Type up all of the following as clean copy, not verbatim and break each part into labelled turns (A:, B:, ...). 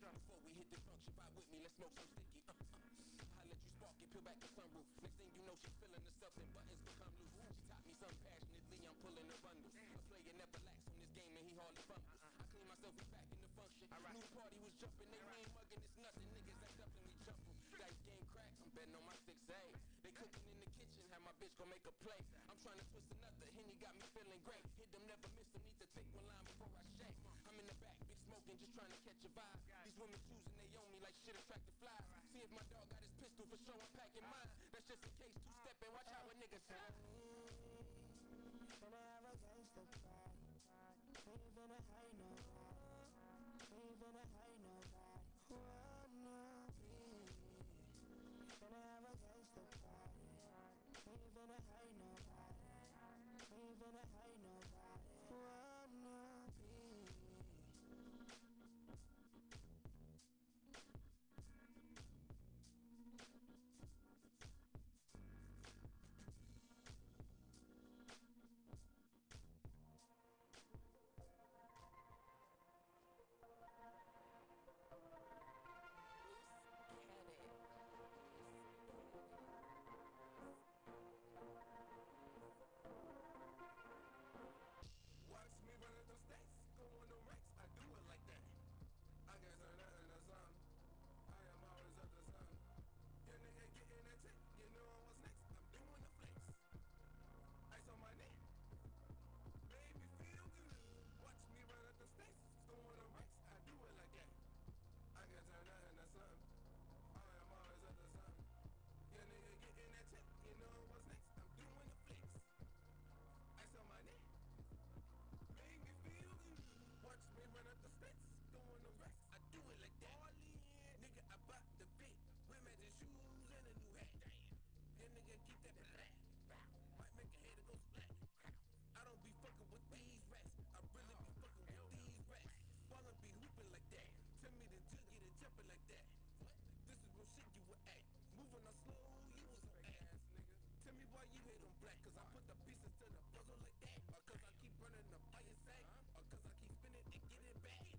A: Before we hit the function, vibe with me, let's smoke some sticky. I let you spark it, peel back the sunroof. Next thing you know, she's feeling herself and buttons become loose. She taught me something passionately, I'm pulling her bundles. A player never lacks on this game and he hardly fumbles. I clean myself, we back in the function. New party was jumping, they ain't mugging, it's nothing. Niggas act up and we jump them. Dice game crack, I'm betting on my 6A. They cooking in the kitchen, have my bitch gon' make a play. I'm trying to twist another, Henny got me feeling great. Hit them, never miss them, need to take one line before I shake. I'm in the back, big smoking, just trying to catch a vibe. These women choosing, they own me like shit attractive flies. See if my dog got his pistol for sure, I'm packing mine. That's just in case, two-stepping, watch how a nigga slide.
B: Finna have a gangsta party. We ain't finna hate nobody. We ain't finna hate nobody. Oh no, finna have a gangsta party. We ain't finna hate nobody. We ain't finna hate nobody. Oh no,
A: Watch me run up them stacks, go on them racks, I do it like that. I guess I'm nothing to some. I am always up to some. Your nigga getting that tip, you know what's next. I'm doing the flex. Ice on my neck, made me feel good. Watch me run up them stacks, go on them racks, I do it like that. I guess I'm nothing to some. I am always up to some. Your nigga getting that tip, you know what's next. I'm doing the flex. Ice on my neck. Make me feel good. Watch me run up the steps, doing the racks. I do it like that. All in, nigga, I bought the fit. With matching shoes and a new hat. Damn. Your nigga keep that black. Might make a head go splat. I don't be fucking with these racks. I really be fucking with these racks. Ballin' be hooping like that. Tell me the jug get it jumping like that. This is real shit you would act. Moving on slow, you was on ass, nigga. Tell me why you hate on black, cause I put the pieces to the puzzle like that. Or cause I keep running the fire sack. Or cause I keep spinning and get it back.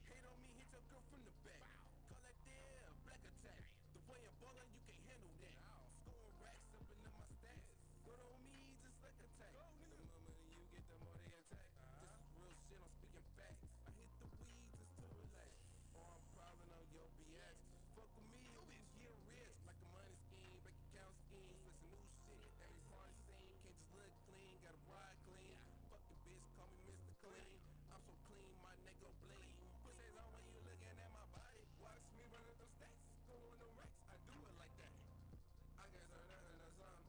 A: Hate on me, hit your girl from the back. Call that there black attack. The way I'm ballin', you can't handle that. Scoring racks up in my stats. Good on me, just like a tank. The moment you get the more they attack. This is real shit, I'm speaking facts. I hit the weed just to relax. Or I'm prowling on your BS. Fuck with me, we get rich. Like a money scheme, bank account scheme. Listen new shit, every party scene. Can't just look clean, gotta ride clean. Fucking bitch, call me Mr. Clean. I'm so clean, my neck go bleed. Pussy's on when you looking at my body. Watch me run up them stacks, go on them racks. I do it like that. I guess I'm nothing to some.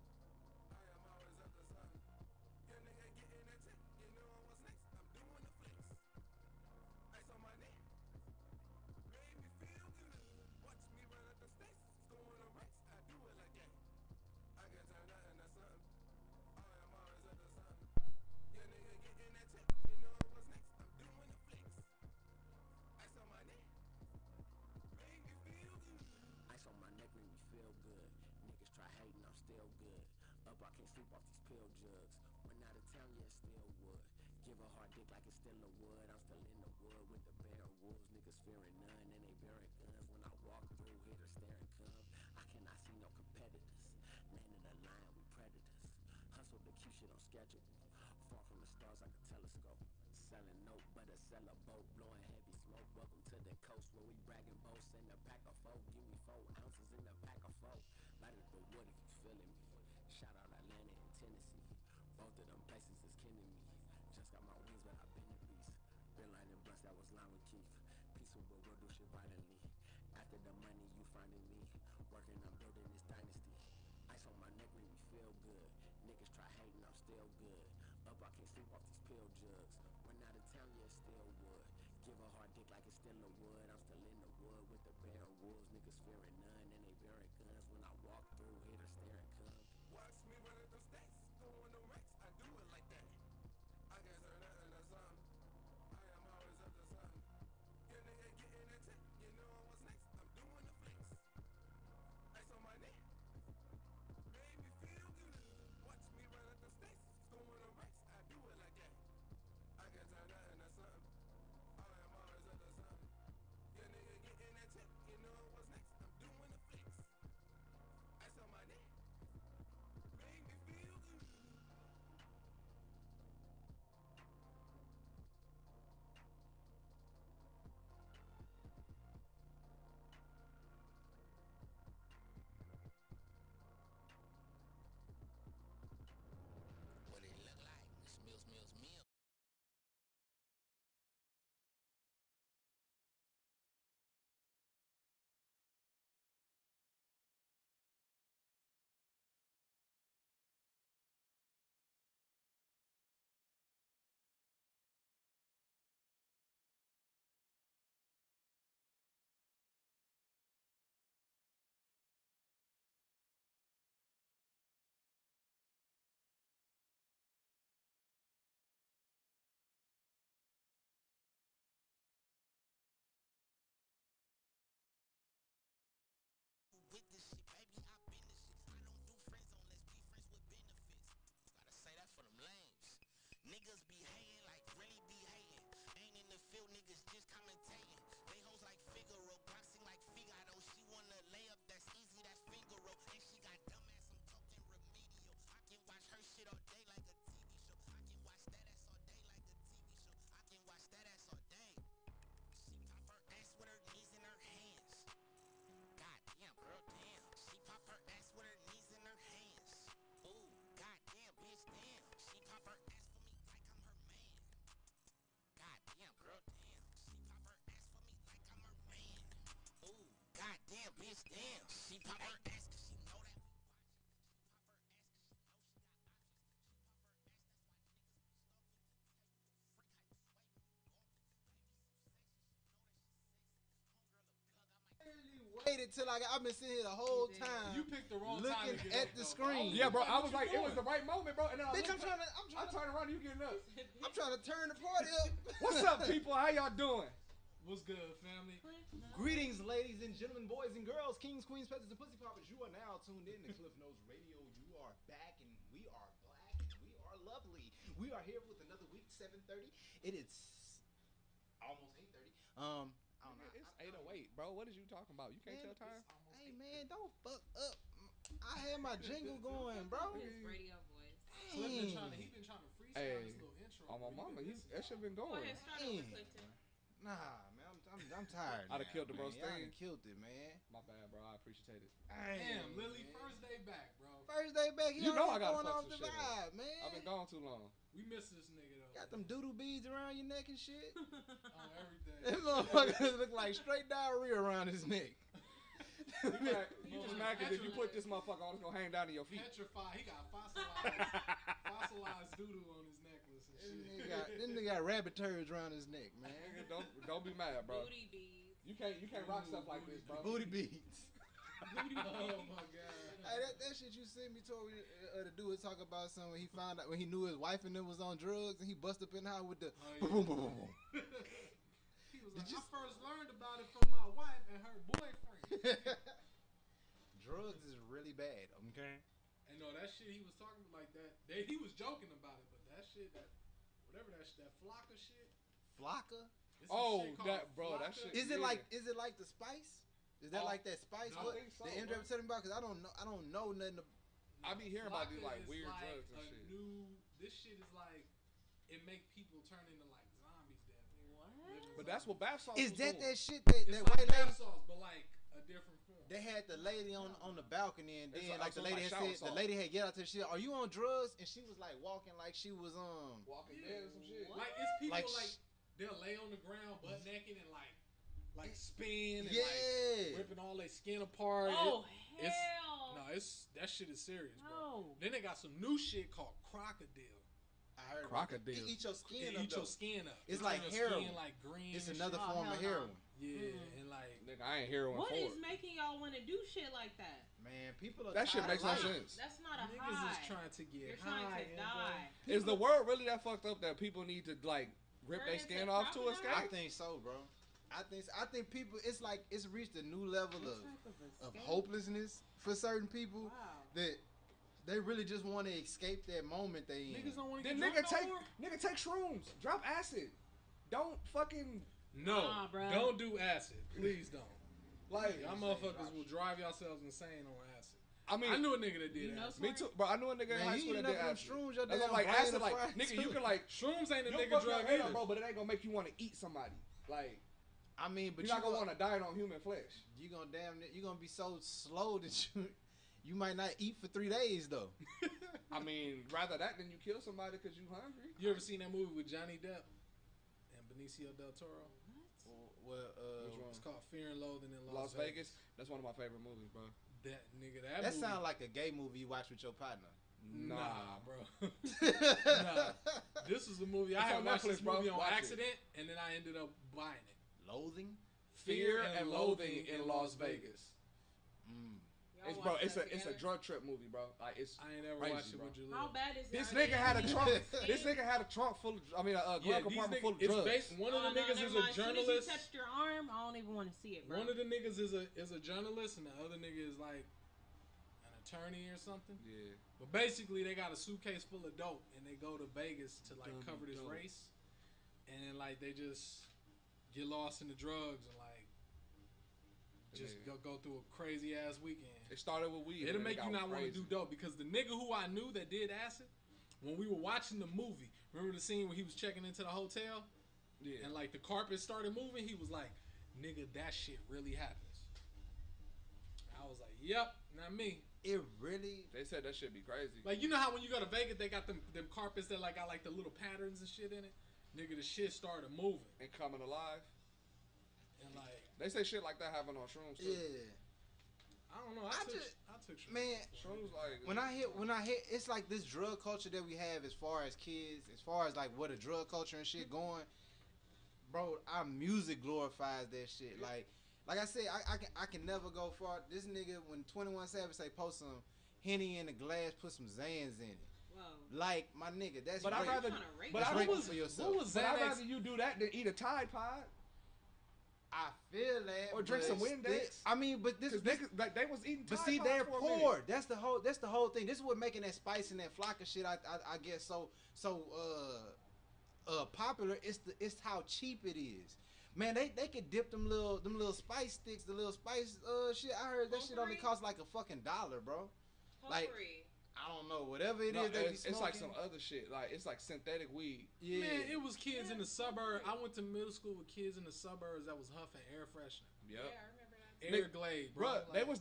A: I am always up to some. Your nigga getting that tip, you know what's next. I'm doing the flex. Ice on my neck. Made me feel good. Watch me run up the stacks, go on the racks. I do it like that. I guess I'm nothing to something. I am always up to something. Your nigga getting that tip, you know what's next. I'm doing the flex. Ice on my neck. Made me feel good.
C: Ice on my neck make me feel good. Niggas try hating, I'm still good. Up, I can't sleep off these pill jugs. Went out of town, yeah, still would. Give a hard dick like it's still a wood. I'm still in the wood with the bare wolves. Niggas fearing none, and they bearing guns. When I walk through, hitters staring come. I cannot see no competitors. Man in the line, we predators. Hustle to keep shit on schedule. Far from the stars like a telescope. Selling note, but I sell a boat. Blowing heavy smoke. Welcome to the coast where we bragging boats. In the pack of 4, give me 4 ounces in the pack of 4. Light up the wood if you feeling me. Shout out Atlanta and Tennessee. Both of them places is kin to me. Just got my wings, but I've been a beast. Been lining blunts that was lined with Keith. Peaceful, but we'll do shit violently. After the money, you finding me. Working on building this dynasty. Ice on my neck make me feel good. Niggas try hating, I'm still good. Up, I can't sleep off these pill jugs. Went out of town, yeah, still would. Give a hard dick like it's still a wood. I'm still in the wood with the bare wolves. Niggas fearing none, and they bearing guns. When I walk through, hitters staring come.
A: Watch me run up them stacks, go on them racks. I do it like that. I guess I'm nothing to some. I am always up to something. Your nigga getting that tip, you know what's next. I'm doing the flex. Ice on my neck. Made me feel good. Watch me run up them stacks, go on them racks. I do it like that. I guess I'm nothing to something. I am always up to something. Your nigga
C: pop her ass 'cause she know that we
D: Waited till I've been sitting here the whole time.
E: You picked the wrong time to
D: looking
E: get
D: at
E: up,
D: the
E: though,
D: screen.
E: bro.
F: Yeah, bro. I
E: What
F: was
E: you
F: like, it was
E: doing?
F: the right moment, bro. And then
D: Bitch,
F: I
D: I'm
F: turn around and you getting up.
D: trying to turn the party up.
F: What's up, people? How y'all doing?
E: What's good, family?
D: Greetings, ladies and gentlemen, boys and girls, kings, queens, peasants, and pussy poppers. You are now tuned in to Cliff Notes Radio. You are back, and we are black, and we are lovely. We are here with another week, 7:30. It is almost 8:30. I don't know.
F: It's 8:08, bro. What is you talking about? You can't tell time?
D: Hey, man, don't fuck up. I had my jingle going, bro.
G: His radio voice.
E: Cliff been
D: Dang.
E: trying to freestyle
F: Hey,
E: this little intro.
F: on my
E: bro.
F: mama,
E: You been
F: that shit been
G: Go
F: going.
G: ahead, start over, Clifton.
D: Nah, man, I'm tired.
F: I done killed the
D: man.
F: roast
D: Y'all
F: thing.
D: done killed it, man.
F: My bad, bro. I appreciate it.
E: Damn, Lily, first day back, bro.
D: First day back, he
F: You know
D: already
F: I gotta
D: going
F: fuck
D: off
F: some
D: the
F: shit
D: vibe, man.
F: I've been gone too long.
E: We miss this nigga, though.
D: Got them doodle beads around your neck and shit.
E: On everything.
D: Them motherfuckers look like straight diarrhea around his neck.
F: You just mad because if you put this motherfucker on, it's gonna hang down to your feet.
E: Petrified. He got fossilized doodle on his necklace and shit.
D: This nigga got rabbit turds around his neck, man.
F: Nigga, don't be mad, bro.
G: Booty beads.
F: You can't rock stuff like this, bro.
D: Booty beads.
E: Oh my god.
D: Hey, that shit you sent me told me the dude was talk about something when he found out when he knew his wife and them was on drugs and he bust up in the house with the boom, boom, boom, boom, boom.
E: He was like, I first learned about it from my wife and her boyfriend.
D: Drugs is really bad, okay?
E: And no, that shit he was talking like that. He was joking about it, but that shit, whatever that Flocka shit.
D: Flocka?
E: It's some
F: Oh,
E: shit called
F: that bro, that
E: Flocka.
F: shit.
D: Is it like the spice? Is that like that spice?
E: no,
D: What
E: I think
F: so,
D: the Andrew
F: bro.
D: telling me about? Because I don't know nothing.
F: I be hearing about these
E: Flocka
F: like
E: is
F: weird
E: like
F: drugs and
E: a
F: shit.
E: This shit is like it make people turn into like zombies. Damn near.
G: What?
F: But that's what bath salts
D: Is
F: was
D: that
F: doing.
D: that shit that
E: It's
D: white
E: like
D: lady?
E: bath salts, but like a different form.
D: They had the lady on the balcony, and
F: It's
D: then
F: like-
D: like the
F: so it's
D: lady
F: like
D: had
F: shower
D: said, the
F: salt.
D: lady had get out to shit. Are you on drugs? And she was like walking like she was
F: Walking Dead or some shit.
G: What?
E: Like it's people
D: Like
E: like they'll lay on the ground butt naked and like spin and
D: yeah.
E: like ripping all their skin apart.
G: Oh,
E: it's
G: hell.
E: no, it's that shit is serious, bro.
G: No.
E: Then they got some new shit called crocodile.
D: I heard
F: Crocodile.
D: It eat your skin
E: It
D: up.
E: eat your
D: though.
E: skin up.
D: It's
E: It
D: like
E: turn your
D: heroin.
E: Skin like green.
D: It's
E: and
D: another
E: shit.
G: Oh,
D: form
G: hell
D: of
G: no.
D: heroin.
E: Yeah, and like
F: Nigga, I ain't heroin
G: What
F: for
G: is
F: it.
G: making y'all want to do shit like that?
D: Man, people are
F: That shit
D: tired
F: makes
D: of
F: no
D: life.
F: sense.
G: That's not a
E: niggas
G: high.
E: is trying to get
G: You're trying
E: high.
G: to die.
F: Is the world really that fucked up that people need to like rip
G: Turn
F: their
G: into
F: skin off to
G: crocodile?
D: I
F: escape?
D: think so, bro. I think people. It's like it's reached a new level
G: What
D: of
G: type of escape?
D: hopelessness for certain people
G: Wow.
D: that they really just want to escape that moment they in.
E: Niggas don't want to
F: Then
E: get
F: nigga
E: drunk no more.
F: take shrooms, drop acid. Don't fucking
E: No,
G: Nah, bruh.
E: don't do acid. Please don't.
F: like.
E: Y'all motherfuckers will drive yourselves insane on acid.
F: I mean,
E: I knew a nigga that did
G: You know
E: acid.
F: me too, bro. I knew a nigga in
D: Man,
F: high
D: you
F: school that
D: eating
F: did
D: up them
F: acid.
D: shrooms, your
F: That's
D: damn
F: like
D: brain
F: acid,
D: will
F: like
D: fry
F: nigga,
D: too.
F: you can like
E: Shrooms ain't a
F: you'll
E: nigga
F: fuck your
E: drug
F: head up,
E: either.
F: bro, but it ain't gonna make you want to eat somebody. Like
D: I mean, but
F: you're not gonna
D: gon-
F: want to diet on human flesh.
D: you gonna you're gonna be so slow that you might not eat for 3 days though.
F: I mean, rather that than you kill somebody because you hungry.
E: You ever seen that movie with Johnny Depp and Benicio del Toro?
D: Well,
F: Which one?
E: It's called Fear and Loathing in
F: Las Vegas. That's one of my favorite movies, bro.
E: That nigga,
D: that
E: movie,
D: sounds like a gay movie you watch with your partner.
E: Nah, bro.
D: nah.
E: This is a movie. I
F: It's
E: had
F: on
E: watched
F: Netflix,
E: this
F: bro.
E: movie on
F: Watch it.
E: accident, and then I ended up buying it.
D: Loathing.
F: Fear and Loathing in Las Vegas.
D: Mm.
G: Y'all
F: It's bro.
G: watch
F: It's
G: that
F: a
G: together?
F: drug trip movie, bro. Like it's.
E: I ain't ever
F: Crazy,
E: watched it
F: bro.
E: with Jaleel.
G: How bad is it?
F: This
G: Are they
F: nigga had a
G: in
F: trunk.
G: the
F: This
G: state?
F: nigga had a trunk full of. I mean, a glove
E: Yeah, these
F: compartment
E: niggas,
F: full of
E: it's
F: drugs.
E: based. One of the
G: Oh, no,
E: niggas
G: never
E: is
G: mind.
E: a
G: As soon as
E: journalist.
G: you touched your arm, I don't even want to see it, bro.
E: One of the niggas is a journalist, and the other nigga is like an attorney or something.
F: Yeah.
E: But basically, they got a suitcase full of dope, and they go to Vegas to like
F: Dumb
E: cover this
F: dope.
E: race, and then like they just get lost in the drugs and like just
F: Yeah.
E: go through a crazy ass weekend.
F: It started with weed.
E: It'll
F: and
E: make
F: it
E: you
F: got
E: not want to
F: crazy.
E: do dope because the nigga who I knew that did acid, when we were watching the movie, remember the scene where he was checking into the hotel
F: Yeah.
E: and like the carpet started moving? He was like, "Nigga, that shit really happens." I was like, "Yep, not me."
D: It really.
F: They said that shit be crazy.
E: Like, you know how when you go to Vegas, they got them carpets that like got like the little patterns and shit in it. Nigga, the shit started moving
F: And coming alive.
E: and like
F: They say shit like that happen on shrooms too.
D: Yeah.
E: I don't know. I took shrooms.
D: Man,
F: Shrooms like
D: when I hit, it's like this drug culture that we have as far as kids, as far as like what a drug culture and shit going, bro. Our music glorifies that shit. Like I said, I can never go far. This nigga when 21 Savage say post some Henny in the glass, put some Zans in it.
G: Whoa.
D: Like my nigga, that's
F: But I'd
D: great.
F: rather,
G: Tryna rape
F: but
D: That's
F: I
D: rape
F: was,
D: for yourself.
E: What was
F: but I'd
E: Xanax?
F: rather you do that than eat a Tide Pod
D: I feel that,
F: or drink
D: but
F: some Windex.
D: I mean, but this,
F: Because like they was eating.
D: but
F: Tide
D: see,
F: Pods
D: they're
F: for a minute.
D: poor. That's the whole thing. This is what making that spice and that flock of shit. I guess so popular. It's how cheap it is. Man, they could dip them little spice sticks, the little spice shit. I heard that shit only
G: Potpourri?
D: cost like a fucking $1, bro. Like,
G: Potpourri.
D: I don't know, whatever it
F: No,
D: is they be
F: it's like
D: smoking.
F: some other shit. Like it's like synthetic weed.
D: Yeah,
E: Man, it was kids in the suburb. I went to middle school with kids in the suburbs that was huffing air freshener,
F: Yep.
G: Yeah, I remember that.
E: air glade, bro.
F: Bruh, they was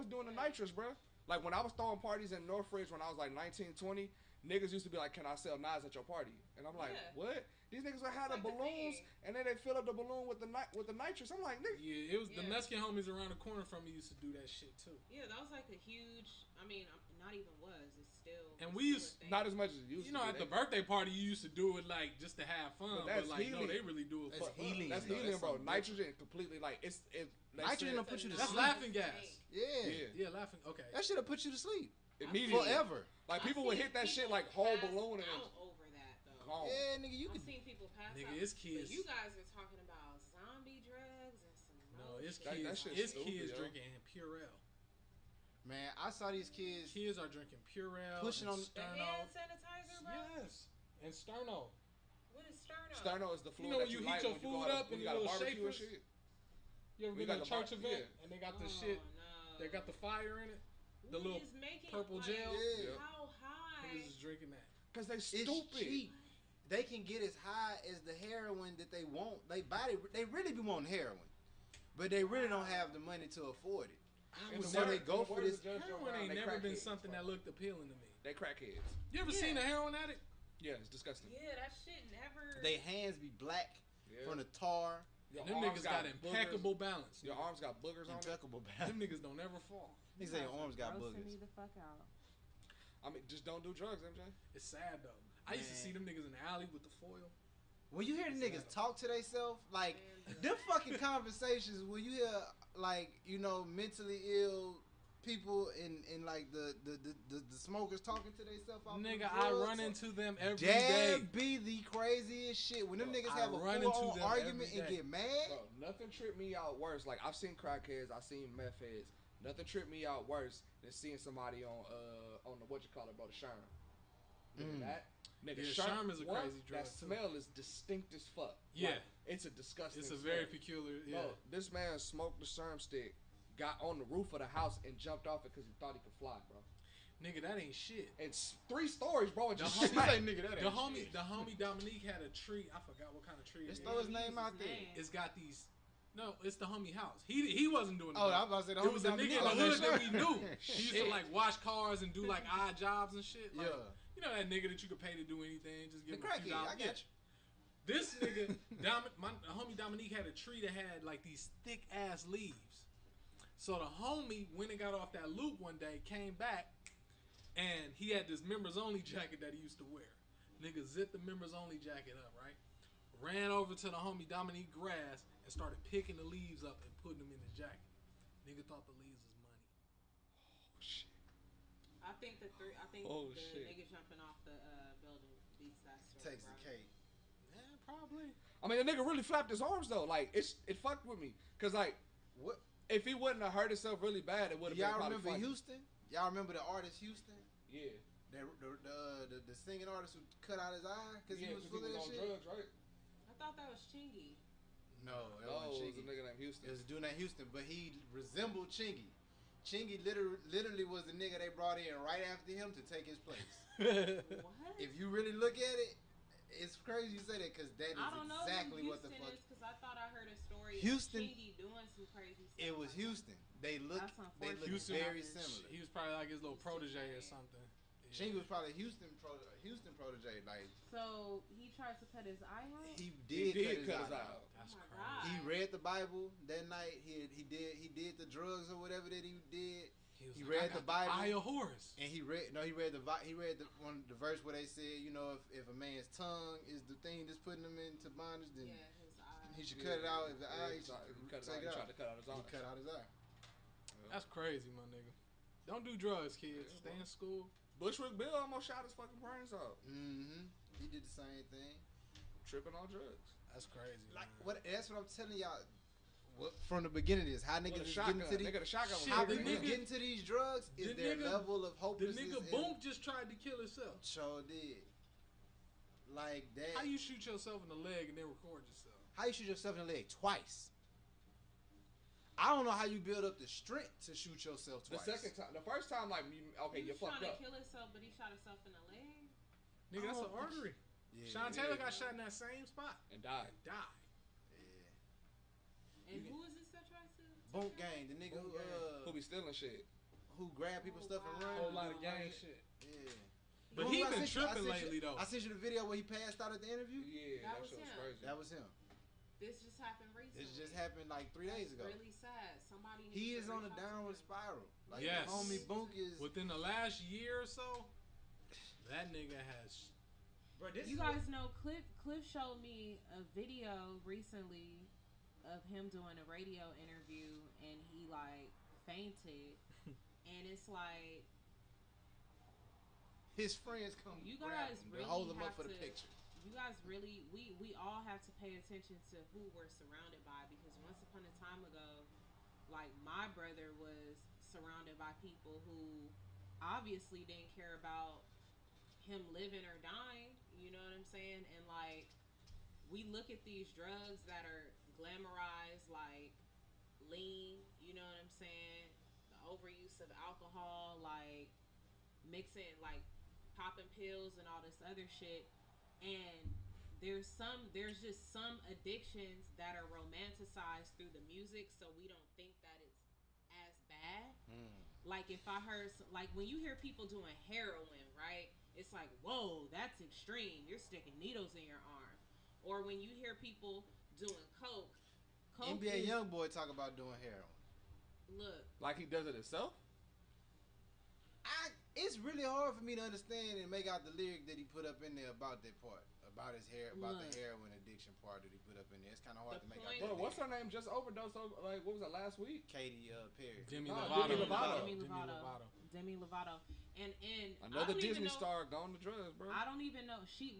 F: doing the nitrous, bruh. Like when I was throwing parties in Northridge when I was like 19, 20, niggas used to be like, "Can I sell knives at your party?" And I'm like,
G: Yeah.
F: "What?" These niggas would have
G: It's
F: the
G: like the
F: balloons
G: thing.
F: and then they fill up the balloon with the nitrous. I'm like, nigga,
E: Yeah, it was the
G: Yeah.
E: Mexican homies around the corner from me used to do that shit too.
G: Yeah, that was like a huge. I mean, not even was. It's still.
E: And
G: it's
E: we
G: still a
E: used-
G: thing.
F: not as much as it used
E: You
F: to
E: know,
F: be.
E: at the birthday party, you used to do it like just to have fun,
F: But
E: but,
F: that's
E: like no,
F: healing.
E: they really do it.
D: That's
E: For
D: healing.
F: That's
D: though.
F: helium,
D: That's
F: bro.
D: something
F: Nitrogen completely like it's they
D: Nitrogen
F: said
D: will put you to
E: That's
D: sleep.
E: laughing gas.
D: Yeah.
F: Yeah.
E: Yeah, laughing. Okay.
D: That shit'll put you to sleep
F: immediately.
D: forever.
F: Like
G: I've
F: people would
G: seen
F: hit that shit
G: people
F: like whole
G: pass
F: balloon and
G: out over that though.
F: gone.
D: Yeah, nigga, you
G: I've
D: could.
G: seen people pass
E: Nigga,
G: out.
E: it's
G: But
E: kids.
G: you guys are talking about zombie drugs and some.
E: No,
G: more
E: it's
G: shit.
F: That
E: kids.
F: shit's
E: It's
F: stupid,
E: kids
F: yo.
E: drinking Purell.
D: Man, I saw these kids.
E: Kids are drinking Purell.
D: Pushing
E: and
D: on-
G: The
E: Sterno.
G: hand sanitizer, bro.
E: Yes, and Sterno.
G: What is Sterno?
F: Sterno is the fluid
E: know when
F: that
E: you heat
F: light
E: your
F: when you
E: food
F: go
E: up
F: when
E: in
F: you
E: the
F: got a
E: little
F: barbecue and
E: shakers?
F: shit.
E: You ever
F: We
E: been
F: got
E: to a
F: the
E: church
F: bar-
E: event
F: yeah.
E: and they got the
G: Oh,
E: shit?
G: No.
E: They got the fire in it. The
G: What
E: little
G: is making,
E: purple
G: like,
E: gel.
D: Yeah.
G: How high?
E: Niggas is drinking that.
F: Cause they
D: It's
F: stupid.
D: cheap. They can get as high as the heroin that they want. They really be wanting heroin, but they really don't have the money to afford it.
E: I
F: And
E: was
F: the
D: so
E: never,
D: they go
F: the
D: for
F: word
D: this.
F: of Judge Joe
E: heroin
F: Brown,
E: ain't
F: they
E: never been
F: crackheads,
E: something
F: bro.
E: that looked appealing to me.
F: They crackheads.
E: You ever
G: Yeah.
E: seen a heroin addict?
F: Yeah, it's disgusting.
G: Yeah, that shit never.
D: They hands be black
F: Yeah.
D: from the tar.
F: Your
E: Them
F: arms
E: niggas got
F: boogers.
E: impeccable balance.
F: Your arms got boogers on it.
D: Impeccable
E: Them
D: balance.
E: niggas don't ever fall.
D: He say your arms got
G: Grossing me
D: boogers.
G: the fuck out.
F: I mean, just don't do drugs, MJ.
E: It's sad though. I used to
D: Man.
E: see them niggas in the alley with the foil.
D: When you hear the niggas talk to themselves, like
G: Man.
D: them fucking conversations, when you hear like mentally ill people and like the smokers talking to themselves,
E: Nigga, I run into them every
D: That
E: day.
D: be the craziest shit. When them
E: Bro,
D: niggas
E: I
D: have a
E: run into
D: full-on
E: them
D: argument
E: every
D: and
E: day.
D: get mad.
F: Bro, nothing tripped me out worse. Like I've seen crackheads, I've seen meth heads. Nothing tripped me out worse than seeing somebody on the what you call it, bro, the Sherm. Nigga, that nigga
E: Yeah,
F: Sherm,
E: Sherm is a
F: one,
E: crazy drug,
F: That
E: too.
F: smell is distinct as fuck.
E: Yeah.
F: Like, it's a disgusting.
E: It's a
F: smell.
E: very peculiar. Yeah.
F: Bro, this man smoked the Sherm stick, got on the roof of the house and jumped off it because he thought he could fly, bro.
E: Nigga, that ain't shit.
F: It's 3 stories, bro. And
E: The
F: just
E: homie-
F: smacked.
D: nigga, that
E: The homie Dominique had a tree. I forgot what kind of tree it
D: Just
E: is.
D: throw his
G: Yeah,
D: name
G: use
D: out
G: his
D: there.
G: name.
E: It's got these. No, it's the homie house. He wasn't doing.
D: Oh,
E: the
D: I was about to say the
E: It
D: homie
E: was a nigga in the
D: Dominique.
E: hood that we knew. He used to
D: Shit.
E: like wash cars and do like odd jobs and shit. Like,
D: Yeah.
E: You know that nigga that you could pay to do anything, just
D: The
E: give him a few
D: crackhead,
E: dollars.
D: I got you.
E: This nigga, my homie Dominique had a tree that had like these thick ass leaves. So the homie went and got off that loop one day, came back, and he had this members only jacket that he used to wear. Nigga zipped the members only jacket up, right? Ran over to the homie Dominique grass and started picking the leaves up and putting them in the jacket. Nigga thought the leaves was money.
G: I think the
F: Oh,
G: the
F: shit.
G: nigga jumping off the building beats that story.
D: Takes the
G: bro.
D: cake.
E: Yeah, probably.
F: I mean, the nigga really flapped his arms though. Like it fucked with me, cause like
D: What?
F: if he wouldn't have hurt himself really bad, it would have been
D: Y'all
F: probably
D: remember
F: funny.
D: Houston? Y'all remember the artist Houston?
F: Yeah,
D: The singing artist who cut out his eye because
F: yeah,
D: he was
F: 'cause
D: full of that
F: on
D: shit?
F: drugs, right?
G: I thought that was Chingy.
D: No, that
F: Oh,
D: wasn't
F: it was a
D: Chingy.
F: nigga named Houston.
D: It was a dude named Houston, but he resembled Chingy. Chingy literally was the nigga they brought in right after him to take his place.
G: What?
D: If you really look at it, it's crazy you say that because that is
G: I don't know
D: exactly
G: who
D: what the
G: Houston
D: fuck.
G: is because I thought I heard a story
D: Houston-
G: of Chingy doing some crazy stuff.
D: It was
G: like that.
D: Houston. They look
G: That's unfortunate.
E: Houston-
D: very similar.
E: He was probably like his little protege or something. Yeah.
D: Chingy was probably Houston protege. Like
G: So he tries to cut his eye out.
D: he
F: He
D: did,
F: did cut his
D: eye
F: eye out.
E: That's
G: my
E: crazy.
G: God.
D: He read the Bible that night. He did the drugs or whatever that he did. He
E: was like,
D: read
E: I
D: the
E: got
D: Bible.
E: Eye of Horus.
D: And he read the verse where they said, you know, if a man's tongue is the thing that's putting him into bondage, then
G: Yeah, his eye.
D: he should cut it out. If the eye, he should
F: cut it
D: take
F: out. He
D: it out.
F: tried to cut out his
D: He
F: eye.
D: cut out his eye.
E: That's crazy, my nigga. Don't do drugs, kids. Stay in school.
F: Bushwick Bill almost shot his fucking brains out.
D: Mm-hmm. He did the same thing.
F: Tripping on drugs.
E: That's crazy.
D: Like
E: man.
D: what? That's what I'm telling y'all. From the beginning is how niggas is getting to these.
F: Nigga, the shotgun was
E: Shit,
D: How
E: the
F: crazy.
D: people
E: nigga-
D: getting to these drugs is
E: the
D: their
E: nigga-
D: level of
E: The
D: hopelessness.
E: nigga
D: and-
E: Boom just tried to kill himself.
D: Sure did. Like that.
E: How you shoot yourself in the leg and then record yourself?
D: How you shoot yourself in the leg twice? I don't know how you build up the strength to shoot yourself
F: The
D: twice.
F: second time, the first time, like, okay,
G: He
F: you're
G: was trying
F: fucked
G: to
F: up.
G: kill himself, but he shot himself in the leg.
E: Nigga, that's an
D: Oh,
E: artery.
D: Yeah,
E: Sean Taylor got shot in that same spot.
F: And died.
E: Died.
D: yeah.
G: And who is this that tries to?
D: Boom gang, the nigga
F: Who be stealing shit?
D: who grab people's stuff and run.
E: Whole lot of gang shit.
D: Yeah.
E: But
D: Remember
E: he
D: I
E: been
D: sent you- I
E: tripping
D: sent you-
E: lately though.
D: I sent you the video where he passed out at the interview.
F: Yeah,
G: That
F: that,
G: was
F: shit was
G: him.
F: crazy.
D: That was him.
G: This just happened recently.
D: This just happened like 3 days
G: That's
D: ago.
G: really sad. Somebody. Needs
D: He
G: to
D: is on a
G: reach out to
D: downward
G: him.
D: spiral. Like
E: Yes.
D: the homie Boonk is.
E: Within the last year or so, that nigga has.
D: Bro, this
G: You guys know Cliff showed me a video recently of him doing a radio interview and he like fainted and it's like
D: his friends come.
G: you
D: grab
G: guys
D: him to
G: really
D: hold him
G: have
D: up for the
G: to
D: picture.
G: you guys really we all have to pay attention to who we're surrounded by because once upon a time ago like my brother was surrounded by people who obviously didn't care about him living or dying, you know what I'm saying? And like we look at these drugs that are glamorized like lean, you know what I'm saying? The overuse of alcohol, like mixing like popping pills and all this other shit. And there's just some addictions that are romanticized through the music so we don't think that it's as bad. Like if I heard like when you hear people doing heroin, right? It's like, whoa, that's extreme. You're sticking needles in your arm. Or when you hear people doing coke
D: NBA
G: is,
D: YoungBoy talk about doing heroin.
G: look,
F: Like he does it himself?
D: It's really hard for me to understand and make out the lyric that he put up in there about that part, about his about the
G: Look.
D: heroin addiction part that he put up in there. It's kind of hard
G: The
D: to make
G: point-
D: out.
F: Bro,
D: that
F: what's
D: lyric.
F: her name? Just overdosed. Like, what was that, last week?
D: Katy Perry.
E: Demi
F: No,
E: Lovato.
F: Demi Lovato.
G: Demi Lovato. And
F: Another
G: I don't even
F: Disney
G: know,
F: star gone to drugs, bro.
G: I don't even know she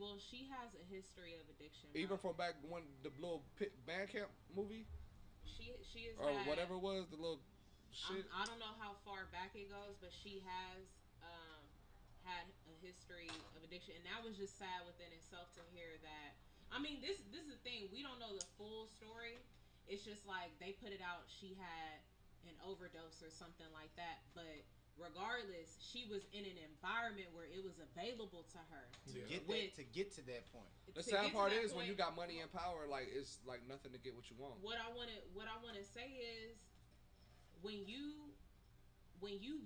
G: has a history of addiction.
F: Even
G: bro.
F: from back when the little Bandcamp movie
G: she is
F: or whatever it was, the little shit.
G: I don't know how far back it goes, but she has had a history of addiction, and that was just sad within itself to hear that. I mean, this is the thing. We don't know the full story. It's just like they put it out. She had an overdose or something like that, but regardless, she was in an environment where it was available to her.
D: To get to that point.
F: The
G: To
F: sad
G: get to
F: part
G: that
F: is when
G: point,
F: you got money and power, like it's like nothing to get what you want.
G: what I want to say is when you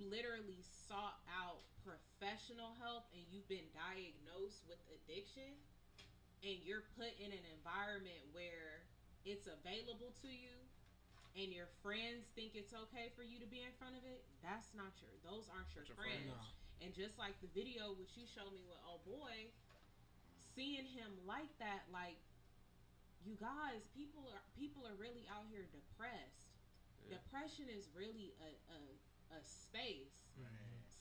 G: literally sought out professional help and you've been diagnosed with addiction and you're put in an environment where it's available to you and your friends think it's okay for you to be in front of it, those aren't your friends.
E: No.
G: And just like the video which you showed me with oh boy, seeing him like that, like you guys, people are really out here depressed.
F: Yeah.
G: Depression is really a space.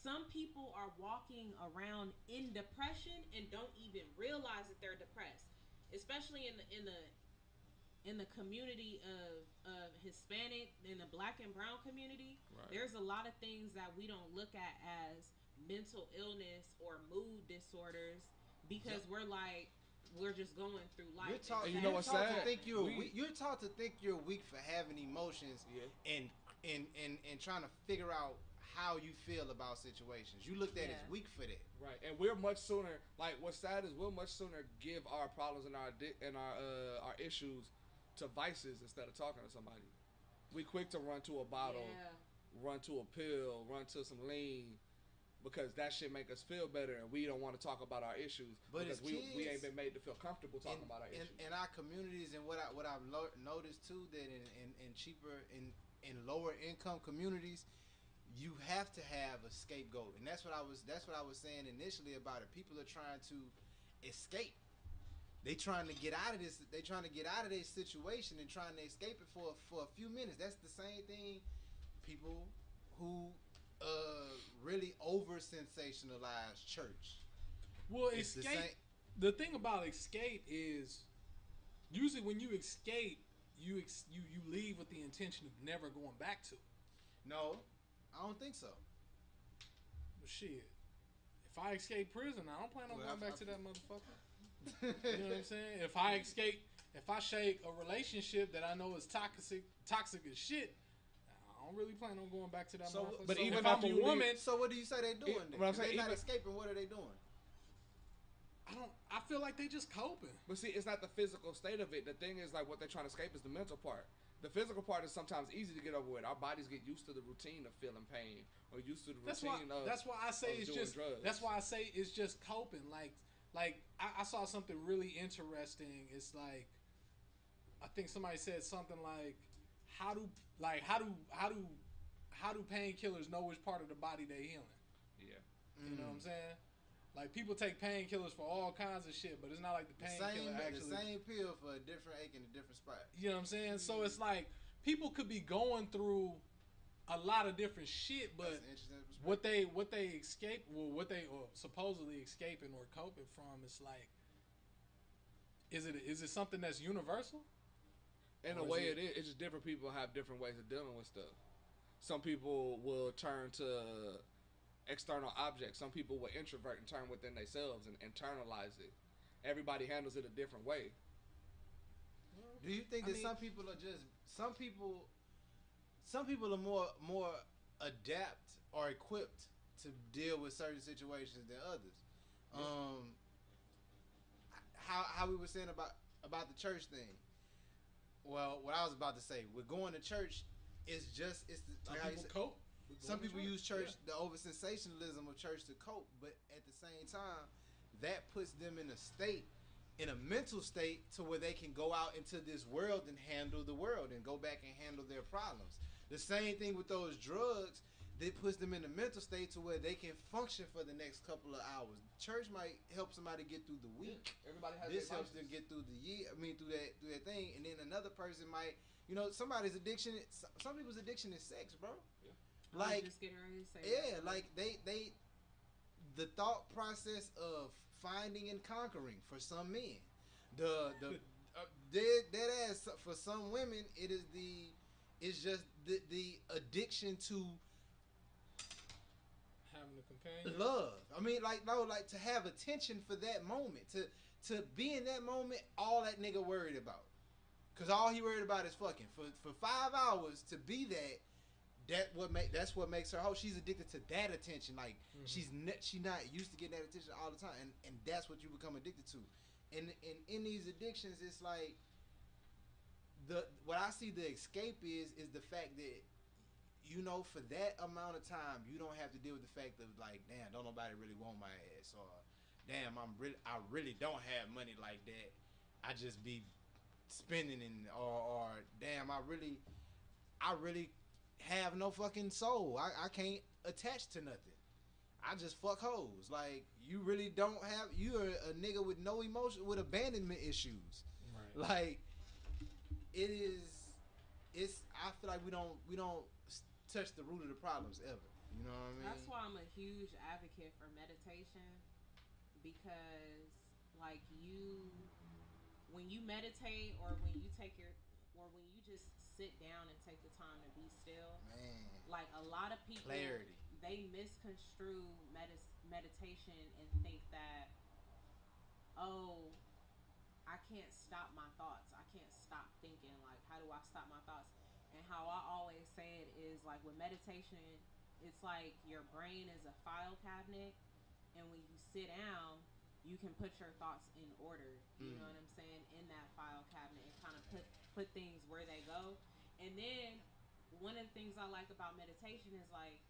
G: Some people are walking around in depression and don't even realize that they're depressed, especially in the community of Hispanic, in the Black and brown community.
F: Right.
G: There's a lot of things that we don't look at as mental illness or mood disorders because we're just going through life.
D: You're taught,
F: And you know what's
D: taught
F: sad?
D: to think
F: We-
D: you're taught to think you're weak for having emotions
F: Yeah.
D: and trying to figure out how you feel about situations. You looked at
G: Yeah.
D: as weak for that.
F: Right, and we're much sooner. Like, what's sad is we'll much sooner give our problems and our issues to vices instead of talking to somebody. We quick to run to a bottle,
G: Yeah.
F: run to a pill, run to some lean. because that shit make us feel better, and we don't want to talk about our issues
D: But
F: because
D: as
F: we
D: kids,
F: ain't been made to feel comfortable talking about our issues.
D: in our communities, and what I've noticed too, that in cheaper in lower income communities, you have to have a scapegoat, and that's what I was saying initially about it. People are trying to escape. They trying to get out of this. They trying to get out of their situation and trying to escape it for a few minutes. That's the same thing. People who really over sensationalize church.
E: Well,
D: It's the
E: escape.
D: same-
E: The thing about escape is usually when you escape, you leave with the intention of never going back to it.
D: No, I don't think so.
E: But shit, if I escape prison, I don't plan on
D: Well,
E: going back
D: I-
E: to that motherfucker. You know what I'm saying? If I shake a relationship that I know is toxic as shit, I don't really plan on going back to that
D: So,
E: motherfucker.
F: but
E: So
F: even
E: if I'm
F: after
E: a
F: you leave-
E: woman,
D: So what do you say they doing? Then?
F: what I'm
D: If
F: saying,
D: they not
F: even-
D: escaping. What are they doing?
E: I feel like they just coping.
F: But see, it's not the physical state of it. The thing is, like, what they're trying to escape is the mental part. The physical part is sometimes easy to get over with. Our bodies get used to the routine of feeling pain, or used to the routine
E: That's why I say
F: of
E: it's
F: doing
E: just.
F: drugs.
E: That's why I say it's just coping. Like I saw something really interesting. It's like I think somebody said something like, how do painkillers know which part of the body they healing?
F: Yeah.
E: You know what I'm saying? Like people take painkillers for all kinds of shit, but it's not like the painkiller
D: The
E: actually.
D: same pill for a different ache in a different spot.
E: You know what I'm saying? So it's like people could be going through a lot of different shit, but
D: That's an interesting perspective.
E: what they escape, well, what they supposedly escaping or coping from, is like, is it something that's universal?
F: In a
E: Or is
F: way,
E: it-
F: it is. It's just different people have different ways of dealing with stuff. Some people will turn to external objects. Some people will introvert and turn within themselves and internalize it. Everybody handles it a different way.
D: Do you think
E: I
D: that
E: mean-
D: some people are just some people are more adept or equipped to deal with certain situations than others? How we were saying about the church thing. Well, what I was about to say, with going to church, it's
E: Some
D: like how you
E: people
D: said-
E: cope.
D: Some people use church, the over sensationalism of church to cope, but at the same time, that puts them in a mental state to where they can go out into this world and handle the world and go back and handle their problems. The same thing with those drugs, that puts them in a mental state to where they can function for the next couple of hours. Church might help somebody get through the week.
F: Everybody has
D: This
F: their
D: helps
F: vices.
D: them get through the year. I mean, through that thing, and then another person might, somebody's addiction. Some people's addiction is sex, bro.
G: I
D: Like,
G: was just getting ready to say
D: yeah,
G: that.
D: like the thought process of finding and conquering for some men, the dead ass for some women, it's just the addiction to
E: Having a companion.
D: love. I mean, like to have attention for that moment, to be in that moment, all that nigga worried about, cause all he worried about is fucking for 5 hours to be that. That's what makes her whole. She's addicted to that attention. Like she's not used to getting that attention all the time, and that's what you become addicted to. And in these addictions, it's like what I see the escape is the fact that for that amount of time you don't have to deal with the fact of like, damn, don't nobody really want my ass, or damn, I really don't have money like that. I just be spending or damn, I really have no fucking soul. I can't attach to nothing. I just fuck hoes. Like, you really don't have. You're a nigga with no emotion, with abandonment issues.
E: Right.
D: Like, it is. It's. I feel like we don't touch the root of the problems ever. You know what I mean?
G: That's why I'm a huge advocate for meditation, because like when you meditate, or when you just sit down and take the time to be still,
D: Man,
G: like a lot of people,
D: clarity.
G: they misconstrue meditation and think that, oh, I can't stop my thoughts. I can't stop thinking. Like, how do I stop my thoughts? And how I always say it is, like, with meditation, it's like your brain is a file cabinet, and when you sit down, you can put your thoughts in order. You know what I'm saying? In that file cabinet, and kind of put things where they go. And then one of the things I like about meditation is, like,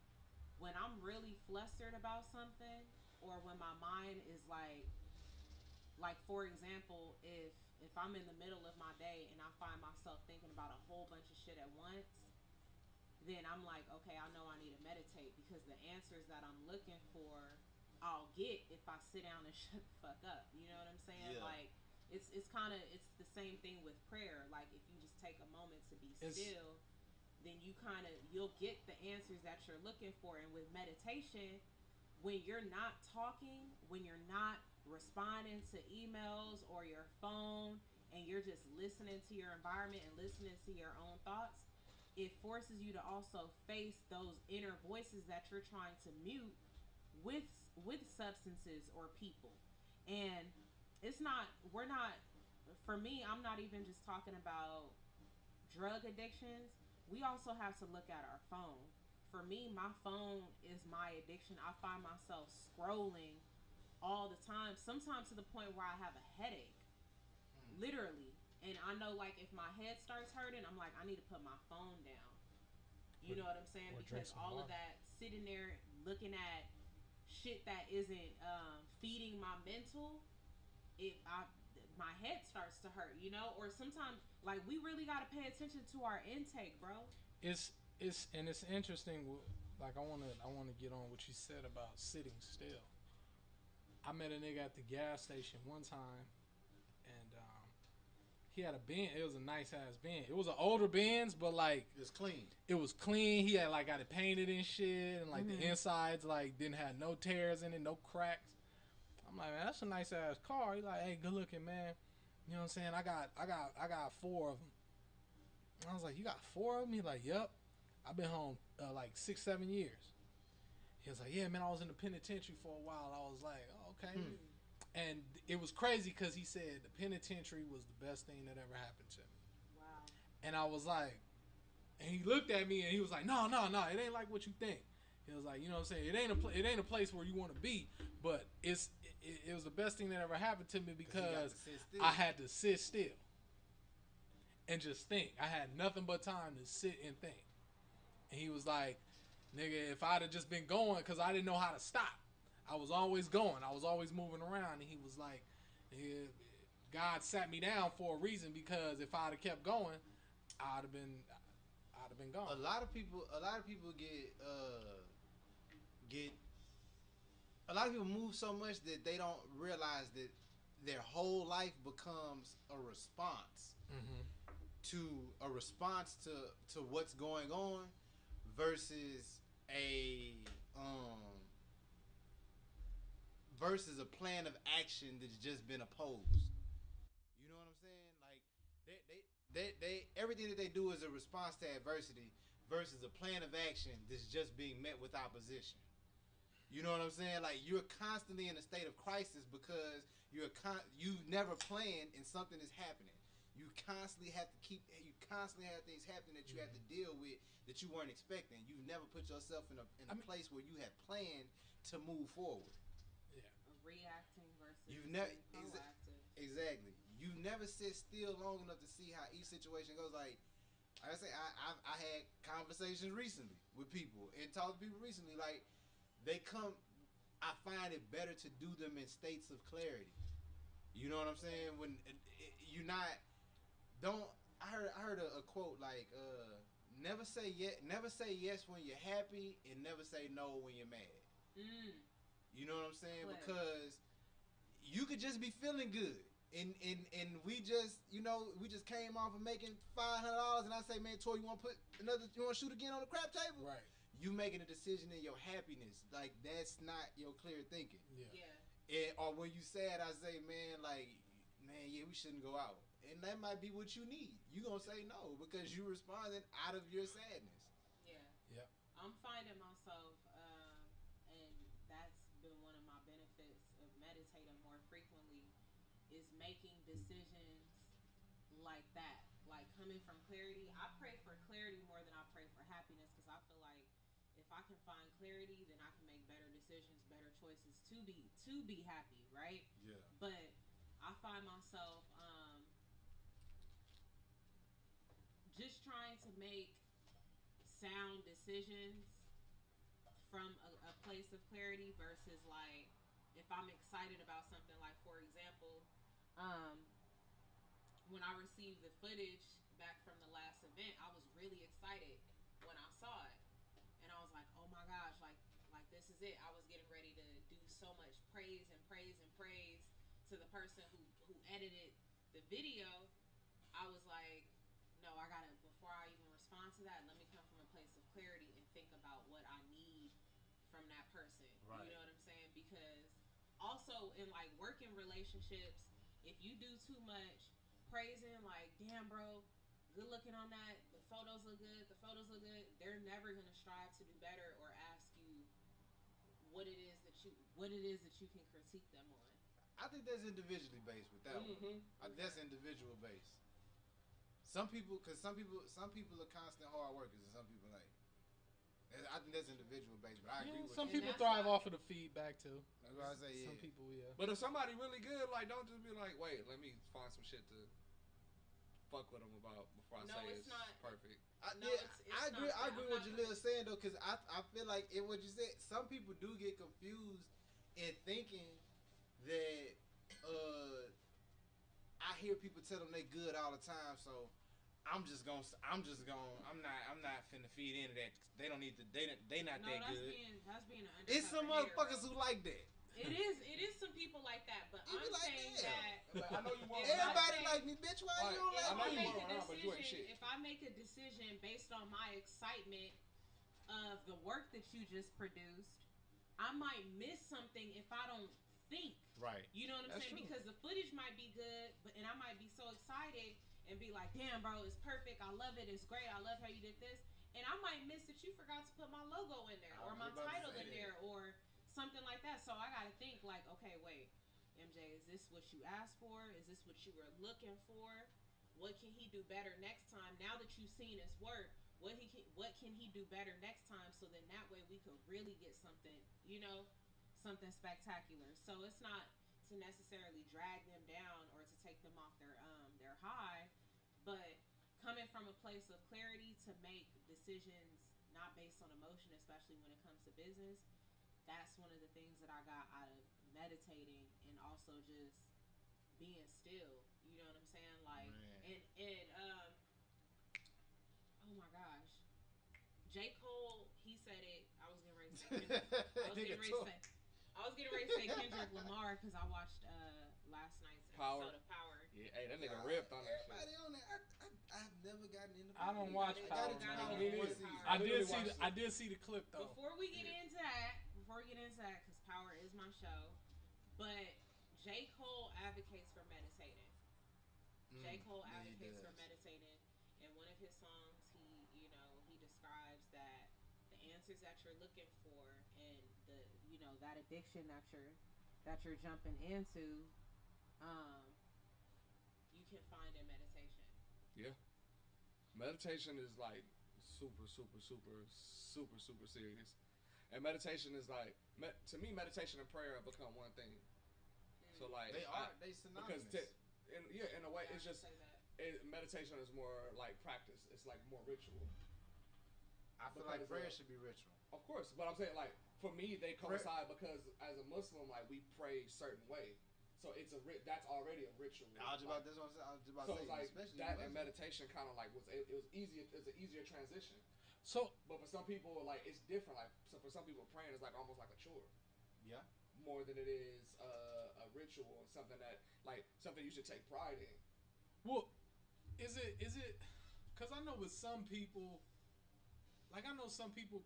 G: when I'm really flustered about something, or when my mind is like for example, if I'm in the middle of my day and I find myself thinking about a whole bunch of shit at once, then I'm like, okay, I know I need to meditate, because the answers that I'm looking for, I'll get if I sit down and shut the fuck up. You know what I'm saying?
D: Yeah.
G: Like, it's kind of it's the same thing with prayer. Like, if you just take a moment to be
E: It's
G: still, then you'll get the answers that you're looking for. And with meditation, when you're not talking, when you're not responding to emails or your phone, and you're just listening to your environment and listening to your own thoughts, it forces you to also face those inner voices that you're trying to mute with substances or people. And it's not we're not for me, I'm not even just talking about drug addictions. We also have to look at our phone. For me, my phone is my addiction. I find myself scrolling all the time, sometimes to the point where I have a headache, literally. And I know, like, if my head starts hurting, I'm like, I need to put my phone down. You know what I'm saying?
E: or drink
G: Because
E: some
G: all of
E: water.
G: that sitting there looking at shit that isn't feeding my mental, it I my head starts to hurt. Or sometimes, like, we really got to pay attention to our intake, bro.
E: It's interesting. Like, I wanna get on what you said about sitting still. I met a nigga at the gas station one time, and he had a Benz. It was a nice ass Benz. It was an older Benz, but like
D: It's clean.
E: it was clean. He had like got it painted and shit, and like
G: Mhm.
E: the insides like didn't have no tears in it, no cracks. I'm like, man, that's a nice ass car. He like, hey, good looking, man. You know what I'm saying? I got four of them. I was like, you got four of them? He like, yep. I've been home like 6, 7 years. He was like, yeah, man, I was in the penitentiary for a while. I was like, oh, okay.
D: Hmm.
E: And it was crazy because he said the penitentiary was the best thing that ever happened to me.
G: Wow.
E: And I was like, and he looked at me and he was like, no, no, no, it ain't like what you think. He was like, you know what I'm saying? It ain't a place where you want to be, but it was the best thing that ever happened to me because I had to sit still and just think. I had nothing but time to sit and think. And he was like, nigga, if I'd have just been going, because I didn't know how to stop. I was always going. I was always moving around. And he was like, nigga, God sat me down for a reason, because if I'd have kept going, I'd have been gone.
D: A lot of people get a lot of people move so much that they don't realize that their whole life becomes a response
E: Mm-hmm.
D: to what's going on versus a um versus a plan of action that's just been opposed. You know what I'm saying? Like they everything that they do is a response to adversity versus a plan of action that's just being met with opposition. You know what I'm saying? Like, you're constantly in a state of crisis because you never planned and something is happening. You constantly have things happening that you have to deal with that you weren't expecting. You've never put yourself in a place where you had planned to move forward.
E: Yeah.
G: Reacting versus
D: You've never
G: being proactive.
D: exactly. You never sit still long enough to see how each situation goes. Like I say, I had conversations recently with people and talked to people recently. Like, they come. I find it better to do them in states of clarity. You know what I'm saying? When you're not, don't. I heard a quote like, never say yes when you're happy, and never say no when you're mad.
G: Mm.
D: You know what I'm saying?
G: Clip.
D: Because you could just be feeling good. And we just came off of making $500, and I say, man, Tor, you want to shoot again on the crap table?
E: Right.
D: You making a decision in your happiness, like, that's not your clear thinking.
E: Yeah.
G: Yeah.
D: Or when you sad, I say, man, like, man, yeah, we shouldn't go out, and that might be what you need. You gonna say no because you responding out of your sadness.
G: Yeah.
E: Yep.
G: I'm finding myself, and that's been one of my benefits of meditating more frequently, is making decisions like that. Like, coming from clarity. I pray for clarity more than I pray for happiness, because I feel like if I can find clarity, then I can make better decisions, better choices to be happy, right?
D: Yeah.
G: But I find myself just trying to make sound decisions from a place of clarity versus like if I'm excited about something. Like for example, um, when I received the footage back from the last event, I was really excited when I saw it, and I was like, "Oh my gosh, like this is it." I was getting ready to do so much praise and praise and praise to the person who edited the video. I was like, "No, I gotta before I even respond to that, let me come from a place of clarity and think about what I need from that person."
D: Right.
G: You know what I'm saying? Because also in like working relationships, if you do too much praising, like, damn, bro, good looking on that. The photos look good. The photos look good. They're never gonna strive to do better or ask you what it is that you can critique them on.
D: I think that's individually based with that one. That's individual based. Some people are constant hard workers, and some people ain't. I think that's individual based, but I agree with
E: Some
D: you.
E: people
G: that's
E: thrive
G: why-
E: off of the feedback too.
D: That's what I say. Yeah.
E: Some people, yeah.
F: But if somebody really good, like, don't just be like, wait, let me find some shit to fuck with them about before I
G: No,
F: say
G: it's
F: it's
G: not-
F: perfect.
G: No,
D: Yeah,
G: it's
D: I agree.
G: not
D: I
G: that.
D: agree
G: I'm
D: with
G: not
D: Jalil's saying though, because I feel like it. What you said, some people do get confused in thinking that I hear people tell them they good all the time, so I'm not finna feed into that. They don't need to. They not
G: No,
D: that
G: that's
D: good.
G: being an
D: It's some
G: undercover hater,
D: motherfuckers
G: bro.
D: who like that.
G: It is some people like that, but
D: You be
G: I'm
D: like,
G: saying
D: damn.
G: that
F: Like, I know you want
G: If I
D: Everybody
G: say-
D: like me, bitch. Why
F: Like,
D: you don't
G: if
F: I
D: like
F: know
G: I
F: you
D: me?
G: make
F: want
G: a
F: around, but you ain't
G: decision,
F: shit.
G: if I make a decision based on my excitement of the work that you just produced, I might miss something if I don't think.
D: Right.
G: You know what I'm
F: That's
G: saying?
F: true.
G: Because the footage might be good, but and I might be so excited and be like, "Damn, bro, it's perfect. I love it. It's great. I love how you did this." And I might miss that you forgot to put my logo in there
D: I
G: or
D: was
G: my
D: about to
G: title
D: say
G: in
D: that.
G: there or something like that. So I got to think like, "Okay, wait. MJ, is this what you asked for? Is this what you were looking for? What can he do better next time? Now that you've seen his work, what can he do better next time? So then that way we could really get something, something spectacular. So it's not to necessarily drag them down or to take them off their high, but coming from a place of clarity to make decisions not based on emotion, especially when it comes to business. That's one of the things that I got out of meditating and also just being still. You know what I'm saying? Like,
D: Man.
G: and oh my gosh, J. Cole, he said it. I was getting ready to say Kendrick. I was getting ready to say Kendrick Lamar because I watched last night's
F: Power.
G: episode of Power.
F: Yeah, hey, that nigga ripped on that
D: Everybody
F: shit.
D: on that. I've never gotten into.
E: I don't watch
G: I
E: Power,
G: got
E: man.
G: into
F: Me neither.
G: Power.
E: I
F: literally
E: did see
F: watched
E: I did see the clip though.
G: Before we get
F: Yeah.
G: into that, because Power is my show, but J. Cole advocates for meditating. J. Cole
D: Yeah, he
G: advocates for
D: does.
G: meditating. In one of his songs, he describes that the answers that you're looking for and that addiction that you're jumping into, um, you can find in meditation.
F: Yeah. Meditation is like super, super, super, super, super serious. And meditation is like, to me, meditation and prayer have become one thing. So like,
D: They synonymous.
F: because in a way,
G: Yeah,
F: it's
G: I
F: just
G: say that.
F: meditation is more like practice. It's like more ritual.
D: I feel like
F: because,
D: prayer should be ritual.
F: Of course, but I'm saying like for me, they coincide because as a Muslim, like we pray certain way. So it's that's already a ritual.
D: I was about this one. I was about
F: So
D: to
F: it's
D: say,
F: like
D: especially
F: that
D: Muslim.
F: and meditation kind of like it was easier. It's an easier transition.
E: So
F: But for some people, like it's different. Like so, for some people, praying is like almost like a chore
D: Yeah.
F: more than it is a ritual and something that like something you should take pride in.
E: well, is it? Because I know with some people, like I know some people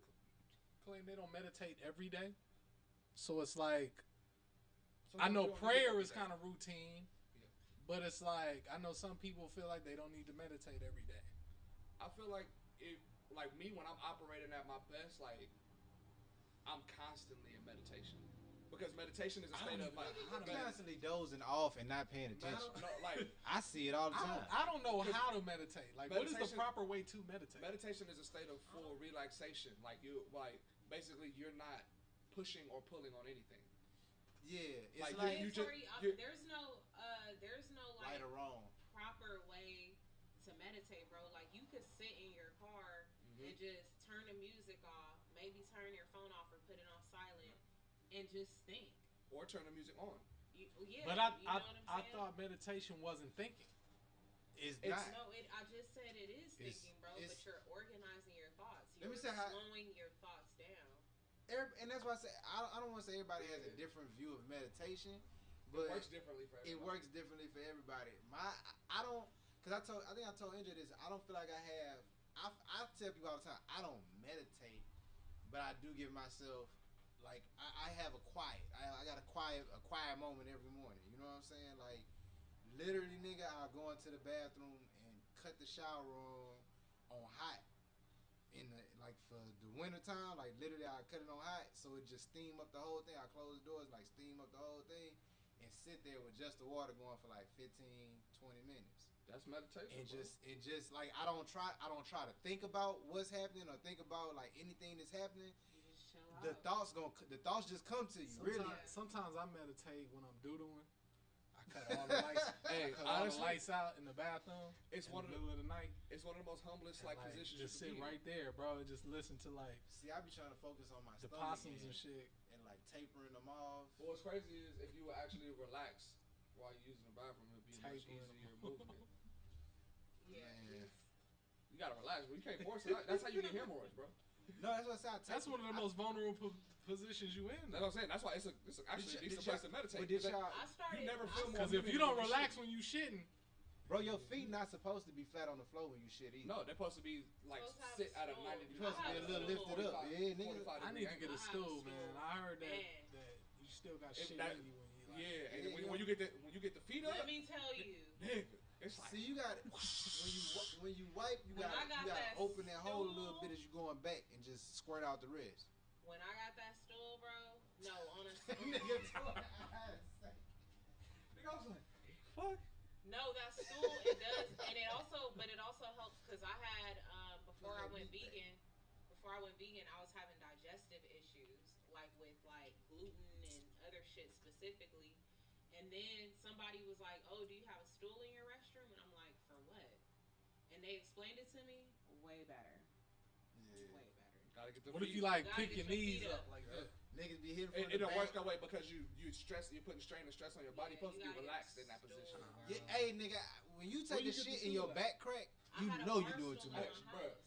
E: claim they don't meditate every day. So it's like I
F: Sometimes
E: know
F: you don't need it
E: prayer
F: every
E: is
F: day.
E: kind of routine,
F: Yeah.
E: but it's like I know some people feel like they don't need to meditate every day.
F: I feel like like me when I'm operating at my best, like I'm constantly in meditation because meditation is a state of like
D: I'm constantly dozing off and not paying attention.
F: no, like
D: I see it all the time.
E: I don't know how to meditate. Like, what is the
F: Meditation-
E: proper way to meditate?
F: meditation is a state of full relaxation. Like basically you're not pushing or pulling on anything.
D: Yeah, it's
F: Like,
D: like,
F: you
G: Mandatory,
F: you-
G: there's no like
D: right or wrong.
G: proper way to meditate, bro. Like you could sit in your car and just turn the music off, maybe turn your phone off or put it on silent and just think.
F: Or turn the music on.
G: Yeah,
E: But
G: you know what
E: I
G: I'm saying?
E: thought meditation wasn't thinking.
D: It's
F: It's-
D: not.
G: No, I just said it is thinking, bro. But you're organizing your thoughts.
D: Let
G: You're
D: me say how-
G: slowing your thoughts down.
D: And that's why I say I don't want to say everybody has a different view of meditation, but
F: It works differently for everybody.
D: it works differently for everybody. I don't, cause I think I told Indra this. I don't feel like I have. I tell people all the time I don't meditate, but I do give myself like I have a quiet. I got a quiet moment every morning. You know what I'm saying? Like literally, nigga, I'll go into the bathroom and cut the shower on hot. In the like for the winter time, like literally I cut it on hot so it just steam up the whole thing. I close the doors, like steam up the whole thing, and sit there with just the water going for like 15, 20 minutes.
F: That's meditation.
D: And
F: bro.
D: just like I don't try to think about what's happening or think about like anything that's happening.
G: You just chill out.
D: The thoughts just come to you. Really,
E: Sometimes I meditate when I'm doodling. I cut all the lights.
F: Hey,
E: I cut all the
F: honestly,
E: lights out in the bathroom.
F: It's
E: in
F: one
E: the
F: of the
E: middle of the night.
F: it's one of the most humblest
E: And,
F: like positions
E: just
F: you
E: sit
F: can be in.
E: right there, bro, and just listen to like
D: see, I be trying to focus on my
E: the
D: stomach
E: possums and shit.
D: and like tapering them off.
F: But what's crazy is if you will actually relax while you're using the bathroom, it'll be a much
E: Tapering
F: easier
E: them.
F: movement.
G: Yeah.
D: Man.
F: You gotta relax, bro. You can't force it. That's how you get hemorrhoids, bro.
D: No, that's what I say.
E: That's one of the most vulnerable positions you in.
F: That's what I'm saying. That's why it's actually a decent place to meditate.
D: But did
F: because
D: y'all,
G: I started.
F: You never feel more
E: Because if you don't relax when you shitting,
D: bro, your feet not supposed to be flat on the floor when you shit either.
F: No, they're supposed to be like
G: Supposed to have
F: sit at a
G: a
F: 90
G: stool.
F: degree.
D: Supposed to be a little lifted up. Yeah, nigga.
E: I need to get a
G: I have a
E: stool,
G: stool.
E: man. I heard that
G: Man.
E: you still got
F: If
E: shit
F: that-
E: in you when you like.
F: Yeah, and
D: Yeah,
F: when you get the feet up,
G: Let me tell you.
F: nigga, it's like
D: See, you got when you wipe, you
G: When
D: got
G: I got
D: to
G: that
D: open that hole a little
G: stool-
D: bit as you going back and just squirt out the rest.
G: When I got that stool, bro. No, on a
D: Nigga,
F: nigga, I was like, fuck.
G: No, that stool it does, and it also helps because I had before I went vegan, I was having digestive issues like with like gluten and other shit specifically, and then somebody was like, "Oh, do you have a stool in your restroom?" And I'm like, "For what?" And they explained it to me way better, way better.
F: Gotta get the
E: What if
F: feet.
E: you like
G: Gotta
E: pick
G: get
E: your
G: your
E: knees
G: feet
E: up
G: up.
E: like that?
D: Niggas be hitting from
F: It
D: the
F: don't
D: back.
F: work that way because you're putting strain and stress on your body. You're supposed to be
G: you gotta
F: relaxed
G: get
F: in that
G: stool.
F: position.
D: Yeah, hey, nigga, when you take
E: Where
D: the
E: you get
D: shit
E: the
D: in your
E: stool at?
D: back crack,
G: I
D: you
G: had a
D: know
G: bar
D: you're doing too
G: stool at
D: much.
G: my house.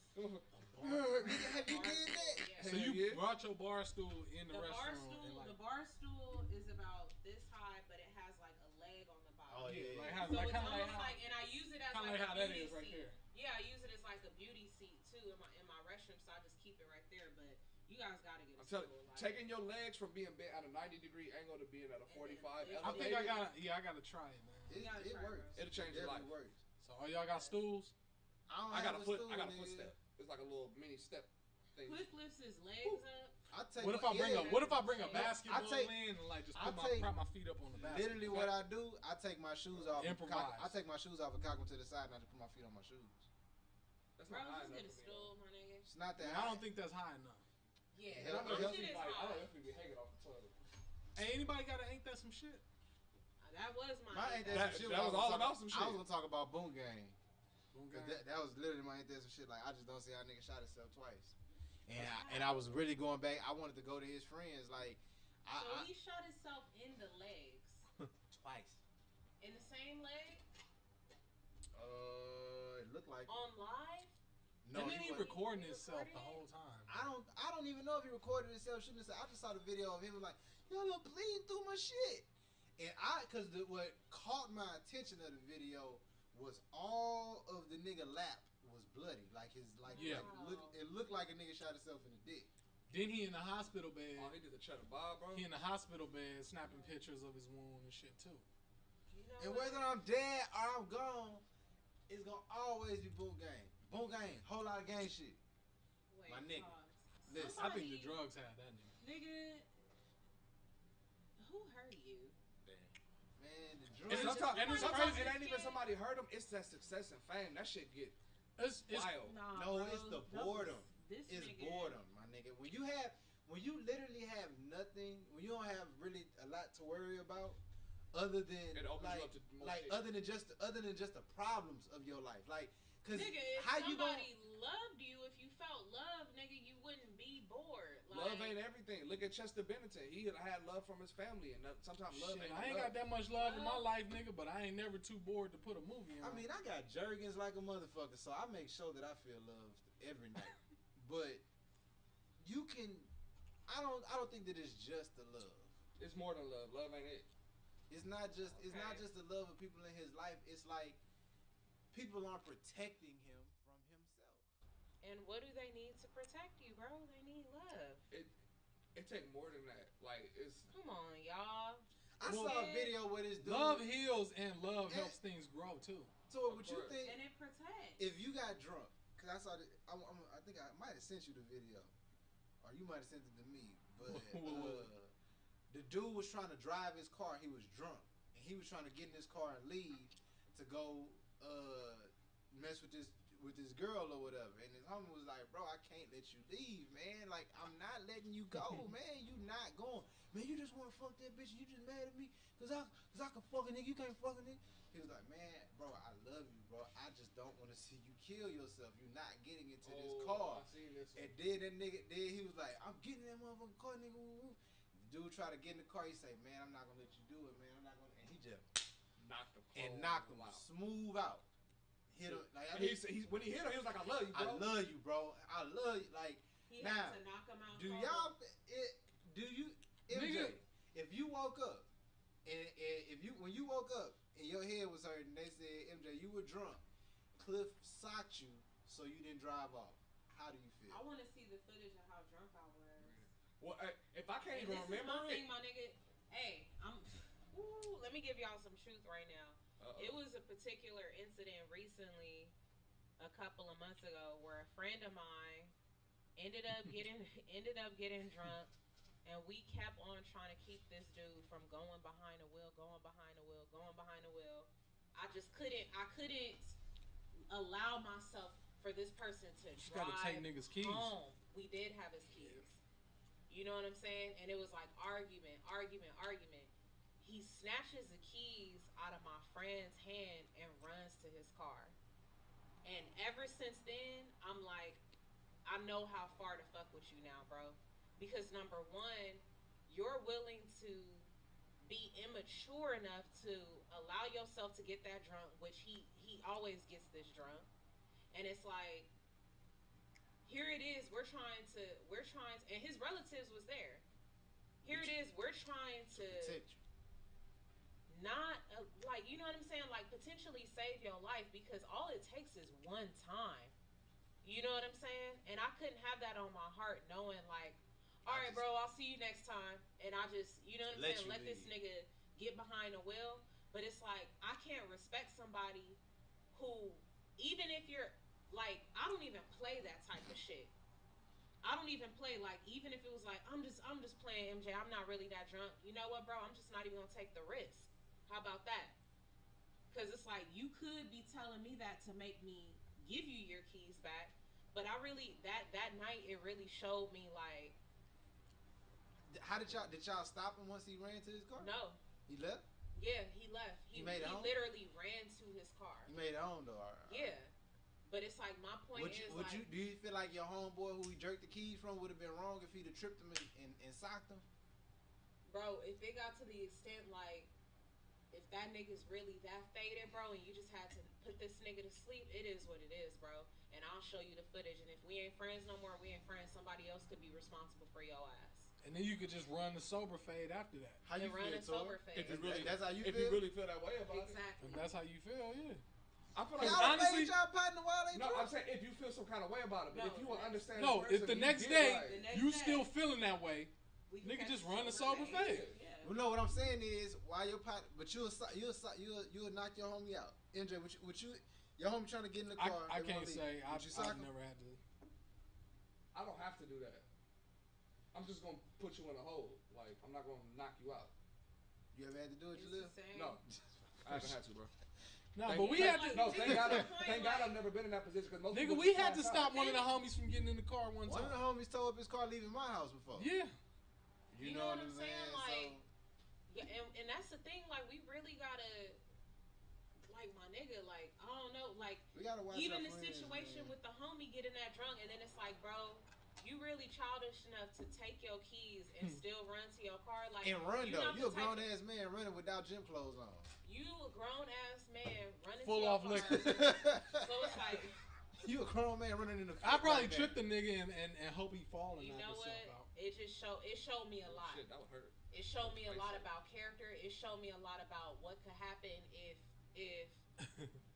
D: Nigga, have you did that?
G: Yeah.
E: So you
F: yeah.
E: brought your bar stool in the,
G: The bar
E: restroom
G: stool,
E: and like
G: the bar stool is about this high, but it has like a leg on the bottom.
D: Oh, yeah.
E: like how
G: So
E: like
G: it's
E: kind of
G: almost
E: like how
G: like, and I use it as
E: kind of
G: like
E: like how
G: a
E: that
G: beauty
E: is right
G: seat.
E: there.
G: Yeah, I use it as like a beauty seat too in my restroom, so I just keep it right there. But you guys gotta get a
F: I'm telling
G: stool.
F: you,
G: Like,
F: taking your legs from being bent at a 90-degree angle to being at a 45
G: I
E: I think I
F: elevated,
E: gotta try it, man.
D: It,
G: gotta
D: it
G: try,
D: works.
G: bro.
F: It'll change your
D: Definitely
F: life.
D: works.
E: So all y'all got stools?
F: I got a foot. I got a
D: stool, nigga.
F: footstep. It's like a little mini step thing.
G: Cliff lifts his legs up.
D: I take
E: What if I bring
D: yeah,
E: a What if I bring a
G: I
E: basketball
D: take-
E: in and like just
D: I
E: put
D: take-
E: prop my feet up on the basket?
D: Literally, what I do, I take my shoes off.
E: Improvise.
D: I take my shoes off and cock them to the side, and I just put my feet on my shoes.
F: That's
G: Bro,
F: not high
G: just
F: enough
G: get a
F: for me.
G: stool, my nigga.
D: It's not that.
E: I don't think that's high enough.
G: Yeah,
D: Yeah,
F: And
D: I
F: I
D: know
F: know
G: my shit is
F: I
G: high.
F: definitely be hanging off the toilet.
E: Hey, anybody got to ain't that some shit?
G: That was
D: My
G: my.
D: ain't
F: That-
D: that some shit.
F: that
D: I
F: was all
D: talking-
F: about some
D: I
F: shit.
D: was gonna talk about Boom Gang.
E: Boom
D: 'Cause
E: gang.
D: that was literally my ain't that some shit. Like I just don't see how nigga shot himself twice. And I was really going back. I wanted to go to his friends. Like
G: So he shot himself in the legs,
D: twice.
G: in the same leg,
D: It looked like it.
G: on live.
D: No,
E: and then he
D: wasn't.
E: recording
G: He
E: himself
G: recorded
E: the
G: it?
E: whole time.
D: I don't even know if he recorded himself shooting himself. I just saw the video of him like, y'all are bleeding through my shit. And cause what caught my attention of the video was all of the nigga lap was bloody. Like his
E: Yeah.
D: it looked like a nigga shot himself in the dick.
E: Then he in the hospital bed.
F: Oh, he did the cheddar bob, bro.
E: He in the hospital bed snapping pictures of his wound and shit too.
G: You know
D: And
G: what?
D: whether I'm dead or I'm gone, it's gonna always be Boom Gang. Boom Gang, whole lot of gang shit.
G: Wait,
D: my nigga.
G: pause.
D: Listen,
E: I think the
G: Somebody-
E: drugs had that nigga.
G: Nigga, who hurt you?
D: Man, the
E: And
D: drugs.
E: it's-
F: Sometimes,
E: and it's
F: sometimes
E: crazy.
F: it ain't even somebody hurt him. It's that success and fame. That shit get
E: It's
F: wild.
G: Nah,
D: No,
G: bro,
D: it's the
G: that was-
D: boredom.
G: This
D: It's
G: nigga,
D: boredom, my nigga. When you literally have nothing, when you don't have really a lot to worry about, other than
F: It opens you
D: like,
F: up to more
D: like
F: shit.
D: other than just the problems of your life, like, Cause
G: Nigga, if
D: how you gonna?
G: somebody loved you, if you felt love, nigga, you wouldn't be bored. Like,
F: Love ain't everything. Look at Chester Bennington. He had love from his family, and sometimes love
E: Shit,
F: ain't
E: I ain't
F: enough.
E: got that much love in my life, nigga, but I ain't never too bored to put a movie on.
D: I mean, I got Jergens like a motherfucker, so I make sure that I feel loved every night. But you can, I don't think that it's just the love.
F: It's more than love. Love ain't it.
D: It's not just
G: Okay.
D: the love of people in his life. It's like people aren't protecting him from himself.
G: and what do they need to protect you, bro? They need love.
F: It take more than that. Like it's
G: Come on, y'all.
D: I
E: Well,
D: saw a video where this dude.
E: Love heals and love
D: Eh.
E: helps things grow too.
D: So
F: Of
D: what you
F: course.
D: think?
G: And it protects.
D: If you got drunk, cause I saw that, I think I might have sent you the video, or you might have sent it to me. But the dude was trying to drive his car. He was drunk, and he was trying to get in his car and leave to go mess with this girl or whatever. And his homie was like, "Bro, I can't let you leave, man. Like, I'm not letting you go, man. You not going. Man, you just want to fuck that bitch. You just mad at me cause I can fuck a nigga. You can't fuck a nigga." He was like, "Man, bro, I love you, bro. I just don't want to see you kill yourself. You're not getting into this car."
F: I seen this one.
D: And then that nigga, he was like, "I'm getting that motherfucking car, nigga." Woo, woo." The dude tried to get in the car. He say, "Man, I'm not gonna let you do it, man. I'm not gonna." And he just
F: knocked him.
D: knocked him
F: out.
D: smooth out. Hit him like
F: And when he hit him, he was like, "I love you,
D: I
F: bro."
D: love you, bro. I love you. Like,
G: He
D: now,
G: had to knock him out.
D: do
G: cold.
D: y'all? Do you, MJ?
E: Nigga.
D: If you woke up and if you when you woke up and your head was hurting, they said, "MJ, you were drunk. Cliff socked you, so you didn't drive off. How do you feel?"
G: I want to see the footage of how drunk I was.
F: Well, if I can't
G: And
F: even
G: this is
F: remember
G: my
F: it,
G: thing, my nigga. Hey, let me give y'all some truth right now. It was a particular incident recently, a couple of months ago, where a friend of mine ended up getting drunk, and we kept on trying to keep this dude from going behind the wheel. I just couldn't. I couldn't allow myself for this person to
E: You
G: drive
E: gotta take niggas' keys.
G: home. We did have his keys. You know what I'm saying? And it was like argument. He snatches the keys out of my friend's hand and runs to his car. And ever since then, I'm like, I know how far to fuck with you now, bro. Because number one, you're willing to be immature enough to allow yourself to get that drunk, which he always gets this drunk. And it's like, here it is, we're trying to, and his relatives was there. Here it is, we're trying to
D: Protect you.
G: not, like, you know what I'm saying? Like, potentially save your life, because all it takes is one time. You know what I'm saying? And I couldn't have that on my heart, knowing, like, all right, bro, I'll see you next time. And I just, you know what I'm saying? Let this nigga get behind the wheel. But it's like, I can't respect somebody who, even if you're, like, I don't even play that type of shit. I don't even play, like, even if it was like, I'm just playing MJ, I'm not really that drunk. You know what, bro? I'm just not even gonna take the risk. How about that? Because it's like, you could be telling me that to make me give you your keys back. But I really, that night, it really showed me, like,
D: How did y'all stop him once he ran to his car?
G: no.
D: He left?
G: Yeah, he left.
D: He made it home?
G: Literally ran to his car.
D: He made it home though.
G: Yeah. But it's like, my point
D: Do you feel like your homeboy who he jerked the keys from would have been wrong if he'd have tripped him and socked him?
G: bro, if it got to the extent, like, if that nigga's really that faded, bro, and you just had to put this nigga to sleep, it is what it is, bro. And I'll show you the footage. And if we ain't friends no more, we ain't friends. Somebody else could be responsible for your ass.
E: And then you could just run the sober fade after that.
D: How you
G: And run
D: feel,
G: a sober
D: Tori?
G: phase.
F: if you really,
D: That's how you
F: if
D: feel?
F: you really feel that way about it.
G: Exactly.
E: And that's how you feel, yeah.
F: I feel like
D: Y'all
E: honestly-
D: honestly, y'all partner while they
F: no,
D: drunk?
F: I'm saying if you feel some kind of way about it, but
G: No,
F: if you will understand.
E: No,
F: the
E: if
F: person,
E: the
F: you
E: next
F: get
E: day
F: right.
G: The next
E: you
G: day.
E: still feeling that way,
G: We
E: nigga,
G: catch
E: just run the sober fade.
G: Yeah.
D: Well, no, what I'm saying is, while your partner, but you'll knock your homie out. MJ, would you your homie trying to get in the car?
E: I
D: they
E: can't
D: wanna leave.
E: say
D: Would you
E: I've
D: sock him?
E: never had to.
F: I don't have to do that. I'm just gonna put you in a hole. Like I'm not gonna knock you out.
D: You ever had to do it,
G: It's
D: you
G: the
D: live?
G: same.
F: No, I haven't had to, bro.
E: No,
F: Thank-
E: but we
F: thank-
E: had to.
F: No, thank God.
G: It's the point,
F: Thank God
G: like-
F: I've never been in that position. Because most
E: Nigga,
F: people
E: we
F: just
E: had to
F: pass
E: stop
F: out.
E: one of the homies from getting in the car one
D: One of the
E: time.
D: homies tore up his car leaving my house before.
E: Yeah.
G: You know what I'm saying? Like,
D: So,
G: yeah, and that's the thing. Like, we really gotta, like, my nigga. Like, I don't know. Like,
D: we gotta watch
G: even
D: our
G: the
D: friends,
G: situation
D: man.
G: with the homie getting that drunk, and then it's like, bro, you really childish enough to take your keys and still run to your car, like
D: And run
G: you
D: though.
G: not
D: You
G: the
D: a grown
G: type of-
D: ass man running without gym clothes on.
G: You a grown ass man running
E: Full
G: to your
E: off
G: car.
E: liquor.
G: So it's like,
D: You a grown man running in the.
E: I probably
D: like
E: tripped
D: that.
E: the nigga and hope he fall and
G: you
E: knock
G: know
E: himself
G: what?
E: out.
G: It showed me a lot.
F: Shit, that would hurt.
G: It showed me a lot
F: Face it.
G: about character. It showed me a lot about what could happen if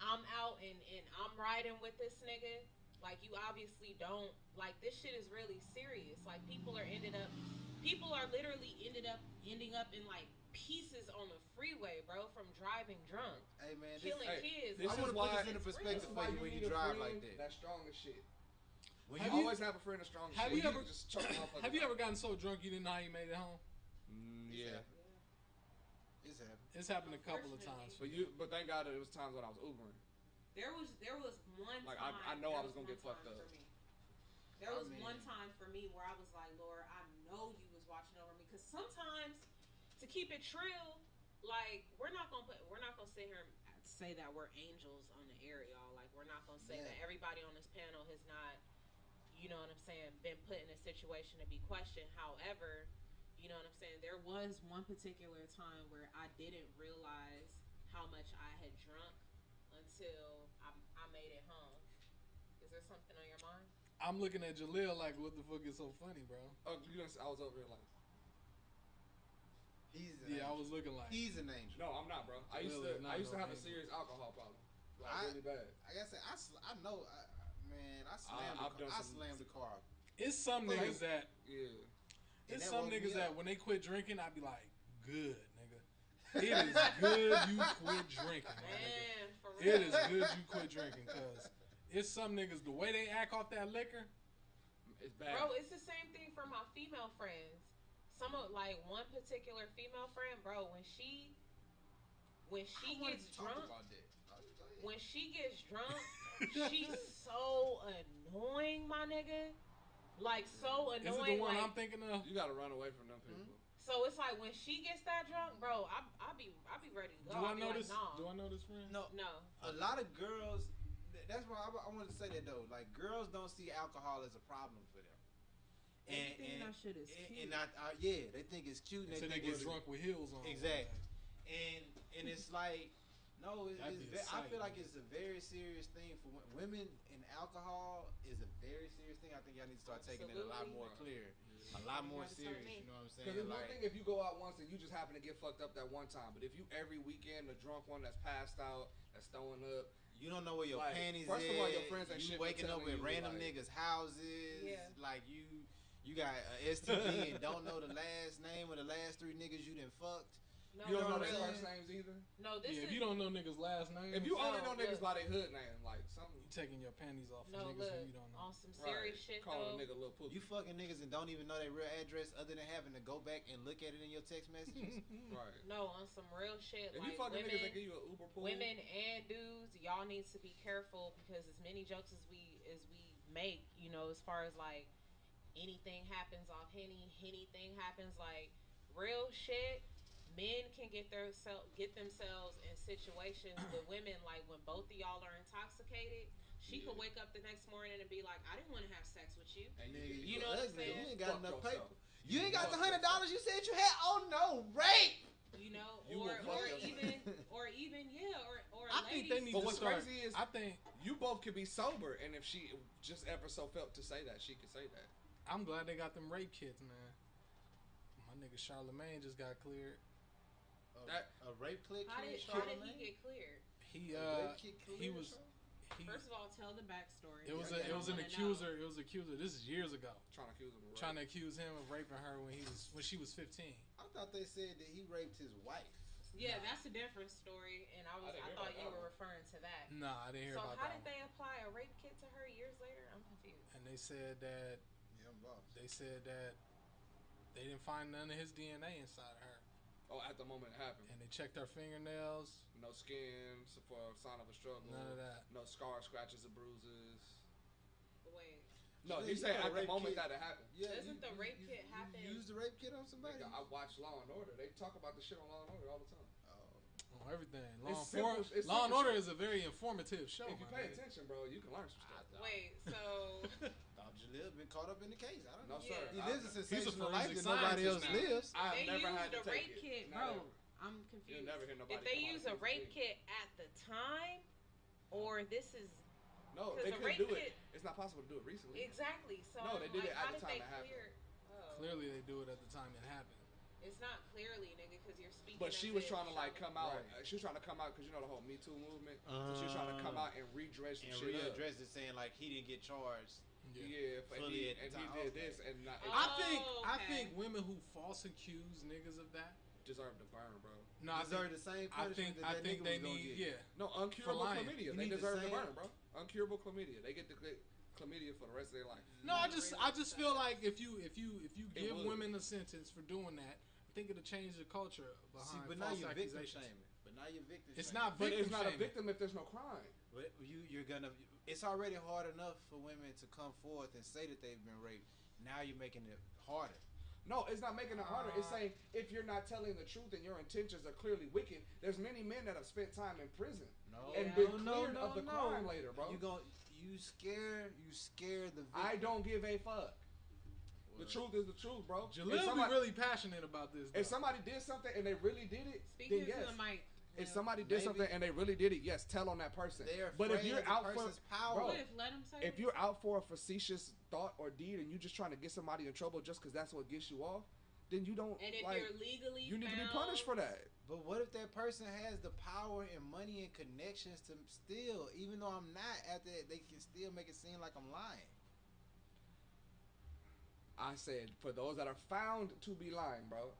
G: I'm out and I'm riding with this nigga. Like you obviously don't like this shit is really serious. Like people are literally ending up in like pieces on the freeway, bro, from driving drunk,
D: Hey man,
G: killing
F: Hey,
G: kids.
F: this
D: I
F: is
D: want to
F: why-
D: put this into
G: It's
D: perspective
G: real.
D: for you when you
F: need a
D: drive
F: friend
D: like that.
F: That's strong as shit.
D: When
E: Have
F: You
E: you-
F: always have a friend that's strong as
E: have
F: shit.
E: you ever-
F: can just choke motherfuckers
E: Have you
F: out.
E: ever gotten so drunk you didn't know how you made it home?
F: Yeah.
D: It's happened.
E: It's happened a couple of times.
F: But thank God it was times when I was Ubering.
G: There was one
F: Like,
G: time.
F: I know
G: there
F: I was gonna
G: one
F: get fucked
G: time
F: up.
G: for me. There
D: I
G: was
D: mean-
G: one time for me where I was like, Lord, I know you was watching over me. Because sometimes, to keep it true, like we're not gonna sit here and say that we're angels on the air, y'all. Like we're not gonna say
D: Yeah.
G: that everybody on this panel has not, you know what I'm saying, been put in a situation to be questioned. However, you know what I'm saying. There was one particular time where I didn't realize how much I had drunk until I made it home. Is there something on your mind?
E: I'm looking at Jaleel like, what the fuck is so funny, bro?
F: Oh, I was over here like,
D: He's an
E: Yeah, I
D: angel.
E: was looking like.
D: He's an angel.
F: no, I'm not, bro. I used
E: Really,
F: to
E: not no
F: have a
E: angel.
F: serious alcohol problem, like
D: I-
F: really bad.
D: Like I said, I know, man. I slammed,
F: I've
D: the,
F: done
D: car, I
F: some-
D: slammed the car.
E: It's some
D: Like-
E: niggas that.
F: Yeah.
D: And
E: It's
D: that
E: some
D: woke me
E: niggas
D: up.
E: that when they quit drinking, I be like, good, nigga. It is good you quit drinking, my nigga.
G: Man, for real.
E: It is good you quit drinking, cause it's some niggas the way they act off that liquor.
F: It's bad.
G: Bro, it's the same thing for my female friends. Some of like one particular female friend, bro, when she
D: I wanted
G: gets
D: to talk
G: drunk,
D: about that. Go ahead.
G: when she gets drunk, she's so annoying, my nigga. Like so
E: Is it
G: annoying.
E: the one
G: like,
E: I'm thinking of?
F: You gotta run away from them people.
G: so it's like when she gets that drunk, bro, I be ready to go.
E: Do I
G: be
E: know
G: like,
E: this?
G: nah.
E: Do I know this friend?
D: No,
G: No.
D: a lot of girls. That's why I wanted to say that though. Like girls don't see alcohol as a problem for them.
G: Everything in that shit is cute.
D: Yeah, they think it's cute. And
E: So they
D: think
E: get
D: it's
E: drunk with heels on.
D: Exactly. And it's like, no,
E: That'd be a
D: I feel
E: sight.
D: like it's a very serious thing for women. And alcohol is a very serious thing. I think y'all need to start taking it a lot
G: Absolutely.
D: more clear, a lot more
G: Gotta start
D: serious.
G: me.
D: You know what I'm
F: Because
D: saying?
F: it's one
D: Like,
F: thing if you go out once and you just happen to get fucked up that one time, but if you every weekend the drunk one that's passed out, that's throwing up,
D: you don't know where your
F: Like,
D: panties
F: first
D: is.
F: of all, your friends ain't
D: you
F: shit for
D: waking up
F: telling
D: with
F: you,
D: random
F: like-
D: niggas' houses.
G: Yeah.
D: Like you got a STD and don't know the last name of the last 3 niggas you done fucked.
G: No,
F: you don't
D: know
F: know
D: what
F: their
D: I'm
F: first
D: saying?
F: names either.
G: no, this
E: Yeah,
G: is
E: if you don't know niggas' last names,
F: If you only
G: No,
F: know niggas
G: look.
F: by their hood name, like something,
E: you taking your panties off for
G: no
E: niggas
G: look
E: who you don't know.
G: on some serious shit
F: call
G: though.
F: a nigga little poop.
D: You fucking niggas and don't even know their real address other than having to go back and look at it in your text messages.
F: Right.
G: No, on some real shit.
F: If
G: like
F: you fucking
G: women,
F: niggas that give you an Uber pool,
G: women and dudes, y'all need to be careful because as many jokes as we make, you know, as far as like anything happens off anything happens like real shit. Men can get themselves in situations with women like when both of y'all are intoxicated. She could wake up the next morning and be like, "I didn't want to have sex with you."
F: and
D: Nigga,
G: You know what I'm
D: ugly.
G: saying?
D: You ain't got
F: Fuck
D: enough
F: yourself.
D: paper. You ain't got the
F: Fuck
D: $100 you said you had. Oh no, rape.
G: You know,
F: You
G: or
F: will fuck yourself.
G: even or
E: I think they need
F: But
E: to
F: what's
E: start.
F: crazy is-
E: I think
F: you both could be sober, and if she just ever so felt to say that, she could say that.
E: I'm glad they got them rape kits, man. My nigga Charlemagne just got cleared.
D: A rape click.
G: how did he get cleared?
E: He he was he.
G: First of all, tell the backstory.
E: It was
G: because
E: it
G: I
E: was an
G: wanna
E: accuser.
G: know.
E: It was an accuser. This is years ago.
F: Trying to accuse him of rape.
E: Trying to accuse him of raping her when she was 15.
D: I thought they said that he raped his wife.
G: Yeah, that's a different story, and I
F: didn't hear
G: thought
F: about
G: you
F: that
G: were
F: one.
G: referring to that.
E: Nah, I didn't hear
G: So
E: about
G: how
E: that.
G: did they apply a rape kit to her years later? I'm confused.
E: And they said that
D: Yeah, I'm boss.
E: they didn't find none of his DNA inside of her,
F: Oh, at the moment it happened.
E: and they checked her fingernails.
F: No skin for a sign of a struggle.
E: None of that.
F: No scars, scratches, or bruises.
G: Wait,
F: No,
D: Yeah,
F: he
D: you
F: said
D: got a
F: at the
D: rape
F: moment
D: kit.
F: that it happened.
D: Yeah,
G: Doesn't the rape kit happen?
D: You used the rape kit on somebody?
F: Nigga, I watch Law and Order. They talk about the shit on Law and Order all the time.
D: Oh.
E: on everything.
F: It's simple- it's
E: Law and
F: simple
E: Order
F: shit.
E: is a very informative show.
F: If you
E: my
F: pay
E: nigga.
F: attention, bro, you can learn some stuff.
G: Wait, so
D: Thought Jaleel been caught up in the case. I don't
F: No,
D: know.
F: sir.
D: He
F: I-
D: lives a sensational life
E: forensic
D: that nobody else
E: scientist now.
D: lives.
F: I've
G: they
F: never had
G: used
F: to
G: a
F: take
G: rape
F: it.
G: kit,
F: Not
G: bro.
F: ever.
G: I'm confused.
F: You'll never hear nobody
G: If they
F: come out
G: use a
F: against
G: rape
F: me.
G: kit at the time, or this is
F: No,
G: 'Cause
F: they
G: the
F: couldn't
G: rape
F: do
G: kit-
F: it. It's not possible to do it recently.
G: exactly. So
F: No, they
G: I'm
F: did
G: like,
F: it at
G: how
F: the
G: did
F: time
G: they
F: it happened.
G: clear? Oh.
E: Clearly, they do it at the time it happened.
G: It's not clearly, nigga, because you're speaking.
F: But
G: as
F: she was
G: if
F: trying to like
G: Charlotte-
F: come out.
D: Right.
F: She was trying to come out because you know the whole Me Too movement. So she was trying to come out and redress some
D: And
F: shit up.
D: readdressed it saying like he didn't get charged.
F: Yeah, and
D: Fully
F: he,
D: at the
F: and he
D: time.
F: did
D: Okay.
F: this and not,
E: I
G: okay.
E: think women who false accuse niggas of that.
F: deserve to burn, bro.
E: No, I
D: Deserve
E: think,
D: the same
E: I
D: punishment
E: think,
D: that
E: I
D: that
E: think
D: nigga
E: they
D: was gonna
E: need.
D: get.
E: Yeah.
F: No, uncurable
E: lying.
F: chlamydia.
D: You
F: They
D: need the
F: deserve to
D: same-
F: burn, bro. Uncurable chlamydia. They get the chlamydia for the rest of their life.
E: No, I just feel like if you
F: It
E: give
F: would.
E: women a sentence for doing that, I think it'll change the culture
D: See,
E: behind
D: but now
E: false
D: you're victim
E: accusations.
D: shaming. But now you're victim
E: It's
D: shaming.
E: not
F: But
E: victim
F: it's not
E: shaming.
F: a victim if there's no crime.
D: But you're gonna. It's already hard enough for women to come forth and say that they've been raped. Now you're making it harder.
F: No, it's not making it harder. It's saying if you're not telling the truth and your intentions are clearly wicked, there's many men that have spent time in prison
D: No,
F: and
G: Yeah.
F: been cleared of the crime later, bro.
D: You scare the victim.
F: I don't give a fuck. The truth is the truth, bro.
E: Jaleel
F: If somebody,
E: be really passionate about this.
F: if
E: though.
F: somebody did something and they really did it,
G: Speaking
F: then
G: to
F: yes.
G: the mic.
F: If
G: Lil.
F: somebody did
D: Maybe.
F: something and they really did it, yes, tell on that person.
D: They're
F: But if
D: afraid
F: you're
D: of the
F: out for,
D: person's power.
F: bro,
G: Cliff, let him say
F: if
G: it.
F: you're out for a facetious thought or deed and you just trying to get somebody in trouble just because that's what gets you off, then you don't.
G: And if
F: like,
G: you're legally
F: you need to be
G: found-
F: punished for that.
D: But what if that person has the power and money and connections to still, even though I'm not at that, they can still make it seem like I'm lying.
F: I said for those that are found to be lying, bro.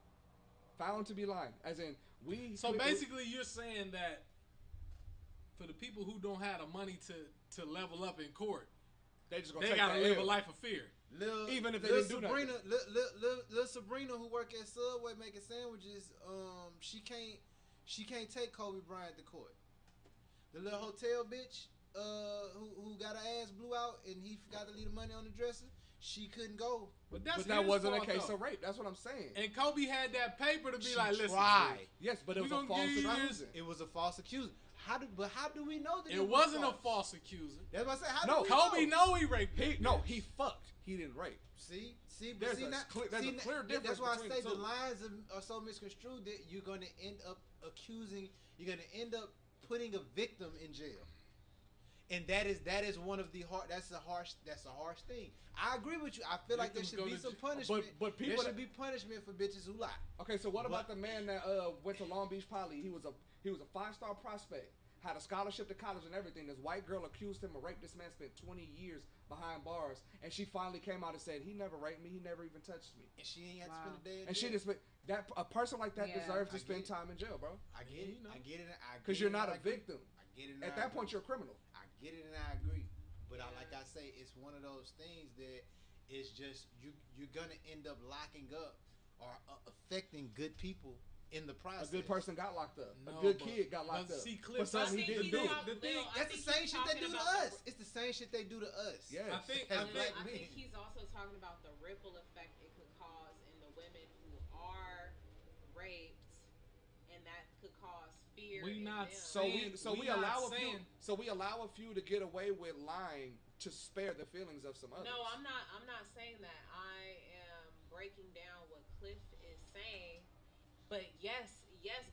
F: Found to be lying, as in we.
E: So basically, you're saying that for the people who don't have the money to level up in court,
F: they just gonna
E: they
F: take
E: gotta
F: that
E: live a
F: L.
E: life of fear.
F: Even if they
D: Lil
F: didn't do
D: Sabrina, Lil Sabrina, who work at Subway making sandwiches, she can't take Kobe Bryant to court. The little hotel bitch, who got her ass blew out and he forgot to leave the money on the dresser, she couldn't go.
E: But that's
F: But that
E: his
F: wasn't a
E: fault,
F: case
E: though.
F: of rape. That's what I'm saying.
E: And Kobe had that paper to be
D: She
E: like, listen,
D: tried.
F: Yes, but it
E: We
F: was a
E: gonna
F: false
E: give you
F: accusation.
D: It was a false accusation. How do we know that
E: it wasn't a false accuser.
D: That's what I said. How
F: No,
D: do we
E: Kobe
D: know?
E: know he raped.
F: He
E: that
F: no,
E: bitch.
F: he fucked. He didn't rape.
D: See, but
F: There's
D: see,
F: a
D: not,
F: clear- there's
D: see,
F: a clear
D: that-
F: difference
D: That's why I
F: between
D: say
F: the
D: the
F: two.
D: lines are so misconstrued that you're going to end up accusing. You're going to end up putting a victim in jail, and that is one of the hard. That's a harsh thing. I agree with you. I feel like there
E: Victims
D: should
E: go
D: be
E: to
D: some
E: j-
D: punishment.
F: but people
D: there
F: that-
D: should be punishment for bitches who lie.
F: Okay, so what about
D: But-
F: the man that went to Long Beach Poly? He was a 5-star prospect, had a scholarship to college and everything. This white girl accused him of rape. This man spent 20 years behind bars, and she finally came out and said he never raped me. He never even touched me.
D: And she ain't had
G: Wow.
D: to spend a day in
F: And she
D: jail.
F: just that a person like that
G: Yeah.
F: deserves to
D: I
F: spend
D: get it.
F: time in jail, bro.
D: I get it.
E: You know.
D: I get it.
F: Because you're not a victim.
D: I get it. and
F: At
D: I
F: that
D: agree.
F: point, you're a criminal.
D: I get it and I agree, but
G: Yeah.
D: like I say, it's one of those things that it's just you're gonna end up locking up or affecting good people in the
F: A
D: process.
F: good person got locked up.
E: No,
F: a good
E: but-
F: kid got locked
E: but
F: up.
E: see, Cliff,
F: for something
G: I
F: he
G: think
F: didn't
G: he's
F: do.
G: talking-
E: The thing-
G: Lil, I
D: That's the
G: think
D: same
G: he's
D: shit they
G: talking
D: do to
G: about the-
D: us. It's the same shit they do to us.
F: Yes.
E: I think-
D: As
E: I think-
D: black
G: I
D: men.
G: think he's also talking about the ripple effect it could cause in the women who are raped, and that could cause fear.
E: We
G: in
E: not
G: them.
F: So we
E: not
F: allow a few.
E: saying-
F: So we allow a few to get away with lying to spare the feelings of some others.
G: No, I'm not saying that. I am breaking down what Cliff is saying. But yes,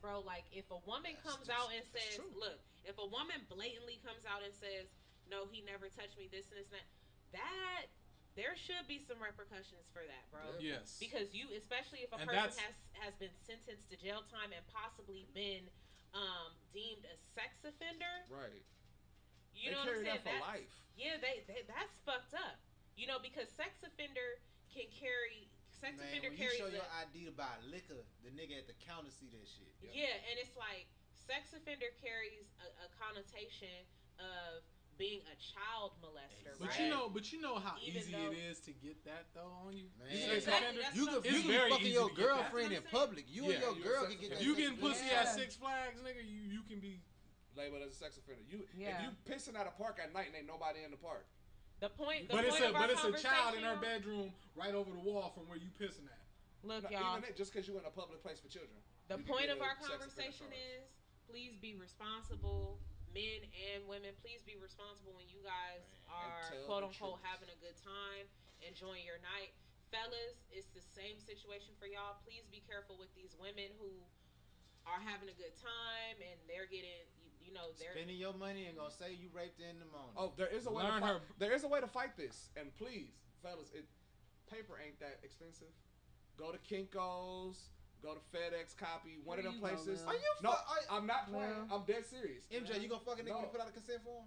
G: bro. Like if a woman comes out and says,
F: true.
G: "Look," if a woman blatantly comes out and says, "No, he never touched me," this and this and that there should be some repercussions for that, bro.
E: Yes.
G: Because you, especially if a
E: And
G: person
E: that's-
G: has been sentenced to jail time and possibly been deemed a sex offender.
F: Right.
G: You
F: They
G: know what
F: carry
G: I'm saying?
F: that for life.
G: Yeah, they that's fucked up. You know, because sex offender
D: Man, when you
G: carries
D: show
G: a,
D: your ID to buy liquor, the nigga at the counter see that shit.
G: yeah, and it's like sex offender carries a connotation of being a child molester,
E: But
G: right?
E: you know how
G: Even
E: easy
G: though-
E: it is to get that though on you.
D: Man,
E: You
G: Yeah,
E: sex
G: exactly,
E: offender,
G: that's
D: You
G: what
D: can
G: I'm
E: it's
D: you
G: saying.
E: very
D: can fucking
E: easy
D: your
E: to get that.
D: girlfriend in
G: That's what I'm
D: public. You
E: Yeah.
D: and your
F: You a
D: girl
F: sex
D: can get
F: offender.
D: that.
E: If you
D: sex
E: getting
D: offender.
E: pussy
G: Yeah.
E: at Six Flags, nigga, you can be.
F: Labeled as a sex offender.
G: Yeah.
F: If you pissing at a park at night and ain't nobody in the park.
G: The point
E: But it's
G: of our
E: a child in her
G: conversation-
E: bedroom right over the wall from where you pissing at.
G: Look,
F: No,
G: y'all.
F: even it, just because you in a public place for children.
G: The
F: you can
G: point
F: get
G: of
F: a
G: our
F: sex offender
G: conversation
F: charge.
G: is, please be responsible. Men and women, please be responsible when you guys are quote unquote having a good time, enjoying your night. Fellas, it's the same situation for y'all. Please be careful with these women who are having a good time and they're getting, they're
D: spending your money and gonna say you raped her in the morning.
F: Oh, there is a way to fight. There is a way to fight this, and please, fellas, paper ain't that expensive. Go to Kinko's. Go to FedEx Copy, one of them places.
D: Are you?
F: I'm not playing. I'm dead serious.
D: MJ, you gonna fuck a nigga to put out a consent form?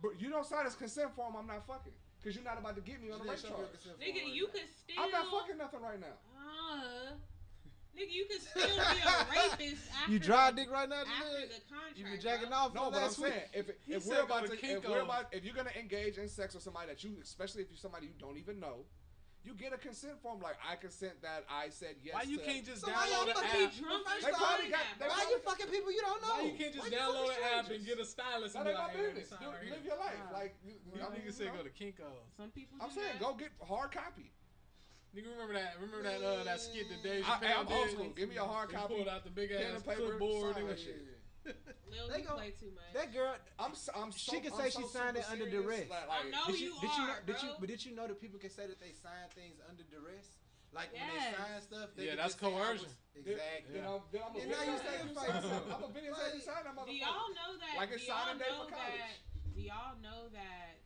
F: But you don't sign this consent form. I'm not fucking, cause you're not about to get me on the rape charge.
G: Nigga, you could still.
F: I'm not fucking nothing right now.
G: Nigga, you could still be a rapist after.
D: You dry dick right now?
G: After the contract.
D: You been jacking off?
F: No, but I'm saying if you're gonna engage in sex with somebody that especially if you're somebody you don't even know. You get a consent form like I consent that I said yes.
E: Why you can't just
G: so
E: download an app?
F: They probably got.
D: Why you fucking people you don't know?
E: Why you can't just download an app and get a stylist?
F: That ain't my business. Live your life. Like
E: nigga said, go to Kinko's.
G: Some people.
F: I'm saying go get hard copy.
E: Nigga, remember that skit that Dave
F: Chappelle
E: did?
F: I'm old school. Give me a hard copy.
E: Pulled out the big ass clipboard.
G: Lil, you play too much.
D: That girl, she can say she signed it under duress.
G: I know you are, bro.
D: But did you know that people can say that they sign things under duress? Like when they sign stuff, they
E: that's coercion.
D: Exactly.
F: Then now you say you fight. I'm a video say you sign that motherfucker.
G: Do y'all know that?
F: Like it's signing day for college.
G: Do y'all know that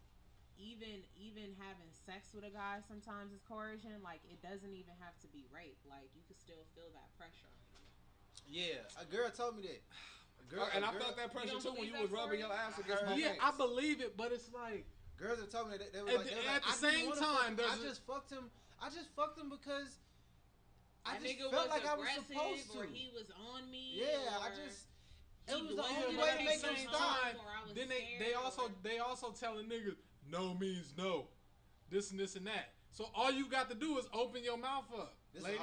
G: even having sex with a guy sometimes is coercion? Like it doesn't even have to be rape. Like you can still feel that pressure on you.
D: Yeah, a girl told me that.
F: I felt that pressure too when you was rubbing your ass against my face.
E: I believe it, but it's like
D: girls have told me that they were
E: at the same time.
D: I just fucked him because I just
G: nigga
D: felt
G: was
D: like I was supposed to.
G: Or he was on me.
D: Yeah, it was the only way to make him stop.
E: Then they also telling niggas no means no, this and this and that. So all you got to do is open your mouth up.
D: This is a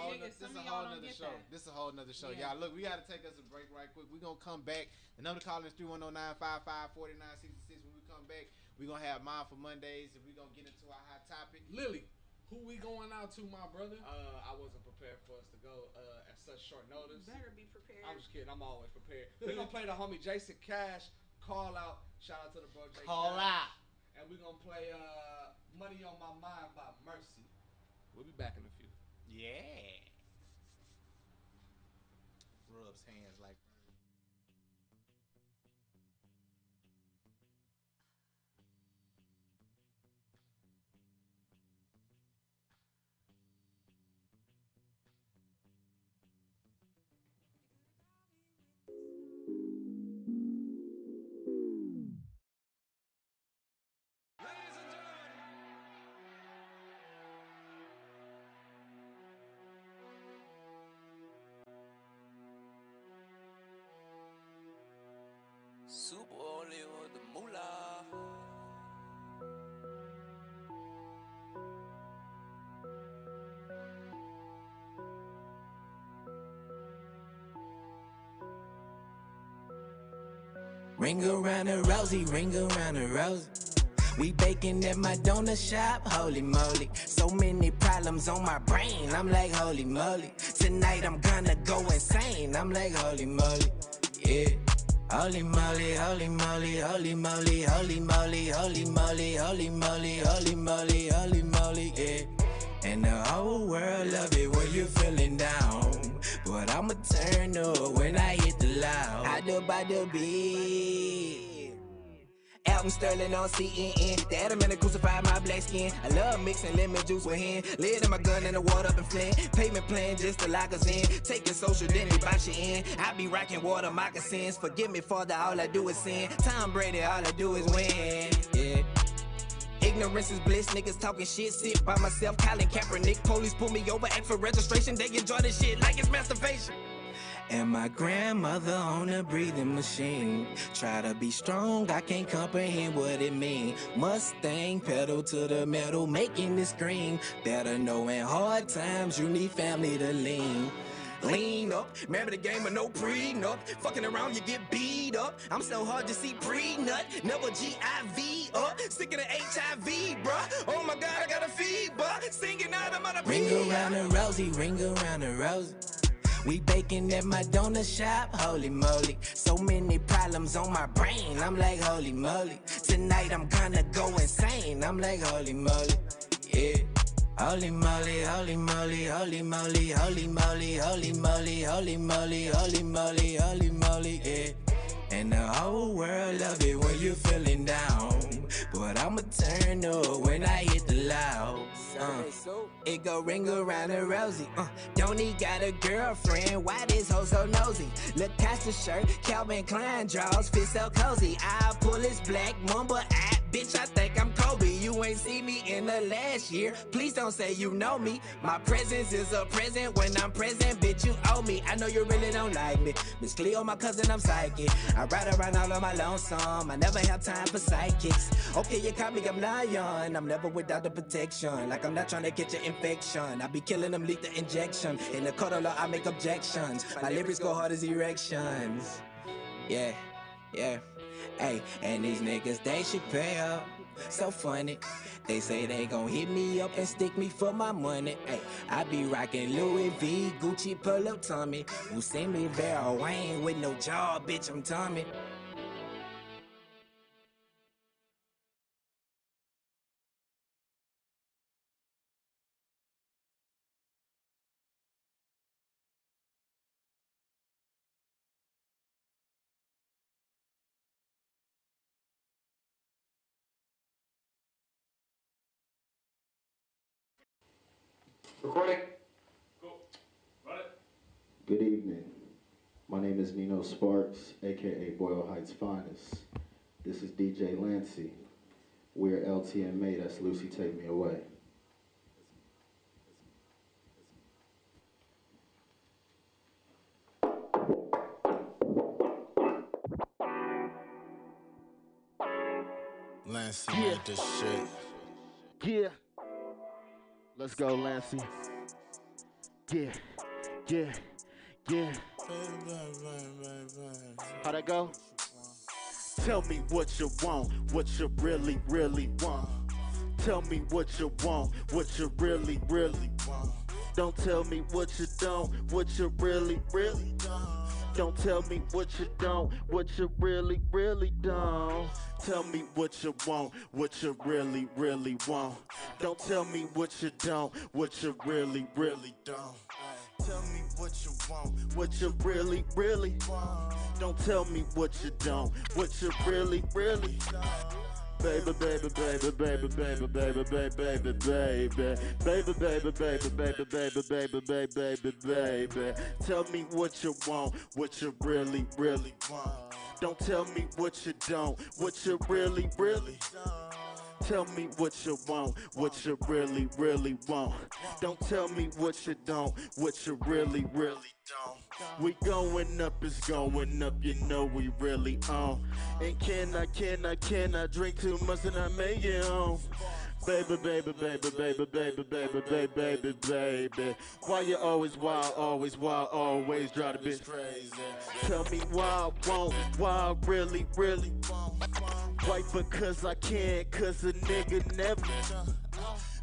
D: whole nother show. This is a whole nother show. Y'all, look, we got to take us a break right quick. We're going to come back. The number to call is 310-955-4966. When we come back, we're going to have Mindful Mondays, and we're going to get into our hot topic.
E: Lily, who we going out to, my brother?
F: I wasn't prepared for us to go at such short notice.
G: You better be prepared.
F: I'm just kidding. I'm always prepared. We're going to play the homie Jason Cash. Call out. Shout out to the bro Jason
D: Call
F: Cash.
D: out.
F: And we're going to play Money on My Mind by Mercy. We'll be back in a few.
D: Yeah. Rubs hands like.
H: Super only with the moolah. Ring around the rosy, ring around the rosy. We baking at my donut shop, holy moly. So many problems on my brain, I'm like holy moly. Tonight I'm gonna go insane, I'm like holy moly. Yeah. Holy moly, holy moly, holy moly, holy moly, holy moly, holy moly, holy moly, holy moly, yeah. And the whole world love it when you're feeling down. But I'ma turn up when I hit the loud. I do by the beat. Album Sterling on CNN. The Adam and the crucified my black skin. I love mixing lemon juice with hen. Lid in my gun and the water up in Flint. Payment plan just to lock us in. Taking social, then they box you in. I be rocking water moccasins. Forgive me, Father, all I do is sin. Tom Brady, all I do is win. Yeah. Ignorance is bliss, niggas talking shit, sit by myself, Colin Kaepernick, police pull me over, ask for registration, they enjoy this shit like it's masturbation. And my grandmother on a breathing machine. Try to be strong, I can't comprehend what it mean. Mustang pedal to the metal, making it scream. Better know in hard times you need family to lean. Lean up, remember the game of no prenup. Fucking around, you get beat up. I'm so hard to see pre-nut. Never GIV up. Sick of the HIV, bruh. Oh my God, I got a fever. Singing out, I'm on a ring around the rosy, ring around the rosy. We baking at my donut shop, holy moly. So many problems on my brain, I'm like, holy moly. Tonight I'm gonna go insane, I'm like, holy moly, yeah. Holy moly, holy moly, holy moly, holy moly, holy moly, holy moly, holy moly, holy moly, yeah. And the whole world love it when you're feeling down. But I'ma turn up when I hit the loud. It go ring around the rosy. Don't he got a girlfriend? Why this hoe so nosy? Look past the shirt, Calvin Klein draws, fit so cozy. I pull his black mamba at. Bitch, I think I'm Kobe. You ain't see me in the last year. Please don't say you know me. My presence is a present. When I'm present, bitch, you owe me. I know you really don't like me. Miss Cleo, my cousin, I'm psychic. I ride around all on my lonesome. I never have time for sidekicks. Okay, you caught me, I'm lion. I'm never without the protection. Like I'm not trying to catch an infection. I be killing them, lethal injection. In the court of law, I make objections. My lyrics go hard as erections. Yeah, yeah. Hey, and these niggas, they should pay up. So funny. They say they gon' hit me up and stick me for my money. Hey, I be rockin' Louis V, Gucci, Polo, Tommy. Who see me Vera Wayne with no job, bitch, I'm Tommy.
I: Recording. Go. Run it. Good evening. My name is Nino Sparks, aka Boyle Heights Finest. This is DJ Lancey. We're LTMA, that's Lucy Take Me Away.
J: Lancey made this shit.
I: Yeah. Let's go, Lancey. Yeah, yeah, yeah. How'd that go?
J: Tell me what you want, what you really, really want. Tell me what you want, what you really, really want. Don't tell me what you don't, what you really, really don't. Don't tell me what you don't, what you really, really don't. Tell me what you want, what you really, really want. Don't tell me what you don't, what you really, really don't. Tell me what you want, what you really, really want. Don't tell me what you don't, what you really, really don't. Baby, baby, baby, baby, baby, baby, baby, baby, baby, baby, baby, baby, baby, baby, baby, baby, baby, baby. Tell me what you want, what you really, really want. Don't tell me what you don't, what you really, really don't. Tell me what you want, what you really, really want. Don't tell me what you don't, what you really, really don't. We going up, it's going up, you know we really on. And can I drink too much and I make it on? Baby, baby, baby, baby, baby, baby, baby, baby, baby. Why you always wild, always drive the bitch crazy? Tell me why I won't, why I really, really won't. Why because I can't, cause a nigga never.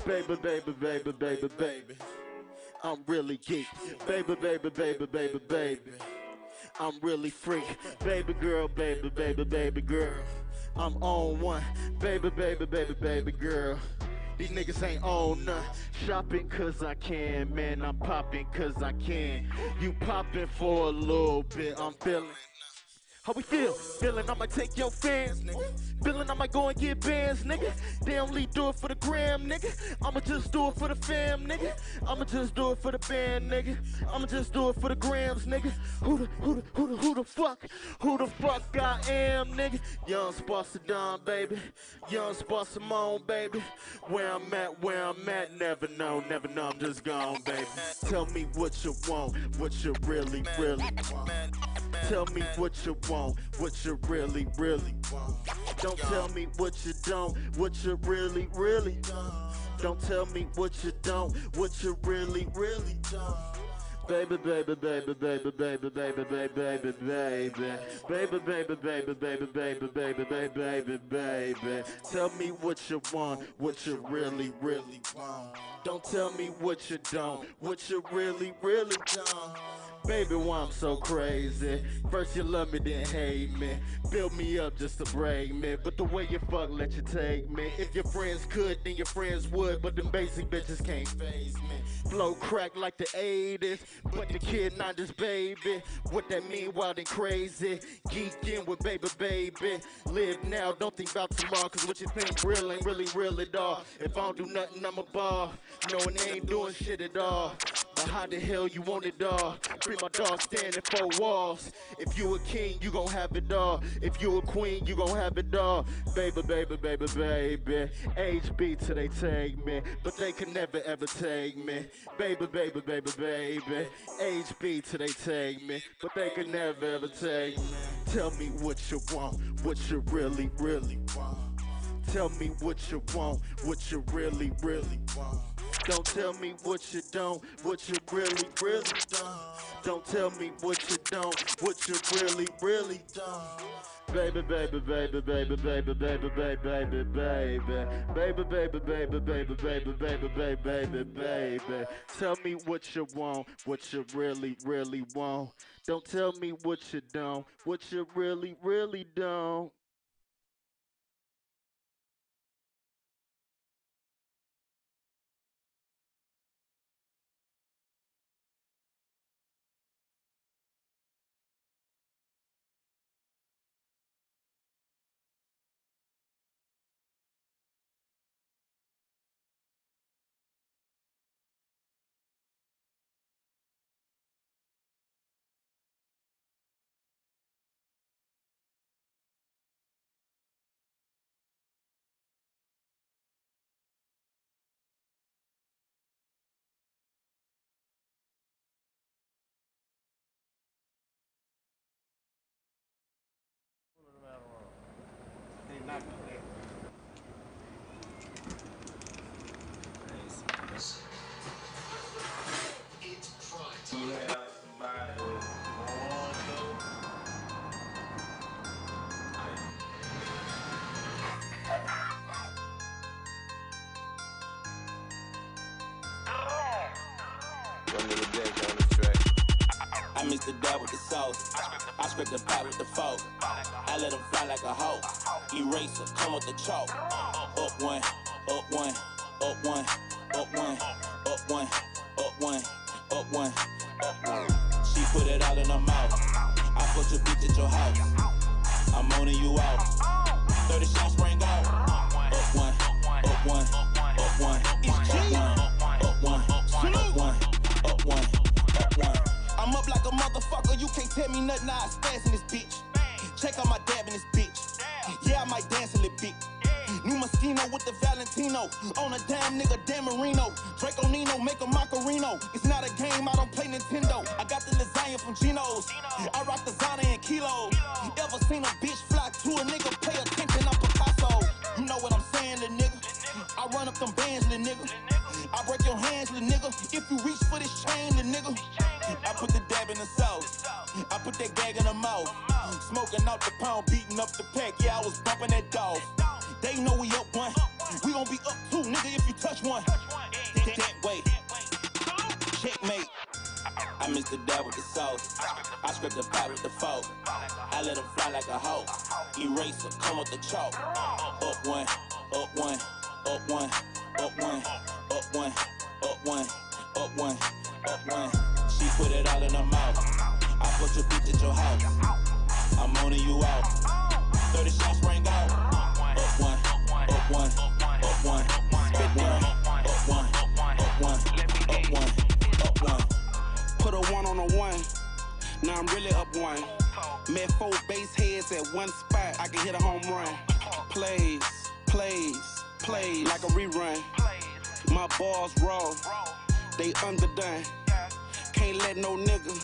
J: Baby, baby, baby, baby, baby. I'm really geek. Baby, baby, baby, baby, baby. I'm really freak. Baby girl, baby, baby, baby girl. I'm on one. Baby, baby, baby, baby girl. These niggas ain't on none. Shopping cause I can, man. I'm popping cause I can. You popping for a little bit. I'm feeling. How we feel? Feeling I might take your fans, nigga. Feeling I might go and get bands, nigga. They only do it for the gram, nigga. I'ma just do it for the fam, nigga. I'ma just do it for the band, nigga. I'ma just do it for the grams, nigga. Who the fuck I am, nigga? Young Sparsa Don, baby. Young Sparsa Moan, baby. Where I'm at, never know, I'm just gone, baby. Tell me what you want, what you really, really want. Tell me what you want, what you really, really want. Don't tell me what you don't, what you really, really don't. Don't tell me what you don't, what you really, really don't. Baby, baby, baby, baby, baby, baby, baby, baby, baby, baby, baby, baby, baby, baby, baby, baby, baby. Tell me what you want, what you really, really want. Don't tell me what you don't, what you really, really don't. Baby, why I'm so crazy? First you love me, then hate me. Build me up just to break me. But the way you fuck, let you take me. If your friends could, then your friends would. But them basic bitches can't phase me. Flow crack like the 80s. But the kid not this baby. What that mean, wild and crazy. Geek in with baby. Live now, don't think about tomorrow. Cause what you think real ain't really real at all. If I don't do nothing, I'm a ball. Knowing they ain't doing shit at all. But how the hell you want it all? Free my dog standing 4 walls. If you a king, you gon' have it all. If you a queen, you gon' have it all. Baby. HB till they take me, but they can never ever take me. Baby. HB till they take me, but they can never ever take me. Tell me what you want, what you really want. Tell me what you want, what you really want. Don't tell me what you don't, what you really don't. Don't tell me what you don't, what you really don't. Baby. Tell me what you want, what you really want. Don't tell me what you don't, what you really don't.
H: I mix the dab with the sauce. I scrape the pot with the fork. I let them fly like a hawk. Eraser, come with the chalk. Up one, up one, up one, up one, up one, up one, up one, up one. She put it all in her mouth. I put your bitch at your house. I'm owning you out. 30 shots spring out. Up one, up one, up one, up one, up one, up one, up one. I'm up like a motherfucker, you can't tell me nothing, I spaz in this bitch. Check out my dab in this bitch. Yeah, I might dance a little bit. New Moschino with the Valentino. On a damn nigga, Dan Marino. Draco Nino, make a Macarino. It's not a game, I don't play Nintendo. I got the lasagna from Geno's. I rock the Zana in kilos. Ever seen a bitch fly to a nigga? Pay attention, I'm Picasso. You know what I'm saying, little nigga? I run up them bands, little nigga. I break your hands, little nigga. If you reach for this chain, little nigga. I put the dab in the sauce. I put that gag in the mouth. Smoking out the pound, beating up the pack. Yeah, I was bumping that dog. They know we up one. We gon' be up two, nigga, if you touch one. That way. Checkmate. I mix the dab with the sauce. I scrape the pot with the fork. I let them fly like a hawk. Eraser, come with the chalk. Up one, up one, up one, up one, up one, up one, up one, up one. She put it all in her mouth. I put your bitch at your house. I'm owning you out. 30 shots spring out. Up one, up one, up one, up one, up one, up one, up one, up one. Put a one on a one. Now I'm really up one. Met 4 base heads at one spot. I can hit a home run. Plays like a rerun. My balls raw. They underdone. Can't let no nigga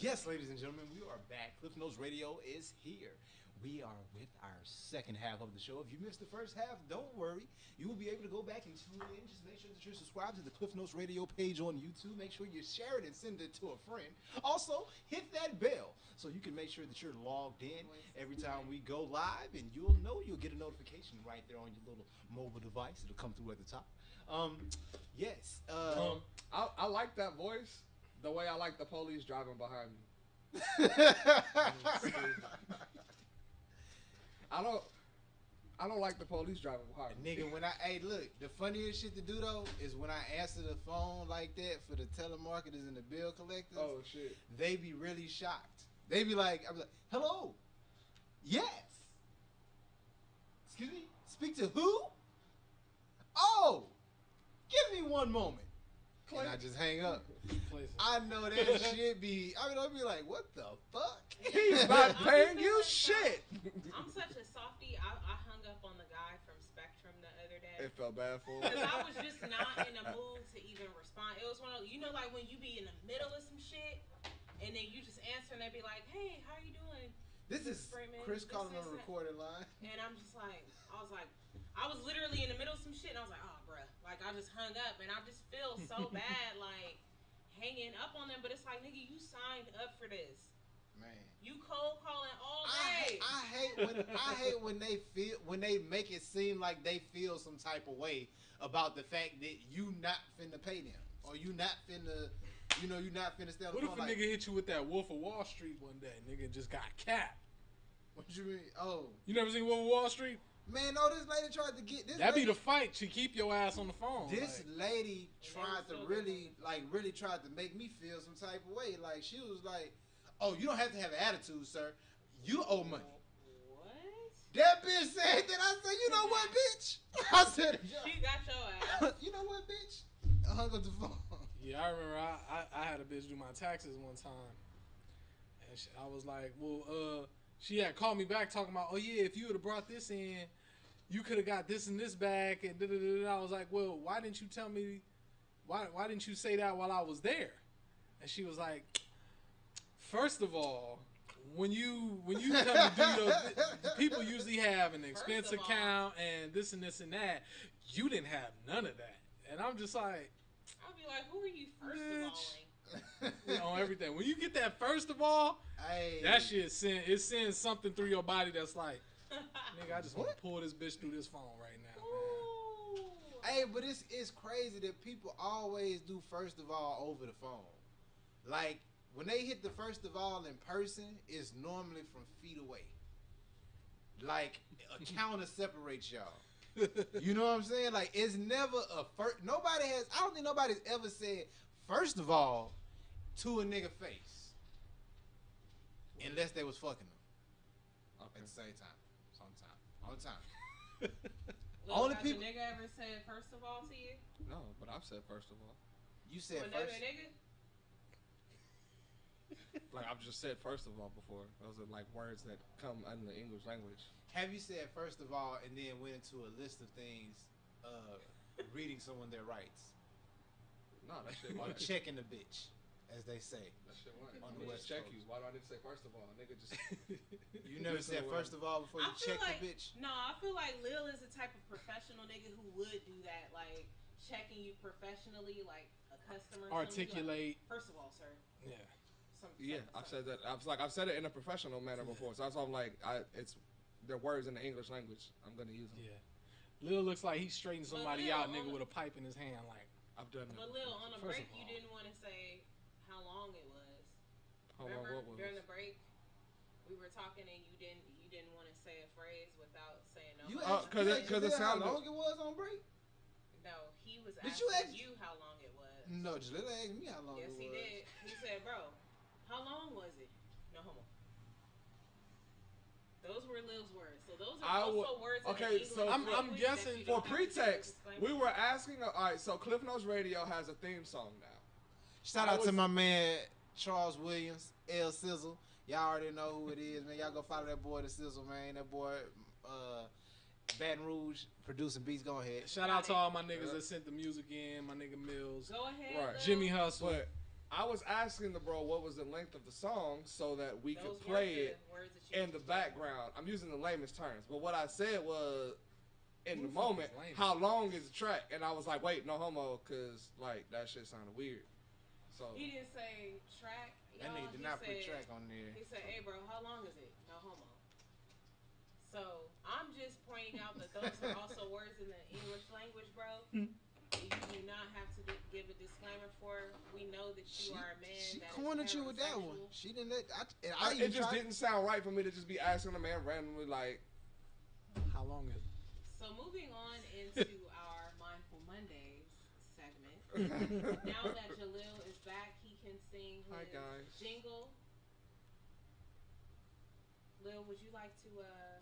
D: Yes, ladies and gentlemen, we are back. Cliff Notes Radio is here. We are with our second half of the show. If you missed the first half, don't worry. You will be able to go back and tune in. Just make sure that you're subscribed to the Cliff Notes Radio page on YouTube. Make sure you share it and send it to a friend. Also, hit that bell so you can make sure that you're logged in every time we go live, and you'll get a notification right there on your little mobile device. It'll come through at the top. Yes.
F: I like that voice. The way I like the police driving behind me. I don't like the police driving behind me.
D: Nigga, look, the funniest shit to do though is when I answer the phone like that for the telemarketers and the bill collectors.
F: Oh shit.
D: They be really shocked. They be like, I'm like, hello. Yes. Excuse me? Speak to who? Oh, give me one moment. And I just hang up. I know that shit be. I'll be like, what the fuck?
F: He's not paying you shit.
G: I'm such a softie. I hung up on the guy from Spectrum the other day.
F: It felt bad for him.
G: Because I was just not in a mood to even respond. It was one of, like when you be in the middle of some shit, and then you just answer and they be like, hey, how you doing?
D: This is Chris calling on a recorded line.
G: And I'm just like, I was literally in the middle of some shit, and I was like, oh, bruh. Like, I just hung up, and I just feel so bad, like, hanging up on them. But it's like, nigga, you signed up for this.
D: Man.
G: You cold calling all day.
D: I hate when they make it seem like they feel some type of way about the fact that you not finna pay them. Or you not finna, you not finna stay on the phone.
E: What if a nigga hit you with that Wolf of Wall Street one day? Nigga just got capped.
D: What you mean? Oh.
E: You never seen Wolf of Wall Street?
D: Man, no, this lady tried to get this.
E: That'd be the fight. She keep your ass on the phone.
D: This lady tried to really tried to make me feel some type of way. Like, she was like, oh, you don't have to have an attitude, sir. You owe money.
G: What?
D: That bitch said that. I said, you know what, bitch? I said,
G: she got your ass.
D: You know what, bitch? I hung up the phone.
E: Yeah, I remember I had a bitch do my taxes one time. And I was like, well, she had called me back talking about, oh yeah, if you would have brought this in, you could have got this and this back, and da-da-da-da. I was like, well, why didn't you tell me? Why didn't you say that while I was there? And she was like, first of all, when you come to do those, people usually have an expense account and this and this and that. You didn't have none of that, and I'm just like,
G: I'll be like, who are you first of all?
E: On everything. When you get that first of all, that shit sends something through your body that's like, nigga, I just want to pull this bitch through this phone right now. Man.
D: Hey, but it's crazy that people always do first of all over the phone. Like, when they hit the first of all in person, it's normally from feet away. Like, a counter separates y'all. You know what I'm saying? Like, it's never a first. I don't think nobody's ever said first of all to a nigga face, unless they was fucking them at the same time, sometime, all the time.
G: Only people. Has a nigga ever said first of all to you?
F: No, but I've said first of all.
D: You said
G: first.
D: Nigga?
F: Like, I've just said first of all before. Those are like words that come in the English language.
D: Have you said first of all and then went into a list of things, reading someone their rights?
F: No, that shit
D: or checking the bitch, as they say.
F: That shit went. On the West check you. Why do I need to say first of all? Nigga, just
D: you never said first of all before you check the bitch.
G: No, I feel like Lil is the type of professional nigga who would do that, like checking you professionally, like a customer.
E: Articulate.
G: Like, first of all, sir.
E: Yeah.
F: I've said that. I've said it in a professional manner before. So that's why I'm like, they're words in the English language. I'm gonna use them.
E: Yeah. Lil looks like he's straightening somebody out, nigga, with a pipe in his hand. Like,
F: I've done that.
G: But Lil, on a break, you didn't want to say how long it was. Remember,
F: what was?
G: During the break, we were talking and you didn't want to say a phrase without saying no.
F: Because it sounded.
D: How long it was on break?
G: No, he was asking you how long it was.
D: No, just let ask me how long it was.
G: Yes, he did. He said, bro, how long was it? No homo. Those were Lil's words. So those are also words in the English.
F: So
E: I'm guessing
F: for pretext, we were asking. All right, so Cliff Notes Radio has a theme song now.
D: Shout out to my man Charles Williams, El Sizzle. Y'all already know who it is, man. Y'all go follow that boy, the Sizzle, man. That boy, Baton Rouge, producing beats. Go ahead.
E: Shout out to all my niggas that sent the music in. My nigga Mills.
G: Go ahead.
F: Right.
E: Jimmy Hustle.
F: But I was asking the bro what was the length of the song so that we
G: Those
F: could
G: were
F: play
G: the
F: it
G: words that you
F: in the background. I'm using the lamest terms, but what I said was, in the moment,
E: lame?
F: how long is the track? And I was like, wait, no homo, cause like that shit sounded weird. So
G: He didn't say track.
K: That nigga did not put track on there.
G: He said, "Hey, bro, how long is it? No homo." So I'm just pointing out that those are also words in the English language, bro. You do not have to give a disclaimer for. We know that you are a man.
K: She
G: that is
K: cornered you with that one.
G: heterosexual.
K: She didn't let.
F: it just didn't sound right for me to just be asking a man randomly like,
E: How long is it?
G: So moving on into our Mindful Mondays segment. Now that Jalil is back, he can sing his
F: Hi, guys.
G: jingle. Lil, would you like to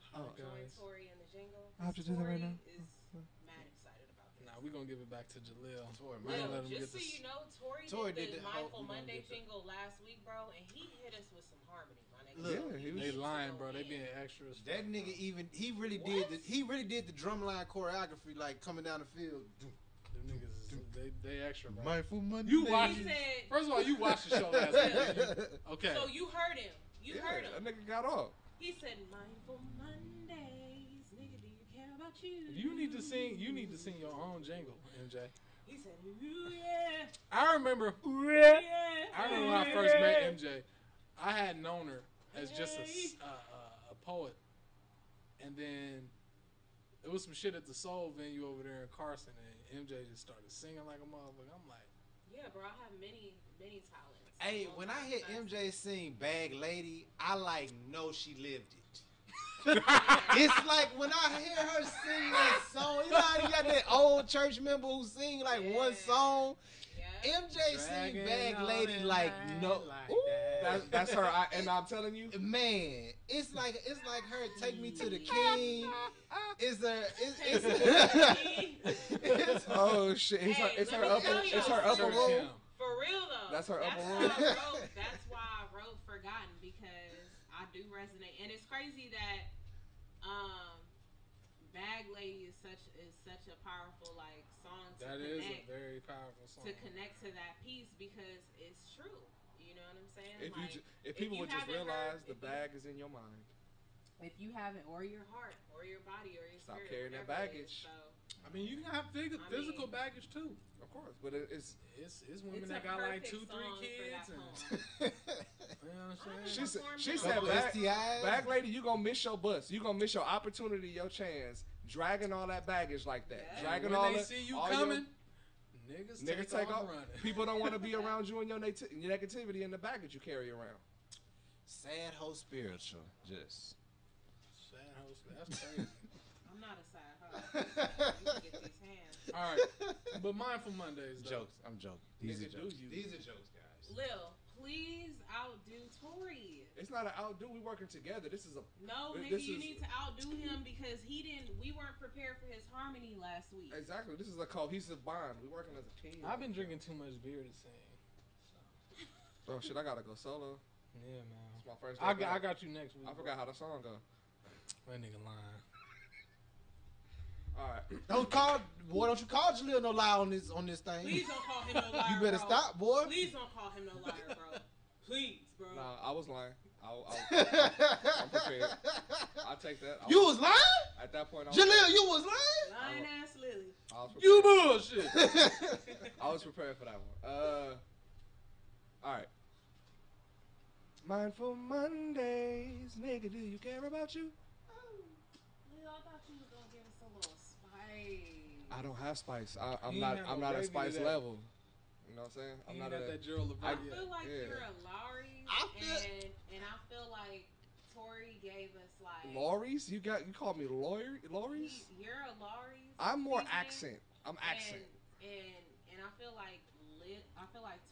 G: join
E: guys.
G: Tori in the jingle?
K: I have to do that right now?
G: Is mad excited about this.
E: Nah, we're gonna give it back to Jalil.
K: Tori,
E: We gonna let
G: Lil,
E: him
G: just so
E: get this.
G: you know, Tori
K: Tori
G: did the
K: did the whole-
G: Mindful
K: we gonna
G: Monday
K: get the-
G: jingle last week, bro, and he hit us with some harmony, my nigga.
K: Look,
F: yeah, he was.
E: They lying, bro. They being extra as fuck.
K: That nigga even he really
G: What?
K: did the drumline choreography like coming down the field.
E: Them niggas, they extra, bro.
K: Mindful Monday.
E: You watch
G: He said,
E: First of all, you watched the show last week. Okay.
G: so you heard him. You
F: Yeah,
G: heard
F: that
G: him.
F: nigga got off.
G: He said, "Mindful Mondays, nigga, do you care about you?"
E: You need to sing. You need to sing your own jingle, MJ.
G: He said, "Ooh yeah,
E: I remember.
G: yeah."
E: I remember when I first met MJ. I had known her as just a poet, and then it was some shit at the Soul venue over there in Carson, and MJ just started singing like a motherfucker. I'm like,
G: Yeah, bro, I have many talents.
K: Hey, when I hear MJ sing "Bag Lady," I like know she lived it. It's like when I hear her sing that song. You know how you got that old church member who sing like one
G: Yeah.
K: song.
G: Yeah.
K: MJ sing
E: Dragging
K: "Bag
E: on
K: Lady"
E: that
K: like
E: line
K: no.
E: like
K: Ooh.
E: that.
F: That's her. And I'm telling you,
K: Man, it's like her "Take Me to the King." It's
F: oh shit, it's her.
G: Hey,
F: It's
G: let
F: her
G: me
F: upper.
G: tell
F: It's
G: y'all
F: her upper
E: Church
F: room.
E: hymn.
G: For real though.
F: That's her upper
G: why
F: room.
G: That's why I wrote "Forgotten" because I do resonate, and it's crazy that "Bag Lady" is such a powerful like song to
E: That is a
G: connect
E: very powerful song.
G: to connect to that piece because it's true. You know what I'm saying?
F: If
G: Like,
F: if people
G: you
F: would just
G: haven't
F: realize
G: heard-
F: the bag is in your mind.
G: if you haven't, or your heart, or your body, or your
F: Stop
G: spirit,
F: carrying that
G: whatever it is.
F: baggage.
G: So
E: I mean, you can have physical
G: mean-
E: baggage too.
F: Of course, but it's.
E: It's women
G: it's
E: that
G: a
E: got like
G: perfect
E: 2-3
G: song for
E: kids,
G: that
E: and
G: poem.
E: you know what I'm
F: She
E: saying.
F: said.
G: Perform
F: She
G: it.
F: said,
K: Couple
F: bag,
K: STIs.
F: bag lady, you gonna miss your bus. You gonna miss your opportunity, your chance, dragging all that baggage like that,
G: Yeah.
F: dragging
E: When
F: all
E: they
F: that.
E: see you
F: all
E: coming, niggas
F: niggas
E: take off
F: off.
E: running.
F: People don't want to be around you and your negativity and the baggage you carry around.
K: sad hoe spiritual. Just.
E: Sad host, that's crazy.
G: I'm not a sad hoe. You can get these hands.
E: All right, but mindful Mondays. Though.
K: Jokes. I'm joking. These
F: Nigga,
K: are jokes.
F: do you?
D: These are jokes, guys.
G: Lil, please outdo Tori.
F: It's not an outdo. We working together. This is a.
G: No, nigga,
F: This
G: you
F: is-
G: need to outdo him because we weren't prepared for his harmony last week.
F: Exactly. This is a cohesive bond. We working as a team.
E: I've been drinking too much beer to sing.
F: Oh shit! I gotta go solo.
E: Yeah, man.
F: It's my first. Day
E: I
F: back.
E: got you next week.
F: I forgot how the song go.
E: That nigga lying.
F: All right.
K: Don't you call Jaleel no lie on this thing.
G: Please don't call him no liar.
K: You better
G: bro.
K: stop, boy.
G: Please don't call him no liar, bro. Please, bro.
F: Nah, I was lying. I'm prepared. I'll take that.
K: You was lying?
F: At that point. I was,
K: Jaleel, you was lying?
G: Lying ass Lily.
F: I was prepared.
E: You bullshit.
F: I was prepared for that one. All right. Mindful Mondays, nigga. Do you care about you?
G: Lil, I thought you was gonna give us a little spice.
F: I don't have spice. I'm
E: He
F: not.
E: ain't
F: I'm
E: no
F: not at
E: gravy
F: spice
E: to that.
F: level. You know what I'm saying? I'm
E: He
F: not
E: ain't
F: at
E: got that Gerald
G: I
E: Levert yet.
G: feel like
F: Yeah.
G: you're a Lowry,
K: I feel-
G: and I feel like Tori gave us like
F: Lawry's. You called me Lawry's.
G: You're a Lowry's.
F: I'm more
G: seasoning,
F: accent. I'm accent.
G: And I feel like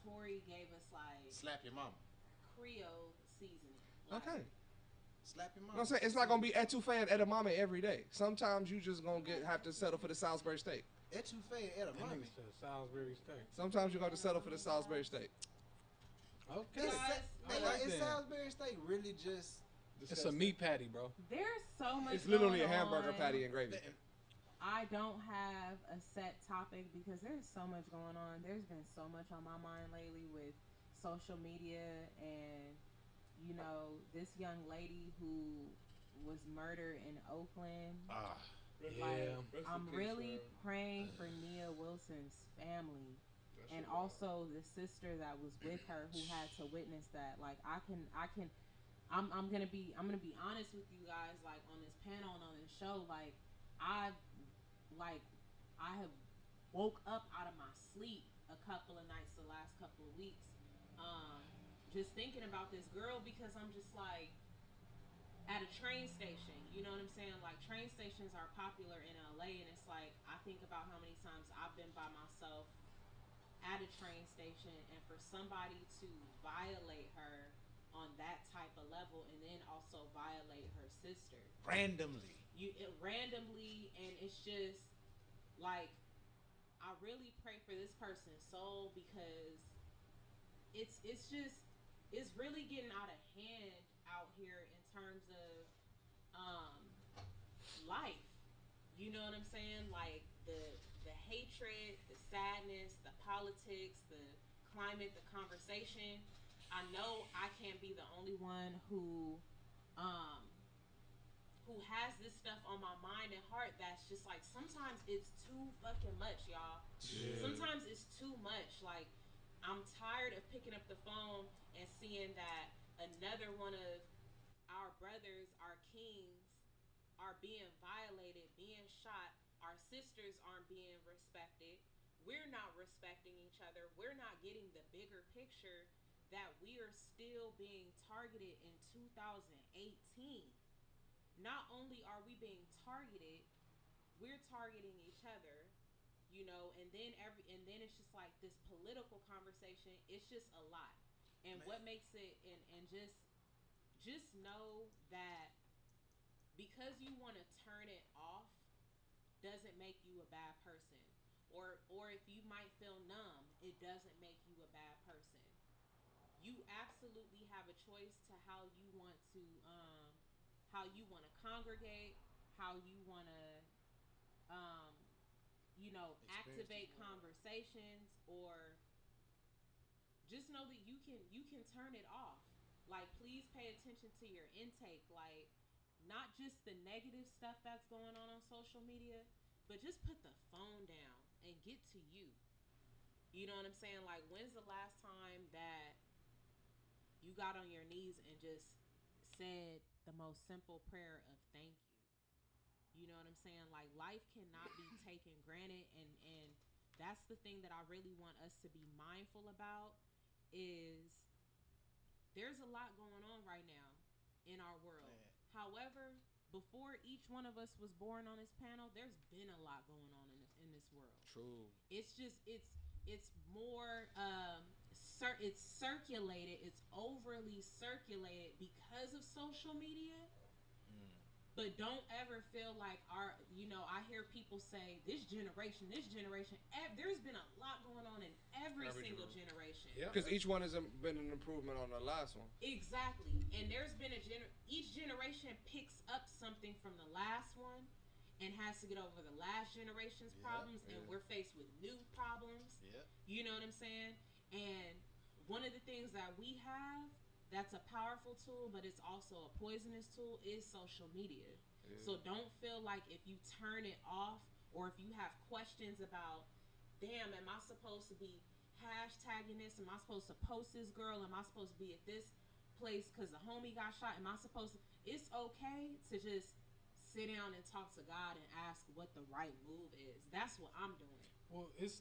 G: Tori gave us like
K: Slap your mama.
G: Creole seasoning. Like,
F: Okay.
K: Slap your
F: You know
K: mama.
F: what I'm saying? It's not gonna be etouffee and edamame every day. Sometimes you just gonna have to settle for the Salisbury steak.
K: Etouffee and
E: That
K: edamame.
E: nigga said Salisbury steak.
F: Sometimes you got to settle for the Salisbury steak.
E: Okay.
G: Guys,
E: Alright
K: Is
E: then.
K: Salisbury steak really just?
E: It's a meat patty, bro.
G: There's so much.
F: It's literally a
G: going
F: hamburger
G: on.
F: patty and gravy.
G: I don't have a set topic because there's so much going on. There's been so much on my mind lately with social media, and you know, this young lady who was murdered in Oakland.
E: Yeah.
G: I'm really praying for Nia Wilson's family, and also the sister that was with her who had to witness that. Like, I'm gonna be honest with you guys. Like, on this panel and on this show, I like I have woke up out of my sleep a couple of nights the last couple of weeks, just thinking about this girl, because I'm just like, at a train station, you know what I'm saying? Like, train stations are popular in LA, and it's like, I think about how many times I've been by myself at a train station, and for somebody to violate her on that type of level, and then also violate her sister
K: randomly.
G: Randomly, and it's just like, I really pray for this person's soul, because it's really getting out of hand out here in terms of life. You know what I'm saying? Like, the hatred, the sadness, the politics, the climate, the conversation. I know I can't be the only one um who has this stuff on my mind and heart, that's just like, sometimes it's too fucking much, y'all. Yeah. Sometimes it's too much. Like, I'm tired of picking up the phone and seeing that another one of our brothers, our kings, are being violated, being shot. Our sisters aren't being respected. We're not respecting each other. We're not getting the bigger picture that we are still being targeted in 2018. Not only are we being targeted, we're targeting each other, you know, and then it's just like this political conversation. It's just a lot. And man, what makes it, and just know that because you want to turn it off doesn't make you a bad person. Or if you might feel numb, it doesn't make you a bad person. You absolutely have a choice to how you want to congregate, how you want to activate conversations, or just know that you can turn it off. Like, please pay attention to your intake. Like, not just the negative stuff that's going on social media, but just put the phone down and get to you. You know what I'm saying? Like, when's the last time that you got on your knees and just said the most simple prayer of thank you? You know what I'm saying? Like, life cannot be taken granted, and that's the thing that I really want us to be mindful about. Is there's a lot going on right now in our world. Man. However, before each one of us was born on this panel, there's been a lot going on in this world.
F: True.
G: It's just it's more it's circulated. It's overly circulated because of social media. But don't ever feel like I hear people say this generation, there's been a lot going on in every single generation.
F: Yeah. Because each one has been an improvement on the last one.
G: Exactly. And there's been each generation picks up something from the last one and has to get over the last generation's problems, and we're faced with new problems. Yeah. You know what I'm saying? And one of the things that we have that's a powerful tool, but it's also a poisonous tool, is social media. Yeah. So don't feel like if you turn it off, or if you have questions about, damn, am I supposed to be hashtagging this? Am I supposed to post this girl? Am I supposed to be at this place because the homie got shot? Am I supposed to? It's okay to just sit down and talk to God and ask what the right move is. That's what I'm doing.
E: Well, it's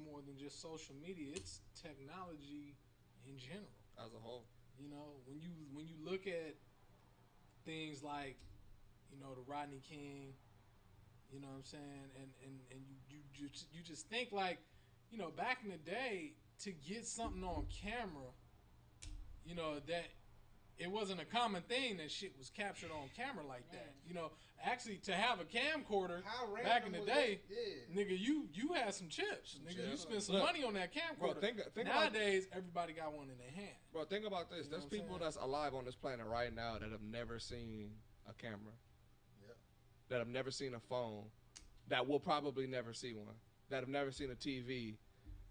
E: more than just social media. It's technology in general.
F: As a whole.
E: You know, when you look at things like, you know, the Rodney King, you know what I'm saying, and you just think like, you know, back in the day, to get something on camera, you know, that it wasn't a common thing that shit was captured on camera like that. You know, actually to have a camcorder back in the day, nigga, you had some chips. Nigga, you spent some money on that camcorder. Bro, think nowadays, everybody got one in their hand.
F: Bro, think about this. There's people that's alive on this planet right now that have never seen a camera. Yeah. That have never seen a phone. That will probably never see one. That have never seen a TV.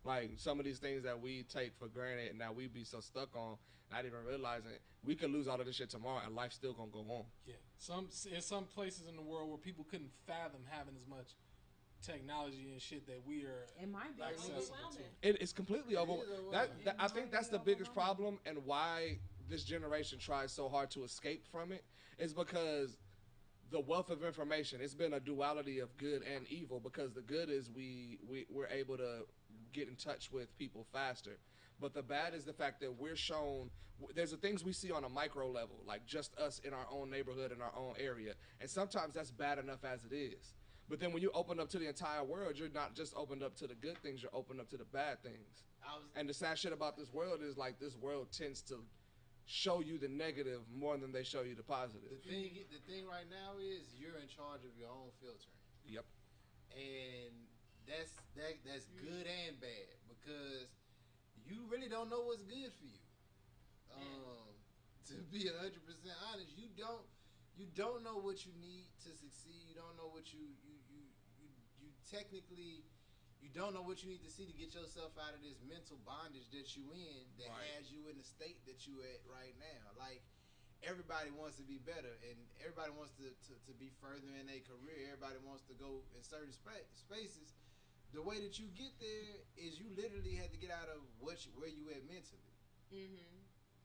F: Like some of these things that we take for granted and that we be so stuck on, not even realizing we could lose all of this shit tomorrow and life's still gonna go on.
E: Yeah, there's some places in the world where people couldn't fathom having as much technology and shit that we are.
G: It might be
E: accessible
G: overwhelming.
E: to.
F: It's completely over. I think that's the biggest problem, and why this generation tries so hard to escape from it is because the wealth of information. It's been a duality of good and evil, because the good is we're able to get in touch with people faster, but the bad is the fact that we're shown there's the things we see on a micro level, like just us in our own neighborhood, in our own area, and sometimes that's bad enough as it is. But then when you open up to the entire world, you're not just opened up to the good things, you're opened up to the bad things. And the sad shit about this world is, like, this world tends to show you the negative more than they show you the positive.
K: The thing right now is you're in charge of your own filtering.
F: Yep.
K: And that's good and bad, because you really don't know what's good for you. To be 100% honest, you don't know what you need to succeed. You don't know what you technically, you don't know what you need to see to get yourself out of this mental bondage that you in, that has you in the state that you at right now. Like, everybody wants to be better, and everybody wants to be further in their career. Everybody wants to go in certain spaces. The way that you get there is you literally had to get out of where you at mentally.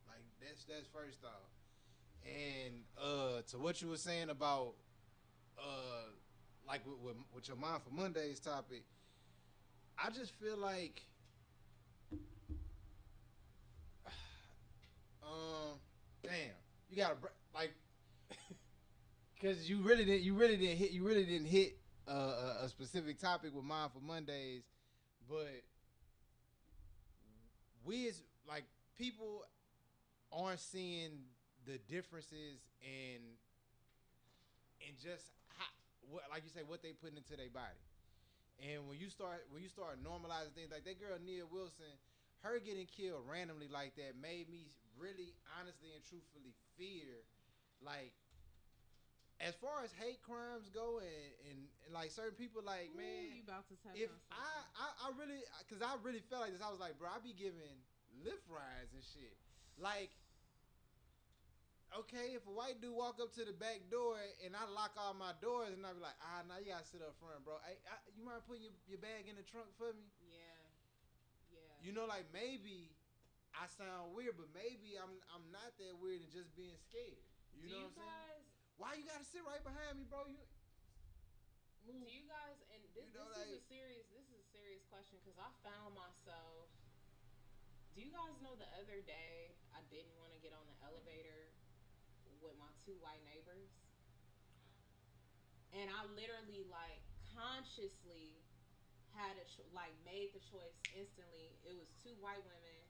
K: Like, that's first off. And to what you were saying about like with your Mind for Mondays topic, I just feel like damn, you gotta like, because you really didn't hit a specific topic with Mind for Mondays, but we as, like, people aren't seeing the differences in just how, what, like you say, what they put into their body. And when you start normalizing things, like that girl Nia Wilson, her getting killed randomly like that made me really honestly and truthfully fear, like, as far as hate crimes go, and like certain people, like, man,
G: you about to touch
K: if
G: on something.
K: I really, because I really felt like this, I was like, bro, I be giving lift rides and shit, like, okay, if a white dude walk up to the back door and I lock all my doors, and I be like, now you gotta sit up front, bro. Hey, you mind putting your bag in the trunk for me?
G: Yeah.
K: You know, like, maybe I sound weird, but maybe I'm not that weird and just being scared. You know what I'm saying? Why you gotta sit right behind me, bro? You move.
G: Do you guys, and this is a serious question, because I found myself. Do you guys know the other day I didn't want to get on the elevator with my two white neighbors, and I literally, like, consciously had made the choice instantly. It was two white women.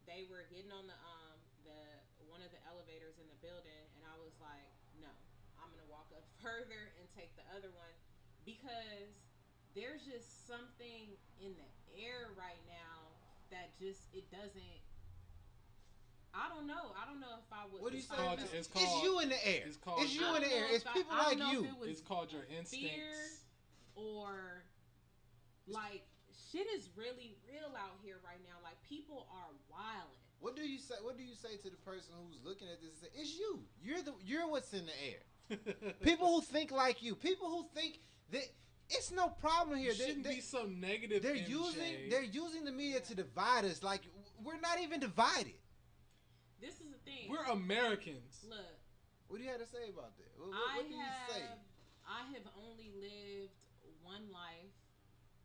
G: They were getting on the one of the elevators in the building, and I was like, no, I'm gonna walk up further and take the other one, because there's just something in the air right now that just, it doesn't. I don't know if I would.
K: What do you say?
E: It's
K: you in the air. It's you in the air. It's people like you.
E: It's called your instincts.
G: Fear, or, like, shit is really real out here right now. Like, people are wilding.
K: What do you say? What do you say to the person who's looking at this and say, "It's you. You're what's in the air." People who think like you. People who think that it's no problem here.
E: You shouldn't be so negative.
K: They're using the media to divide us. Like, we're not even divided.
G: This is the thing.
E: We're Americans.
G: Look.
K: What do you have to say about that? What do you say?
G: I have only lived one life.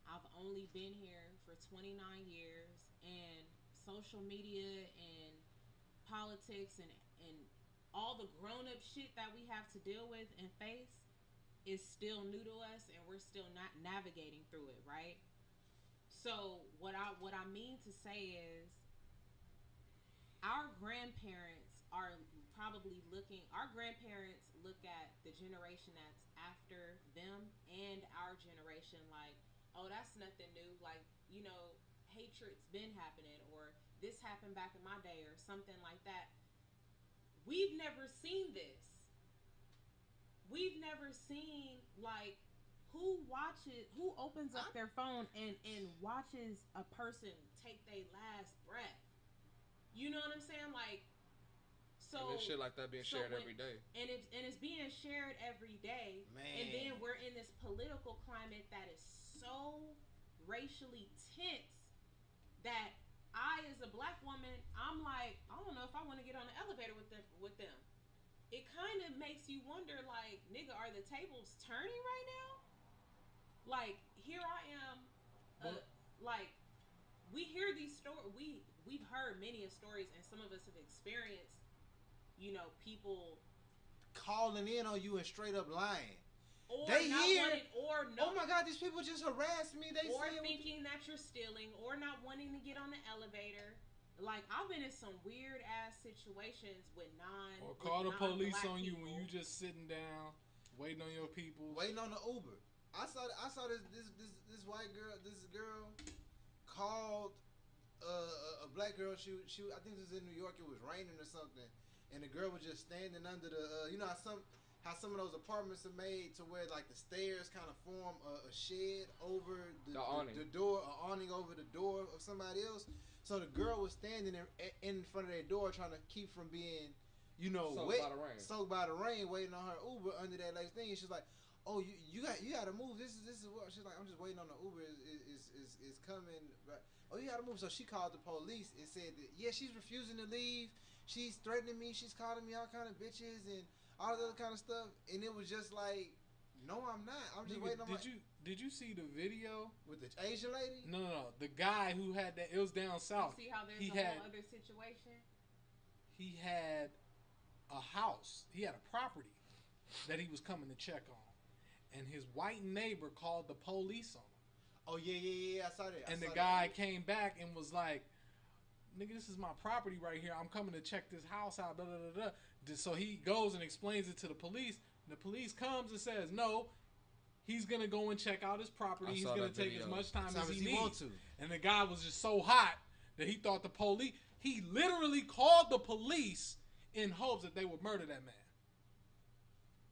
G: I've only been here for 29 years, and social media and politics and all the grown-up shit that we have to deal with and face is still new to us, and we're still not navigating through it, right? So what I mean to say is, our grandparents are probably our grandparents look at the generation that's after them and our generation like, oh, that's nothing new. Like, you know, hatred's been happening, or this happened back in my day, or something like that. We've never seen this. We've never seen, like, who opens up their phone and watches a person take their last breath? You know what I'm saying? Like, so
F: and there's shit like that being shared every day.
G: And it's being shared every day.
K: Man.
G: And then we're in this political climate that is so racially tense that I, as a black woman, I'm like, I don't know if I want to get on the elevator with them. It kind of makes you wonder, like, nigga, are the tables turning right now? Like, here I am, like, we hear these stories. We've heard many of stories, and some of us have experienced, you know, people
K: calling in on you and straight up lying.
G: Or
K: they
G: not
K: hear,
G: wanting, or no,
K: oh my God, these people just harassed me. They
G: or thinking that you're stealing, or not wanting to get on the elevator. Like, I've been in some weird ass situations with
E: or call the police on you
G: people.
E: when you just sitting down, waiting on your people,
K: waiting on the Uber. I saw this white girl. This girl called a black girl. She I think this was in New York. It was raining or something, and the girl was just standing under the you know how some of those apartments are made to where like the stairs kind of form a shed over the door, an awning over the door of somebody else. So the girl was standing in front of their door trying to keep from being, you know, soaked by the rain, waiting on her Uber under that like thing. And she's like, "Oh, you got to move. This is what." She's like, "I'm just waiting on the Uber is coming." But, oh, you got to move. So she called the police and said that she's refusing to leave. She's threatening me. She's calling me all kind of bitches and all that other kind of stuff. And it was just like, no, I'm not. I'm just waiting on
E: Did you see the video
K: with the Asian lady?
E: No. The guy who had that. It was down south.
G: You see how there's whole other situation?
E: He had a house. He had a property that he was coming to check on. And his white neighbor called the police on him.
K: Oh, yeah, I saw that.
E: And the guy came back and was like, "Nigga, this is my property right here. I'm coming to check this house out." Da, da, da, da. So he goes and explains it to the police. The police comes and says, "No, he's going to go and check out his property. He's going to take as much time as he needs."
K: Wants to.
E: And the guy was just so hot that he thought the police... He literally called the police in hopes that they would murder that man.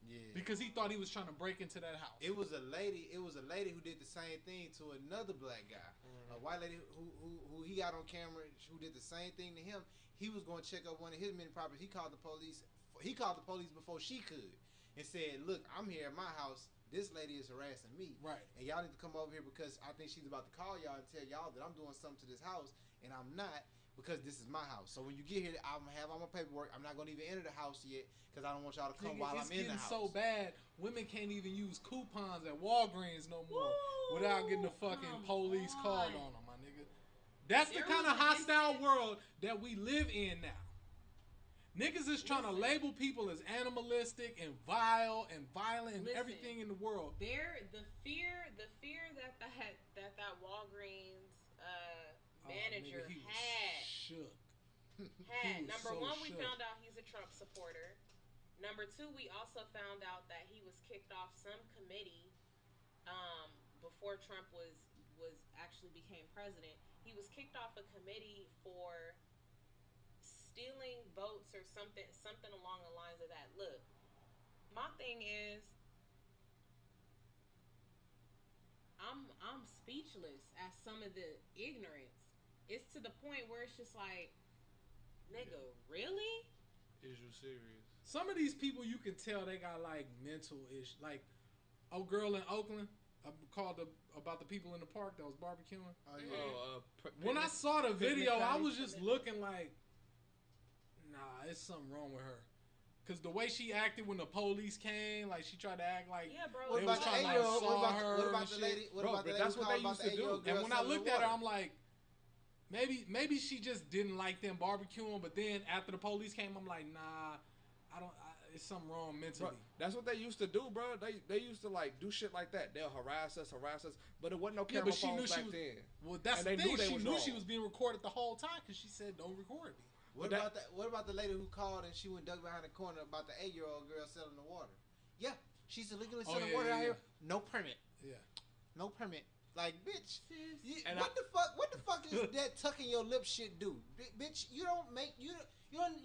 K: Yeah.
E: Because he thought he was trying to break into that house.
K: It was a lady who did the same thing to another black guy. A white lady who he got on camera who did the same thing to him. He was going to check up one of his many properties. He called the police before she could and said, "Look, I'm here at my house. This lady is harassing me.
E: Right.
K: And y'all need to come over here because I think she's about to call y'all and tell y'all that I'm doing something to this house and I'm not because this is my house. So when you get here, I'm going to have all my paperwork. I'm not going to even enter the house yet because I don't want y'all to come while I'm in the house."
E: It's getting so bad, women can't even use coupons at Walgreens no more without getting the fucking police called on them, my nigga. That's the kind of hostile world that we live in now. Niggas is trying to label people as animalistic and vile and violent and everything in the world.
G: The fear that Walgreens manager had.
E: Shook.
G: Number one, we found out he's a Trump supporter. Number two, we also found out that he was kicked off some committee before Trump was actually became president. He was kicked off a committee for stealing votes or something along the lines of that. Look, my thing is, I'm speechless at some of the ignorance. It's to the point where it's just like, nigga, really?
F: Is you serious?
E: Some of these people, you can tell they got like mental issues. Like, a girl in Oakland, I called about the people in the park that was barbecuing.
K: Oh yeah.
E: When I saw the video, I was just looking like, nah, it's something wrong with her. Cause the way she acted when the police came, like she tried to act like
K: What about the 8-year-old? What about the lady? What about the lady?
F: That's what they used to do.
E: And when I looked at her, I'm like, maybe she just didn't like them barbecuing. But then after the police came, I'm like, nah, it's something wrong mentally.
F: Bro, that's what they used to do, bro. They used to like do shit like that. They'll harass us, but it wasn't no camera phones back then.
E: Well, that's the thing. She knew she was being recorded the whole time because she said, "Don't record me."
K: What about the lady who called and she went dug behind the corner about the 8-year-old girl selling the water? Yeah, she's illegally selling water out here. No permit.
E: Yeah.
K: No permit. Like, bitch, what the fuck is that tucking your lip shit do? Bitch, you're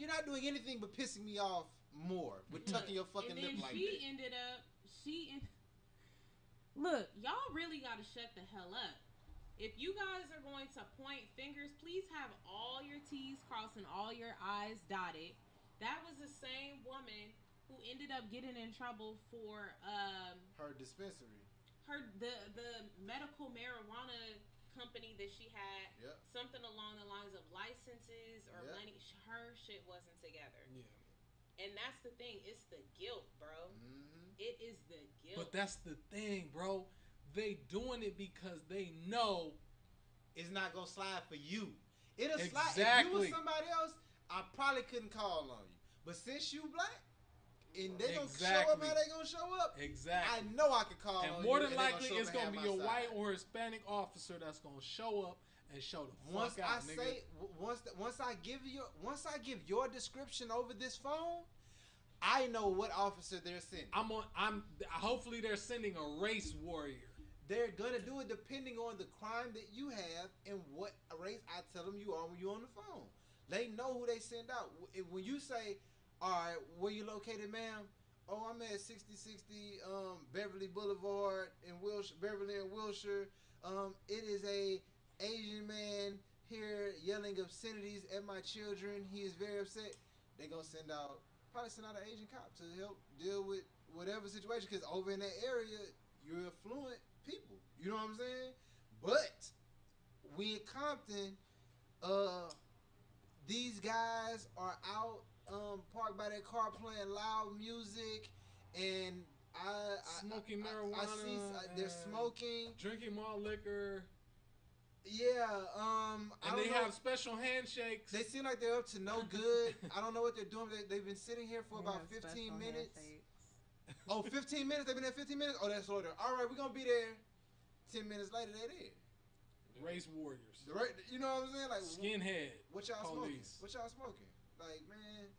K: not doing anything but pissing me off more with tucking your fucking lip like that.
G: She ended up Look, y'all really got to shut the hell up. If you guys are going to point fingers, please have all your T's crossed and all your I's dotted. That was the same woman who ended up getting in trouble for
K: her dispensary.
G: The medical marijuana company that she had.
K: Yep.
G: Something along the lines of licenses or
K: Yep.
G: money. Her shit wasn't together.
E: Yeah.
G: And that's the thing. It's the guilt, bro.
K: Mm-hmm.
G: It is the guilt.
E: But that's the thing, bro. They doing it because they know
K: it's not gonna slide for you. It'll slide. If
E: Exactly.
K: you was somebody else, I probably couldn't call on you. But since you black, and they gonna show up how they gonna show up.
E: Exactly.
K: I know I could call on you.
E: And more than likely,
K: show
E: it's
K: up
E: gonna
K: and
E: be
K: have
E: a
K: my
E: white
K: side.
E: or Hispanic officer that's gonna show up and show the
K: Once
E: fuck out,
K: I
E: nigga.
K: say, once I give your description over this phone, I know what officer they're sending.
E: Hopefully they're sending a race warrior.
K: They're gonna do it depending on the crime that you have and what race I tell them you are when you're on the phone. They know who they send out. When you say, "All right, where you located, ma'am?" "Oh, I'm at 6060 Beverly Boulevard in Wilshire, Beverly and Wilshire. It is a Asian man here yelling obscenities at my children. He is very upset." They gonna probably send out an Asian cop to help deal with whatever situation, because over in that area, you're affluent people. You know what I'm saying? But we in Compton, these guys are out parked by their car playing loud music, and
E: smoking marijuana.
K: I see they're smoking,
E: drinking malt liquor.
K: Yeah,
E: and they have special handshakes.
K: They seem like they're up to no good. I don't know what they're doing. They've been sitting here for about 15 minutes. Oh, 15 minutes? They've been there 15 minutes? Oh, that's order. All right, we're going to be there. 10 minutes later, they're there.
E: Race warriors.
K: You know what I'm saying? Like
E: skinhead.
K: What y'all smoking? What y'all smoking? Like, man,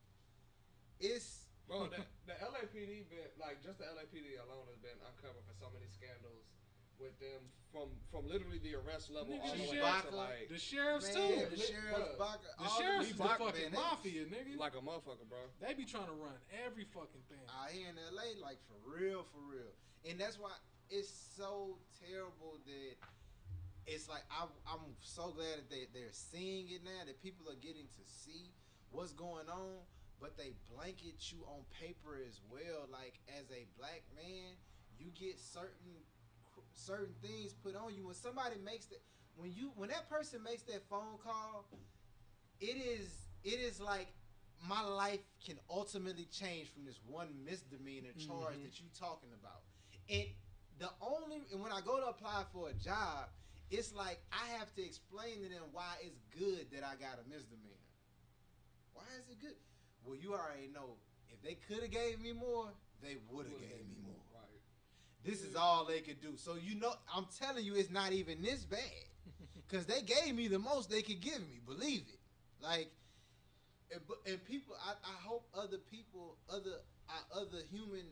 K: it's...
F: Bro, the LAPD been, like, just the LAPD alone has been uncovered for so many scandals with them from literally the arrest level all the way up to, like...
E: The sheriffs,
K: man,
E: too.
K: The sheriffs, Baca,
E: the sheriffs is the fucking
K: man,
E: mafia, nigga.
F: Like a motherfucker, bro.
E: They be trying to run every fucking thing.
K: Out here in LA, like, for real, for real. And that's why it's so terrible that it's like, I'm so glad that they're seeing it now, that people are getting to see what's going on, but they blanket you on paper as well. Like, as a black man, you get certain things put on you. When somebody makes that, when that person makes that phone call, it is like my life can ultimately change from this one misdemeanor charge that you talking about. And when I go to apply for a job, it's like I have to explain to them why it's good that I got a misdemeanor. Why is it good? Well, you already know, if they could have gave me more, they would have gave me more.
F: Right.
K: This is all they could do. So, you know, I'm telling you, it's not even this bad. Because they gave me the most they could give me. Believe it. Like, and people, I hope other people, other human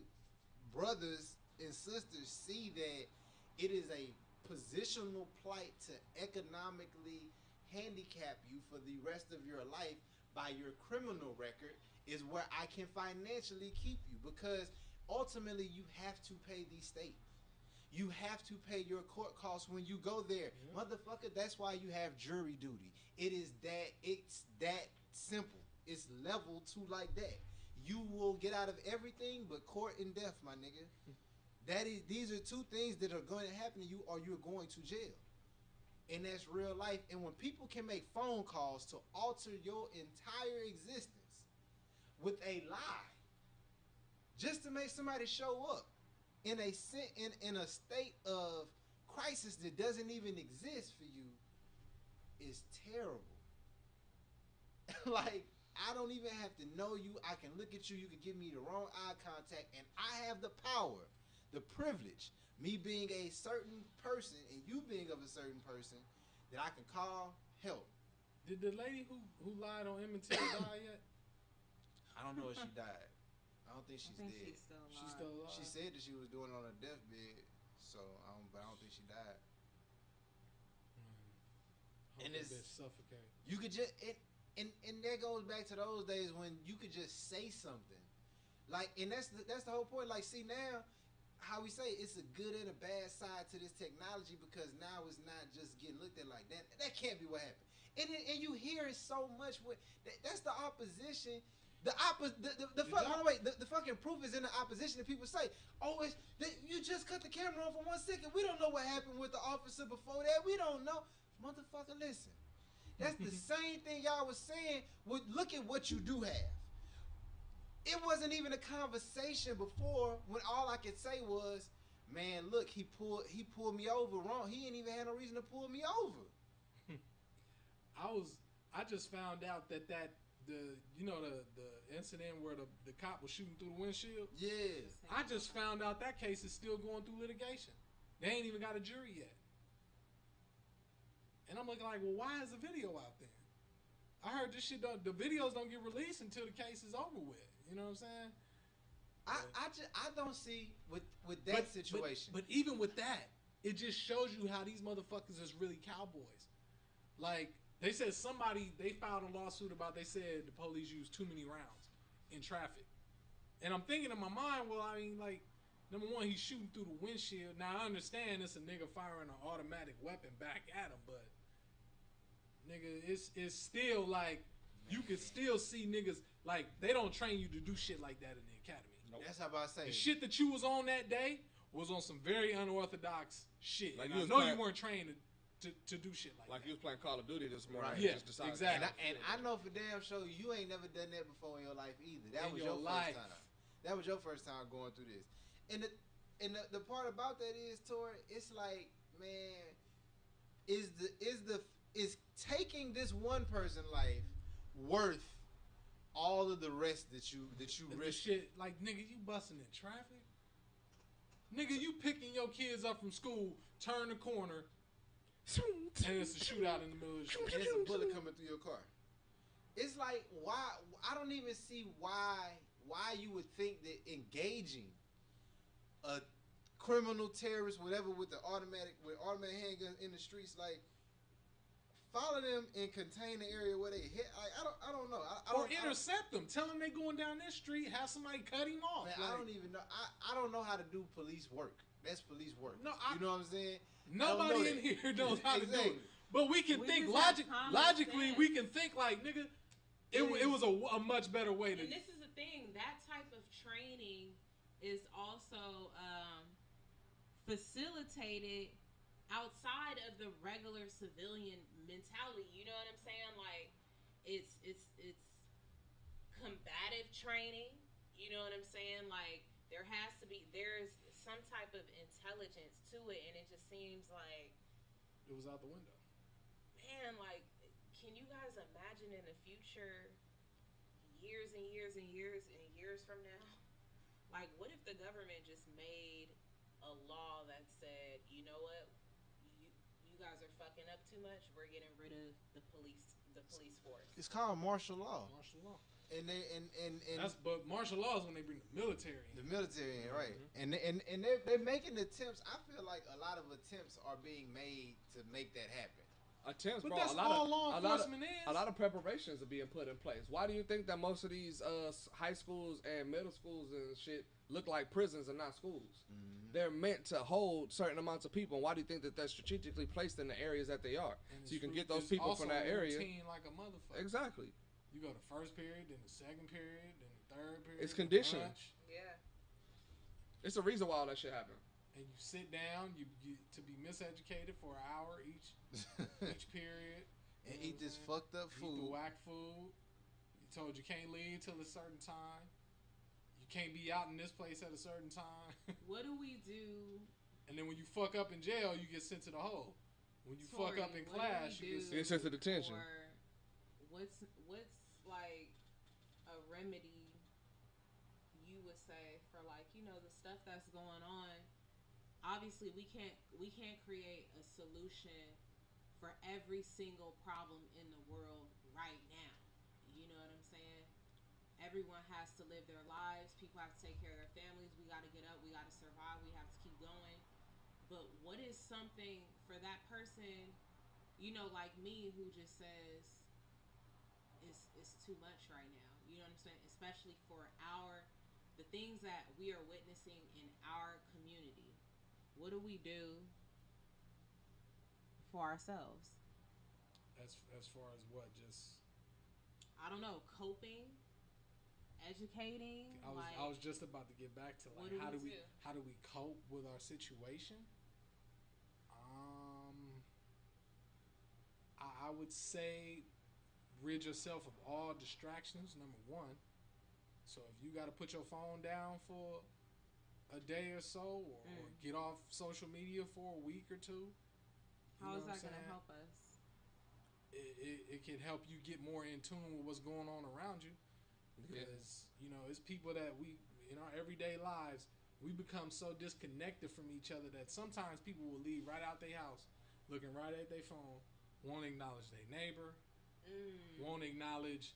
K: brothers and sisters see that it is a positional plight to economically handicap you for the rest of your life by your criminal record is where I can financially keep you, because ultimately you have to pay the state. You have to pay your court costs when you go there. Yeah. Motherfucker, that's why you have jury duty. It's that simple. It's level 2 like that. You will get out of everything but court and death, my nigga. These are two things that are going to happen to you, or you're going to jail. And that's real life. And when people can make phone calls to alter your entire existence with a lie, just to make somebody show up in a state of crisis that doesn't even exist for you, is terrible. Like, I don't even have to know you. I can look at you. You can give me the wrong eye contact, and I have the power, the privilege, me being a certain person and you being of a certain person, that I can call help.
E: Did the lady who lied on Emmett Till die yet?
K: I don't know if she died. I don't think she's dead.
G: She's still alive.
K: She said that she was doing it on her deathbed, so but I don't think she died.
E: And it's suffocate.
K: You could just and that goes back to those days when you could just say something, like, and that's the whole point. Like, see now, how we say it's a good and a bad side to this technology because now it's not just getting looked at like that. That can't be what happened. And you hear it so much. That's the opposition. The fucking proof is in the opposition. That people say, "Oh, you just cut the camera on for 1 second. We don't know what happened with the officer before that. We don't know, motherfucker. Listen, that's the same thing y'all was saying. Look at what you do have. It wasn't even a conversation before when all I could say was, man, look, he pulled me over wrong. He ain't even had no reason to pull me over.
E: I just found out that the incident where the cop was shooting through the windshield.
K: Yeah.
E: I just found out that case is still going through litigation. They ain't even got a jury yet. And I'm looking like, well, why is the video out there? I heard this shit. The videos don't get released until the case is over with. You know what I'm saying?
K: I don't see with that situation.
E: But even with that, it just shows you how these motherfuckers is really cowboys. Like, they said they filed a lawsuit about, they said the police used too many rounds in traffic. And I'm thinking in my mind, well, I mean, like, number one, he's shooting through the windshield. Now, I understand it's a nigga firing an automatic weapon back at him, but, nigga, it's still like, you can still see niggas, like, they don't train you to do shit like that in the academy.
K: Nope. That's how I say.
E: The shit that you was on that day was on some very unorthodox shit.
F: Like,
E: I know you weren't trained to do shit like that.
F: Like you was playing Call of Duty this morning.
E: Right. Yeah,
F: just decided
E: exactly.
K: And I know for damn sure you ain't never done that before in your life either. That was your
E: life.
K: first time. That was your first time going through this. And the part about that is, Tori, it's like, man, is taking this one person life worth all of the rest that you risk?
E: Shit, like, nigga, you busting in traffic. Nigga, you picking your kids up from school, turn the corner, and it's a shootout in the middle of the street.
K: And it's a bullet coming through your car. It's like, why? I don't even see why you would think that engaging a criminal, terrorist, whatever, with automatic handguns in the streets, like, follow them and contain the area where they hit. I don't know.
E: Or intercept them. Tell them they going down this street. Have somebody cut him off.
K: Man,
E: like,
K: I don't even know. I don't know how to do police work. That's police work.
E: No,
K: you know what I'm saying?
E: Nobody in here knows how to do it. But we can think logically. We can think like, nigga, it was a much better way to.
G: And this is the thing. That type of training is also facilitated outside of the regular civilian mentality. You know what I'm saying? Like, it's combative training. You know what I'm saying? Like, there's some type of intelligence to it, and it just seems like
E: it was out the window.
G: Man, like, can you guys imagine in the future, years and years and years and years from now, like, what if the government just made a law that said, you know what, you guys are fucking up too much, we're getting rid of the police force.
K: It's called martial law.
E: Martial law.
K: And
E: But martial law is when they bring the military in.
K: The military in, right. And they're making attempts. I feel like a lot of attempts are being made to make that happen.
F: Attempts,
E: but
F: bro.
E: that's all law enforcement is.
F: A lot of preparations are being put in place. Why do you think that most of these high schools and middle schools and shit look like prisons and not schools? Mm-hmm. They're meant to hold certain amounts of people. And why do you think that they're strategically placed in the areas that they are?
E: And
F: so you can get those people from that area.
E: Like a motherfucker.
F: Exactly.
E: You go to first period, then the second period, then the third period.
F: It's conditioning.
G: Yeah.
F: It's the reason why all that shit happened.
E: And you sit down, you to be miseducated for an hour each period,
K: and eat this fucked up food.
E: Eat the whack food. You told you can't leave till a certain time. You can't be out in this place at a certain time.
G: What do we do?
E: And then when you fuck up in jail, you get sent to the hole. When you fuck up in class, you get
F: sent to detention.
G: What's like a remedy you would say for, like, you know, the stuff that's going on? Obviously, we can't create a solution for every single problem in the world right now. You know what I'm saying? Everyone has to live their lives. People have to take care of their families. We got to get up. We got to survive. We have to keep going. But what is something for that person, you know, like me, who just says it's too much right now? You know what I'm saying? Especially for the things that we are witnessing in our community. what do we do for ourselves?
E: As far as what, just
G: I don't know, coping, educating.
E: I was just about to get back to like how do we cope with our situation? I would say rid yourself of all distractions. Number one. So if you got to put your phone down for a day or so, or get off social media for a week or two,
G: how is that going to help us?
E: It can help you get more in tune with what's going on around you, because you know it's people that we in our everyday lives we become so disconnected from each other that sometimes people will leave right out their house looking right at their phone, won't acknowledge their neighbor, won't acknowledge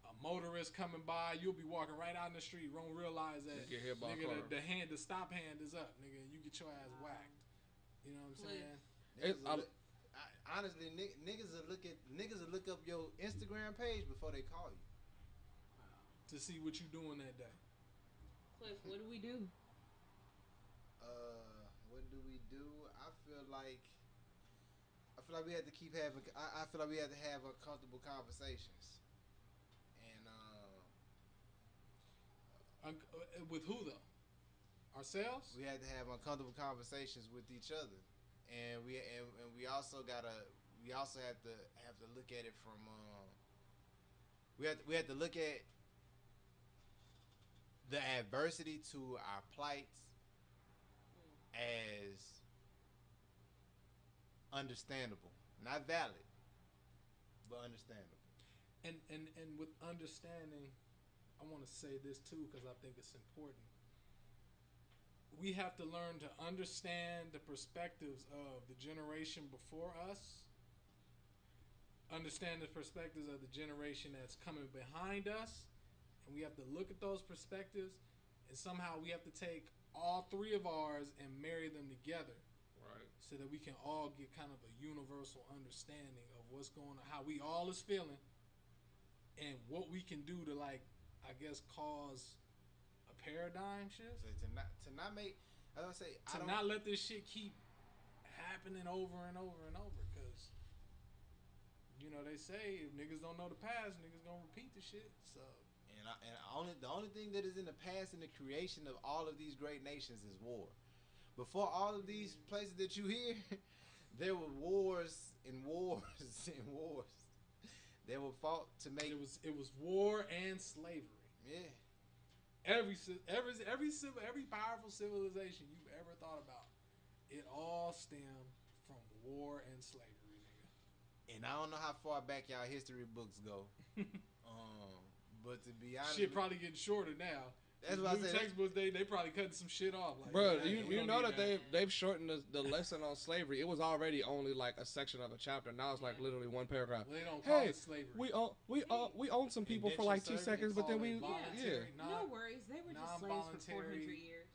E: a motorist coming by. You'll be walking right out in the street, won't realize that
F: get hit by
E: nigga, the stop hand is up, nigga. You get your ass whacked. You know what I'm saying?
K: Honestly, niggas will look up your Instagram page before they call you
E: to see what you doing that day.
G: Cliff, what do we do?
K: What do we do? I feel like we have to keep having. I feel like we have to have uncomfortable conversations. And
E: with who though? Ourselves?
K: We had to have uncomfortable conversations with each other, and we also have to look at it from. We have to look at the adversity to our plights as understandable, not valid, but understandable.
E: And with understanding, I want to say this too because I think it's important. We have to learn to understand the perspectives of the generation before us, understand the perspectives of the generation that's coming behind us, and we have to look at those perspectives, and somehow we have to take all three of ours and marry them together,
F: right?
E: So that we can all get kind of a universal understanding of what's going on, how we all is feeling, and what we can do to, like, I guess, cause a paradigm shift.
K: So to not make, as I say,
E: not let this shit keep happening over and over and over, because you know they say if niggas don't know the past, niggas gonna repeat the shit. So
K: the only thing that is in the past in the creation of all of these great nations is war. Before all of these places that you hear, there were wars and wars and wars. They were fought to make.
E: It was war and slavery.
K: Yeah.
E: Every powerful civilization you've ever thought about, it all stemmed from war and slavery, nigga.
K: And I don't know how far back y'all history books go. But to be honest,
E: shit probably getting shorter now.
K: That's what I said.
E: Textbooks they probably cutting some shit off. Like,
F: bro, you know that they've shortened the lesson on slavery. It was already only like a section of a chapter. Now it's like literally one paragraph.
E: Well, they don't call it slavery.
F: We own some people for like 2 seconds, but then we
G: no worries. They were just slaves for 400 years.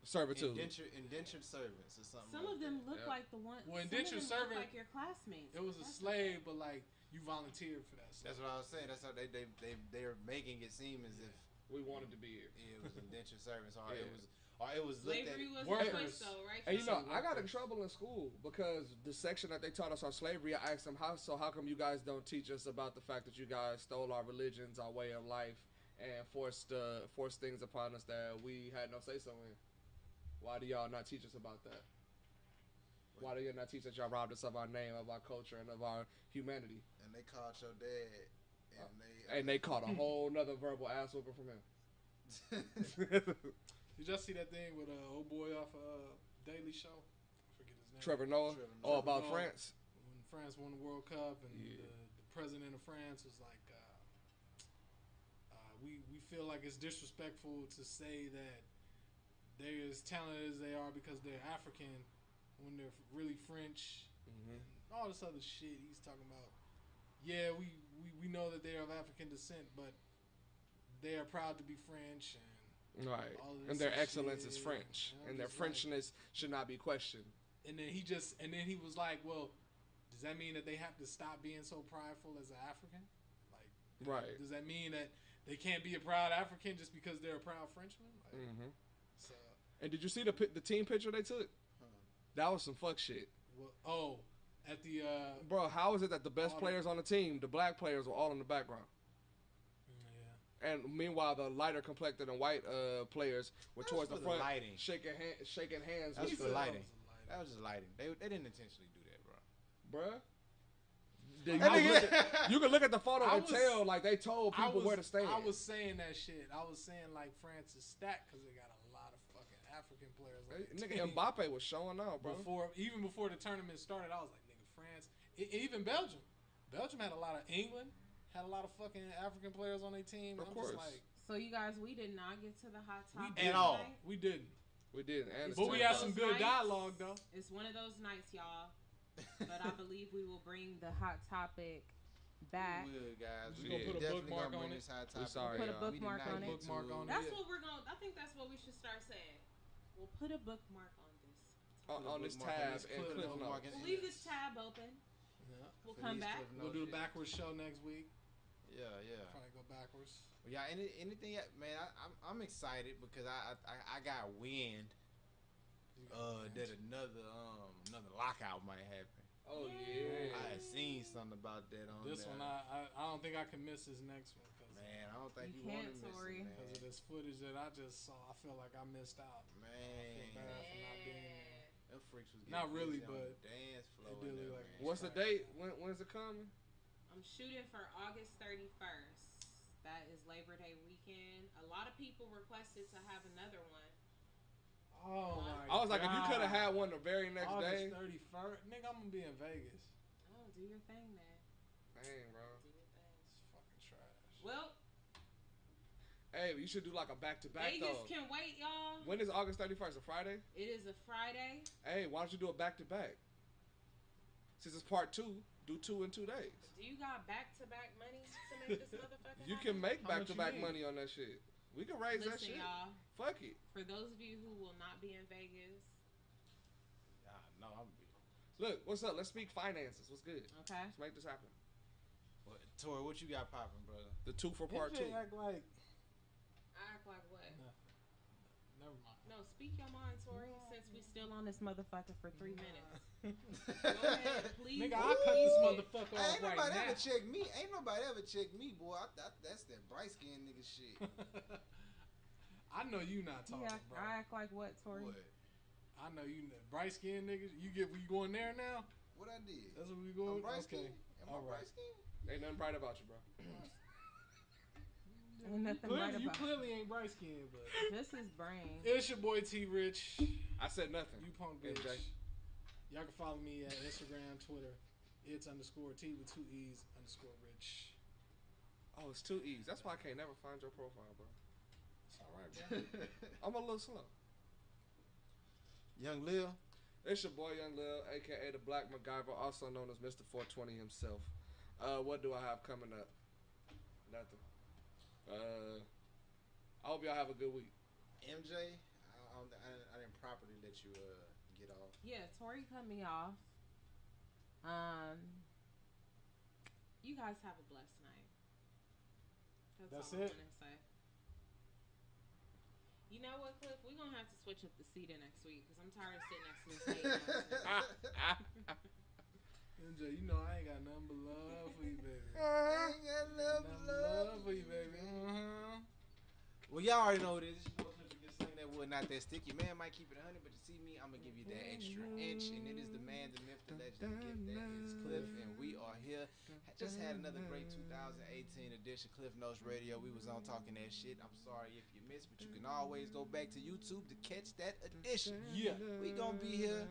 F: Servitude.
K: Indentured servants or something.
G: Some of them look like the one.
E: Well, indentured servant,
G: like your classmates.
E: It was a slave, but like you volunteered for that.
K: That's what I was saying. That's how they're making it seem as if
F: we wanted to be here.
K: Yeah, it was indentured servants, or it was looked
G: slavery
K: at
G: was workers. Though, right?
F: And you know, I got in trouble in school because the section that they taught us on slavery, I asked them how come you guys don't teach us about the fact that you guys stole our religions, our way of life, and forced things upon us that we had no say so in. Why do y'all not teach us about that? Why do y'all not teach that y'all robbed us of our name, of our culture, and of our humanity?
K: And they called your dad,
F: and they caught a whole nother verbal ass whooping from him.
E: Did y'all see that thing with old boy off Daily Show? I forget his name.
F: Trevor Noah. About
E: Noah,
F: France.
E: When France won the World Cup, and the president of France was like, we feel like it's disrespectful to say that they're as talented as they are because they're African when they're really French. And all this other shit he's talking about. Yeah, we know that they are of African descent, but they are proud to be French, and
F: right, and their excellence is French, and their Frenchness should not be questioned.
E: And then he was like, well, does that mean that they have to stop being so prideful as an African? Like,
F: right?
E: Does that mean that they can't be a proud African just because they're a proud Frenchman? Like, so
F: And did you see the team picture they took? That was some fuck shit.
E: Well, at the
F: bro, how is it that the best players on the team, the black players, were all in the background? Yeah. And meanwhile, the lighter complected and white players were towards the front, shaking hands.
K: That was for lighting. That was just lighting. They didn't intentionally do that, bro.
F: Bruh. You can look at the photo and tell, like, they told people where to stand.
E: I was saying that shit. I was saying, like, France is stacked because they got a lot of fucking African players. Like,
F: nigga, Mbappe was showing out, bro.
E: Even before the tournament started, I was like, nigga, France. Even Belgium. Belgium had a lot of England. Had a lot of fucking African players on their team.
F: Of course.
E: Just like,
G: so, you guys, we did not get to the hot topic.
E: At all. We didn't.
F: We didn't.
E: But we had some good dialogue, though.
G: It's one of those nights, y'all. But I believe we will bring the hot topic back.
K: We will, guys.
E: We're going to put a bookmark on it.
F: Sorry,
G: put a bookmark on it. That's
E: it.
G: what we're going to... I think that's what we should start saying. We'll put a bookmark on this.
F: On this tab and Cliff Notes.
G: We'll leave this tab open.
E: Yeah.
G: We'll come back.
E: We'll do the backwards show next week.
K: Yeah.
E: Probably go backwards.
K: Well, yeah, anything, man, I'm excited because I got wind that another lockout might happen.
F: Oh yeah,
K: I had seen something about that on
E: this one. I don't think I can miss this next one.
K: Man, I don't think you
G: can't,
K: want to miss
G: Tori.
K: it,
E: because of this footage that I just saw. I feel like I missed out.
K: Man,
E: I feel bad for not being there.
K: Them freaks was
E: not really,
K: busy
E: but
K: on the dance floor.
E: It did look like
F: what's the date? When's it coming?
G: I'm shooting for August 31st. That is Labor Day weekend. A lot of people requested to have another one.
E: Oh my!
F: I was like, if you could have had one the very next day.
E: August 31st, nigga, I'm gonna be in Vegas.
G: Oh, do your thing, man.
F: Dang, bro.
G: Do your thing.
E: It's fucking trash.
G: Well,
F: hey, you should do like a back-to-back
G: Vegas
F: though.
G: can wait, y'all.
F: When is August 31st? A Friday?
G: It is a Friday.
F: Hey, why don't you do a back-to-back? Since it's part 2, do 2 in 2 days.
G: Do you got back-to-back money to make this motherfucker
F: You
G: happen?
F: can make back-to-back money on that shit. We can raise that shit.
G: Y'all.
F: Fuck it.
G: For those of you who will not be in Vegas.
K: No, I'm.
F: Look, what's up? Let's speak finances. What's good?
G: Okay.
F: Let's make this happen.
K: What, Tori, what you got popping, brother?
F: The 2 for part 2.
E: Act like.
G: I act like what?
E: Never mind.
G: No, speak your mind, Tori. Since we still on this motherfucker for 3 minutes. Go ahead, please.
E: Nigga, I'll cut this motherfucker off
K: Ain't nobody
E: right
K: ever
E: now.
K: checked me. Ain't nobody ever checked me, boy. That's that bright skin nigga shit.
E: I know you not talking, bro.
G: I act like what, Tori?
K: What?
E: I know you bright skin niggas. You going there now?
K: What I did?
E: That's what we going.
K: I'm bright
E: Okay.
K: skin? Am I bright skin?
F: Ain't nothing bright about you, bro.
G: Ain't nothing right
E: You
G: about
E: clearly ain't bright skinned, but
G: this is brain.
E: it's your boy T Rich.
F: I said nothing.
E: You punk bitch.
F: MJ.
E: Y'all can follow me at Instagram, Twitter. It's _T with 2 E's _Rich.
F: Oh, it's 2 E's. That's why I can't never find your profile, bro.
E: It's all right, bro.
F: I'm a little slow.
K: Young Lil.
F: It's your boy Young Lil, aka the Black MacGyver, also known as Mr. 420 himself. What do I have coming up? Nothing. I hope y'all have a good week.
K: MJ, I didn't properly let you get off.
G: Yeah, Tori cut me off. You guys have a blessed night.
E: That's
G: all
E: it?
G: I'm gonna say. You know what, Cliff? We're gonna have to switch up the seating next week because I'm tired of sitting next to this table.
E: MJ, you know I ain't got nothing but love for you, baby.
K: I ain't got nothing but
E: love for you, baby.
K: Well, y'all already know what it is. It's your boy Cliff, just saying that wood, not that sticky. Man might keep it 100, but you see me, I'm gonna give you that extra inch, and it is the man, the myth, the legend, the gift. That is Cliff, and we are here. Just had another great 2018 edition Cliff Notes Radio. We was on talking that shit. I'm sorry if you missed, but you can always go back to YouTube to catch that edition.
E: Yeah,
K: we gonna be here.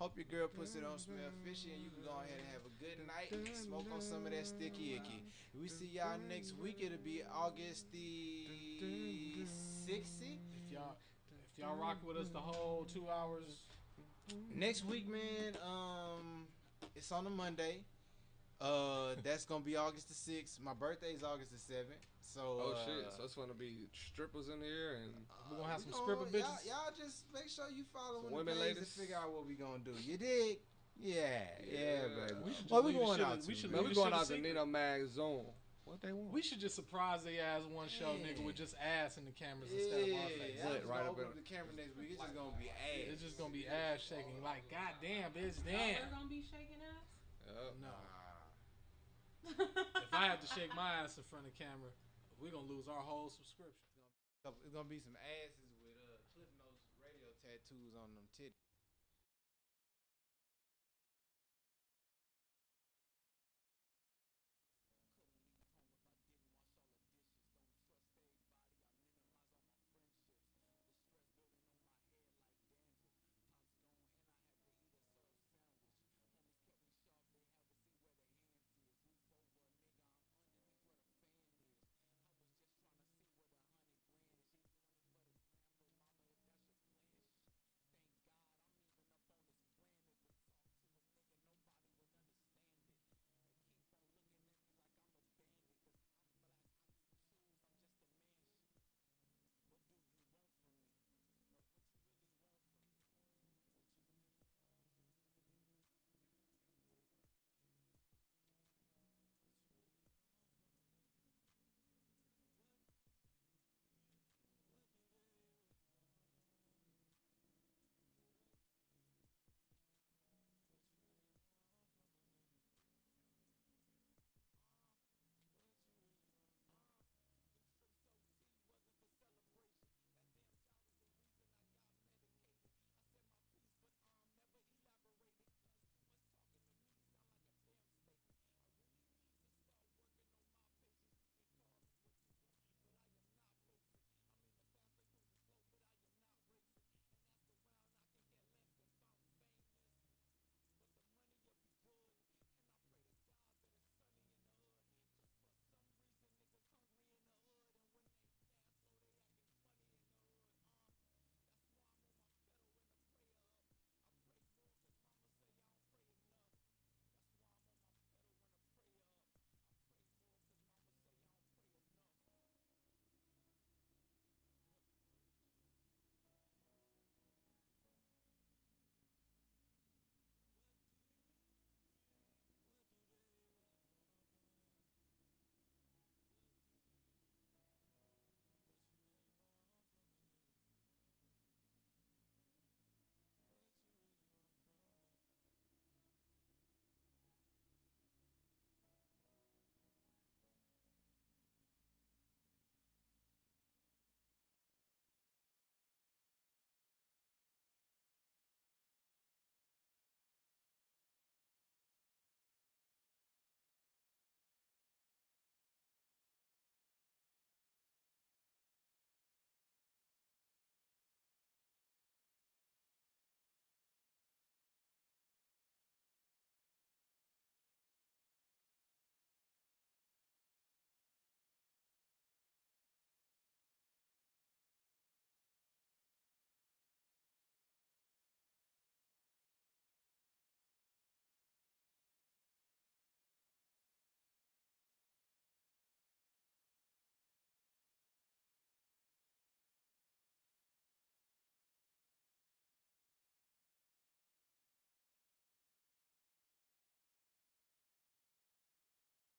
K: Hope your girl pussy don't smell fishy, and you can go ahead and have a good night and smoke on some of that sticky icky. We see y'all next week. It'll be August the 60th.
E: If y'all rock with us the whole 2 hours.
K: Next week, man. It's on a Monday. That's gonna be August the 6th. My birthday is August the 7th. So
F: shit! So it's gonna be strippers in here, and
E: we're gonna have some stripper bitches.
K: Y'all just make sure you follow the
F: women,
K: page
F: ladies,
K: to figure out what we gonna do. You dig? Yeah, baby.
F: We
K: Well, we going out.
F: We going out to Nina Mag Zone.
K: What they want?
E: We should just surprise their ass one show, nigga, with just ass in the cameras instead of our face.
K: Yeah, right up in the camera next week. It's just gonna be ass.
E: It's just gonna be ass shaking. Like, goddamn, bitch,
G: Y'all
E: damn.
G: are gonna be shaking ass?
E: No. If I have to shake my ass in front of the camera, we're gonna lose our whole subscription.
K: It's gonna be some asses with Cliff Notes radio tattoos on them titties.